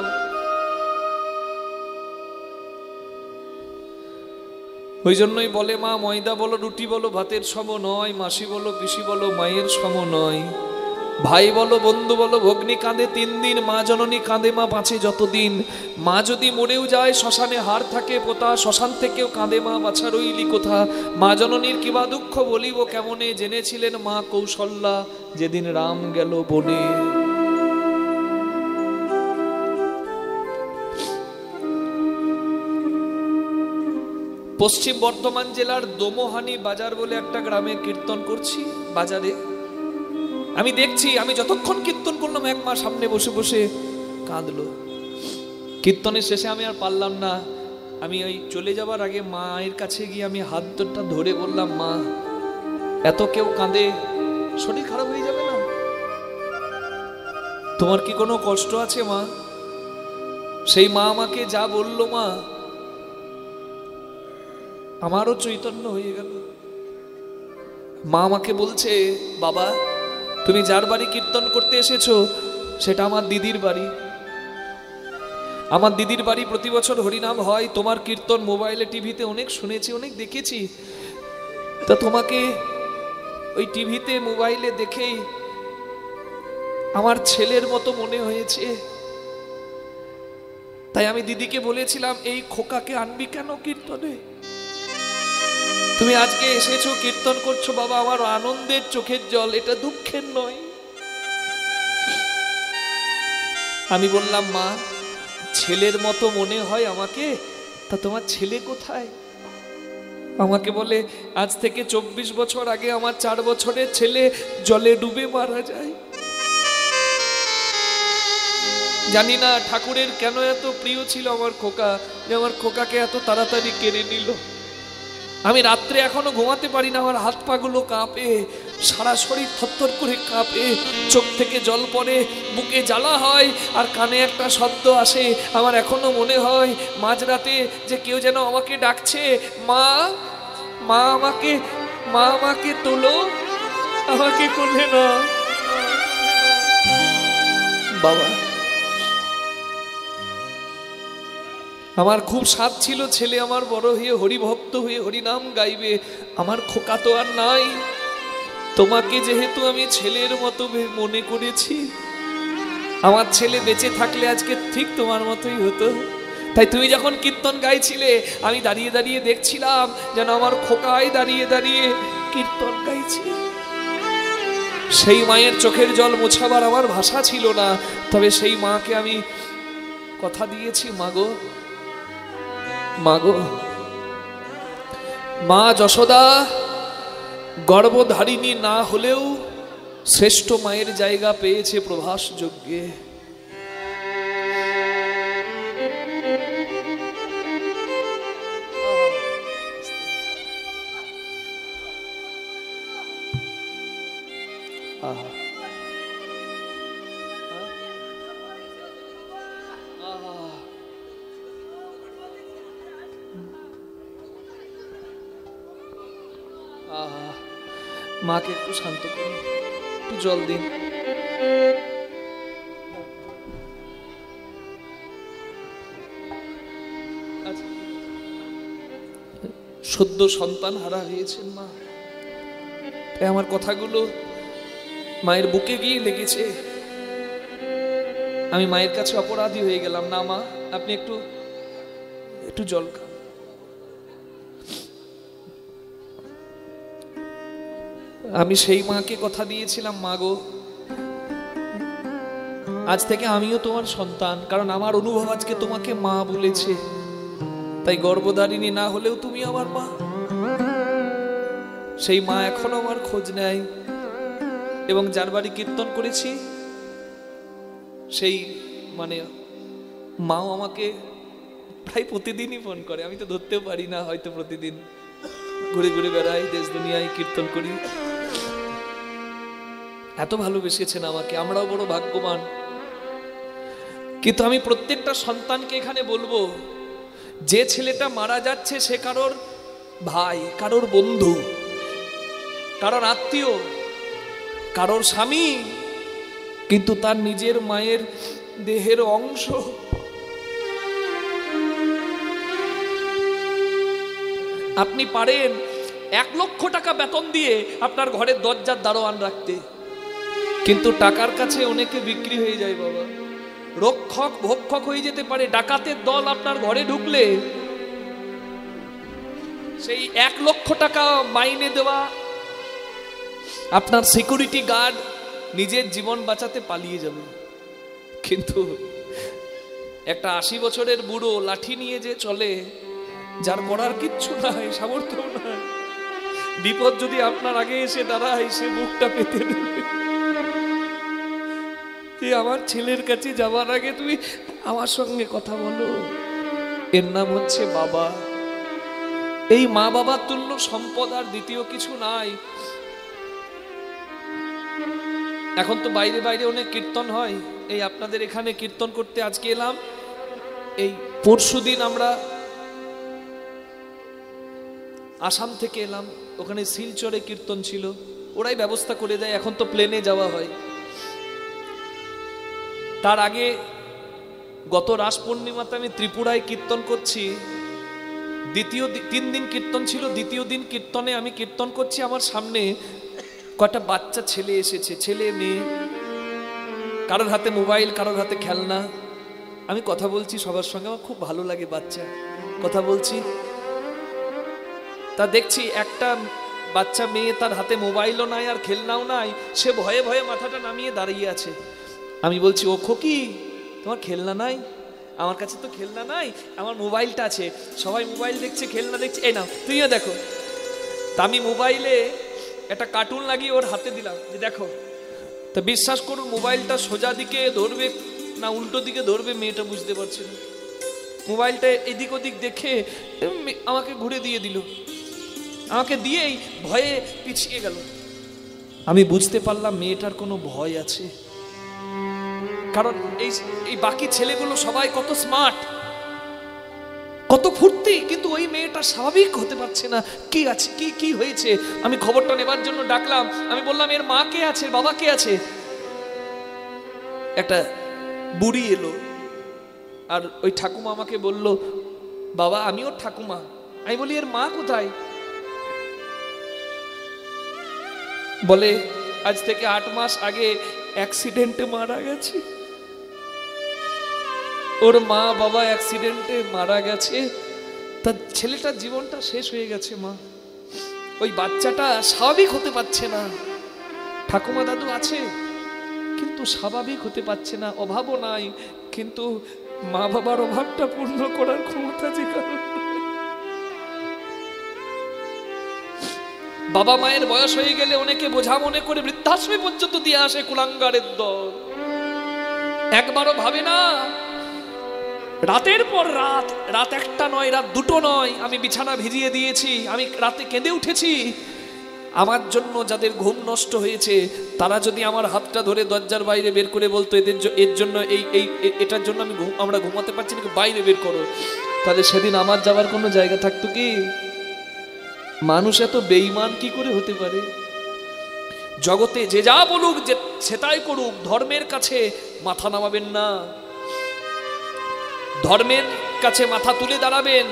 ওই জন্যই বলে মা, ময়দা বলো রুটি বলো ভাতের সম নয়, মাসি বলো পিসি বলো মায়ের সম নয়, ভাই বলো বন্ধু বলো ভগ্নী কাঁদে 3 দিন, মা জননী কাঁদে মা বাঁচে যতদিন। মা যদি মরেও যায় শ্মশানে হাড় থাকে পোতা, শ্মশান থেকেও কাঁদে মা বাছা রইলি কোথা। মা জননীর কিবা দুঃখ বলিব কেমনে, জেনেছিলেন মা কৌশল্যা যেদিন রাম গেল বনে। পশ্চিম বর্ধমান জেলার দোমোহানি বাজার বলে একটা গ্রামে কীর্তন করছি। বাজারে আমি দেখছি, আমি যতক্ষণ কীর্তন করলাম এক মা সামনে বসে বসে কাঁদলো। কীর্তনের শেষে আমি আর পারলাম না, আমি ওই চলে যাবার আগে মায়ের কাছে গিয়ে আমি হাতটা ধরে বললাম, মা এত কেউ কাঁদে, শরীর খারাপ হয়ে যাবে না? তোমার কি কোনো কষ্ট আছে মা? সেই মা আমাকে যা বললো, মা আমারও চৈতন্য হয়ে গেল। মা আমাকে বলছে, বাবা তুমি যার বাড়ি কীর্তন করতে এসেছো সেটা আমার দিদির বাড়ি। আমার দিদির বাড়ি প্রতি বছর হরিনাম হয়, তোমার কীর্তন মোবাইলে টিভিতে অনেক শুনেছি, অনেক দেখেছি। তা তোমাকে ওই টিভিতে মোবাইলে দেখেই আমার ছেলের মতো মনে হয়েছে। তাই আমি দিদিকে বলেছিলাম, এই খোকাকে আনবি কেন কীর্তনে? তুমি আজকে এসেছো, কীর্তন করছো, বাবা আমার আনন্দের চোখের জল, এটা দুঃখের নয়। আমি বললাম, মা ছেলের মতো মনে হয় আমাকে, তা তোমার ছেলে কোথায়? আমাকে বলে, আজ থেকে 24 বছর আগে আমার 4 বছরের ছেলে জলে ডুবে মারা যায়। জানি না ঠাকুরের কেন এত প্রিয় ছিল আমার খোকা, যে আমার খোকাকে এত তাড়াতাড়ি কেড়ে নিল। আমি রাত্রে এখনো ঘুমাতে পারি না, আমার হাত পা গুলো কাঁপে, সারা শরীর থরথর করে কাঁপে, চোখ থেকে জল পড়ে, বুকে জ্বালা হয়, আর কানে একটা শব্দ আসে। আমার এখনো মনে হয় মাঝরাতে যে কেউ যেন আমাকে ডাকছে, মা মা আমাকে তোলো, আমাকে কোলে না। বাবা আমার খুব স্বাদ ছিল ছেলে আমার বড় হয়ে হরিভক্ত হয়ে হরিনাম গাইবে। আমার খোকা তো আর নাই। তোমাকে যেহেতু আমি ছেলের মতো মনে করেছি, আমার ছেলে বেঁচে থাকলে আজকে ঠিক তোমার মতোই হতো। তাই তুমি যখন কীর্তন গাইছিলে আমি দাঁড়িয়ে দাঁড়িয়ে দেখছিলাম যেন আমার খোকাই দাঁড়িয়ে দাঁড়িয়ে কীর্তন গাইছে। সেই মায়ের চোখের জল মোছাবার আমার ভাষা ছিল না, তবে সেই মাকে আমি কথা দিয়েছি, মাগো মাগো, মা যশোদা গর্ভধারিণী না হলেও শ্রেষ্ঠ মায়ের জায়গা পেয়েছে প্রভাস যজ্ঞে। মাকে একটু শান্ত করুন, একটু জল দিন। সদ্য সন্তান হারা হয়েছেন মা, তাই আমার কথাগুলো মায়ের বুকে গিয়ে লেগেছে। আমি মায়ের কাছে অপরাধী হয়ে গেলাম। না মা, আপনি একটু একটু জল খান। আমি সেই মাকে কথা দিয়েছিলাম, মা গো আজ থেকে আমিও তোমার সন্তান, কারণ আমার অনুভব আজকে তোমাকে মা বলেছে। তাই গর্ভধারিণী না হলেও তুমি আমার মা। সেই মা এখনো আমার খোঁজ নেয়, এবং যার বাড়ি কীর্তন করেছি সেই মাও আমাকে প্রায় প্রতিদিনই ফোন করে। আমি তো ধরতেও পারি না, হয়তো প্রতিদিন ঘুরে ঘুরে বেড়াই, দেশ দুনিয়ায় কীর্তন করি। এত ভালোবেসেছেন আমাকে, আমরাও বড় ভাগ্যবান। কিন্তু আমি প্রত্যেকটা সন্তানকে এখানে বলবো, যে ছেলেটা মারা যাচ্ছে সে কারোর ভাই, কারোর বন্ধু, কারোর আত্মীয়, কারোর স্বামী, কিন্তু তার নিজের মায়ের দেহের অংশ। আপনি পারেন 1 লক্ষ টাকা বেতন দিয়ে আপনার ঘরের দরজার দারোয়ান রাখতে, কিন্তু টাকার কাছে অনেকে বিক্রি হয়ে যায় বাবা। রক্ষক ভক্ষক হয়ে যেতে পারে। ডাকাতের দল আপনার ঘরে ঢুকলে সেই 1 লক্ষ টাকা মাইনে দেওয়া আপনার সিকিউরিটি গার্ড নিজের জীবন বাঁচাতে পালিয়ে যাবে, কিন্তু একটা 80 বছরের বুড়ো লাঠি নিয়ে যে চলে যার করার কিচ্ছু নাই, সামর্থ্য নাই, বিপদ যদি আপনার আগে এসে দাঁড়ায় সে মুখটা পেতে দেবে। আমার ছেলের কাছে যাওয়ার আগে তুমি আমার সঙ্গে কথা বলো। এর নাম হচ্ছে বাবা। এই মা বাবার তুল্য সম্পদ আর দ্বিতীয় কিছু নাই। এখন তো বাইরে বাইরে অনেক কীর্তন হয়, এই আপনাদের এখানে কীর্তন করতে আজকে এলাম। এই পরশুদিন আমরা আসাম থেকে এলাম, ওখানে শিলচরে কীর্তন ছিল, ওরাই ব্যবস্থা করে দেয়, এখন তো প্লেনে যাওয়া হয়। তার আগে গত রাস পূর্ণিমাতে আমি ত্রিপুরায় কীর্তন করছি, 3 দিন কীর্তন ছিল। দ্বিতীয় দিন কীর্তনে আমি কীর্তন করছি, আমার সামনে কয়টা বাচ্চা ছেলে এসেছে, ছেলে মেয়ে, কারোর হাতে মোবাইল, কারোর হাতে খেলনা। আমি কথা বলছি সবার সঙ্গে, আমার খুব ভালো লাগে, বাচ্চা কথা বলছি। তা দেখছি একটা বাচ্চা মেয়ে, তার হাতে মোবাইলও নাই আর খেলনাও নাই, সে ভয়ে ভয়ে মাথাটা নামিয়ে দাঁড়িয়ে আছে। আমি বলছি, ও খোকি তোমার খেলনা নাই? আমার কাছে তো খেলনা নাই, আমার মোবাইলটা আছে। সবাই মোবাইল দেখছে, খেলনা দেখছে, এই নাও তুইও দেখো। তা আমি মোবাইলে একটা কার্টুন লাগিয়ে ওর হাতে দিলাম যে দেখো। তা বিশ্বাস করুন, মোবাইলটা সোজা দিকে ধরবে না উল্টো দিকে ধরবে মেয়েটা বুঝতে পারছে না। মোবাইলটা এদিক ওদিক দেখে আমাকে ঘুরে দিয়ে দিল, আমাকে দিয়েই ভয়ে পিছিয়ে গেল। আমি বুঝতে পারলাম মেয়েটার কোনো ভয় আছে, কারণ এই বাকি ছেলেগুলো সবাই কত স্মার্ট, কত ফুর্তি, কিন্তু ওই মেয়েটা স্বাভাবিক হতে পারছে না। কি আছে, কি হয়েছে? আমি খবরটা নেবার জন্য ডাকলাম। আমি বললাম, এর মা কে আছে, বাবা কে আছে? একটা বুড়ি এলো, আর ওই ঠাকুমা আমাকে বলল, বাবা আমি ওর ঠাকুমা। আমি বলি, এর মা কোথায়? বলে, আজ থেকে 8 মাস আগে অ্যাক্সিডেন্টে মারা গেছে। ওর মা বাবা অ্যাক্সিডেন্টে মারা গেছে, তার ছেলেটার জীবনটা শেষ হয়ে গেছে। মা, ওই বাচ্চাটা স্বাভাবিক হতে পারছে না। ঠাকুমা দাদু আছে কিন্তু স্বাভাবিক হতে পারছে না, অভাবও নাই, কিন্তু মা বাবার অভাবটা পূর্ণ করার ক্ষমতা যে কারণ। বাবা মায়ের বয়স হয়ে গেলে অনেকে বোঝা মনে করে বৃদ্ধাশ্রমে পর্যন্ত দিয়ে আসে কুলাঙ্গারের দল। একবারও ভাবে না, রাতের পর রাত, রাত 1টা নয়, রাত 2টো নয়, আমি বিছানা ভিজিয়ে দিয়েছি, আমি রাতে কেঁদে উঠেছি। আমার জন্য যাদের ঘুম নষ্ট হয়েছে, তারা যদি আমার হাতটা ধরে দরজার বাইরে বের করে বলতো, এর জন্য এটার জন্য আমরা ঘুমাতে পারছি না, বাইরে বের করো, তাহলে সেদিন আমার যাওয়ার কোনো জায়গা থাকতো কি? মানুষ এত বেঈমান কি করে হতে পারে? জগতে যে যা বলুক, যে সেটাই করুক, ধর্মের কাছে মাথা নামাবেন না, ধর্মের কাছে মাথা তুলে দাঁড়াবেন।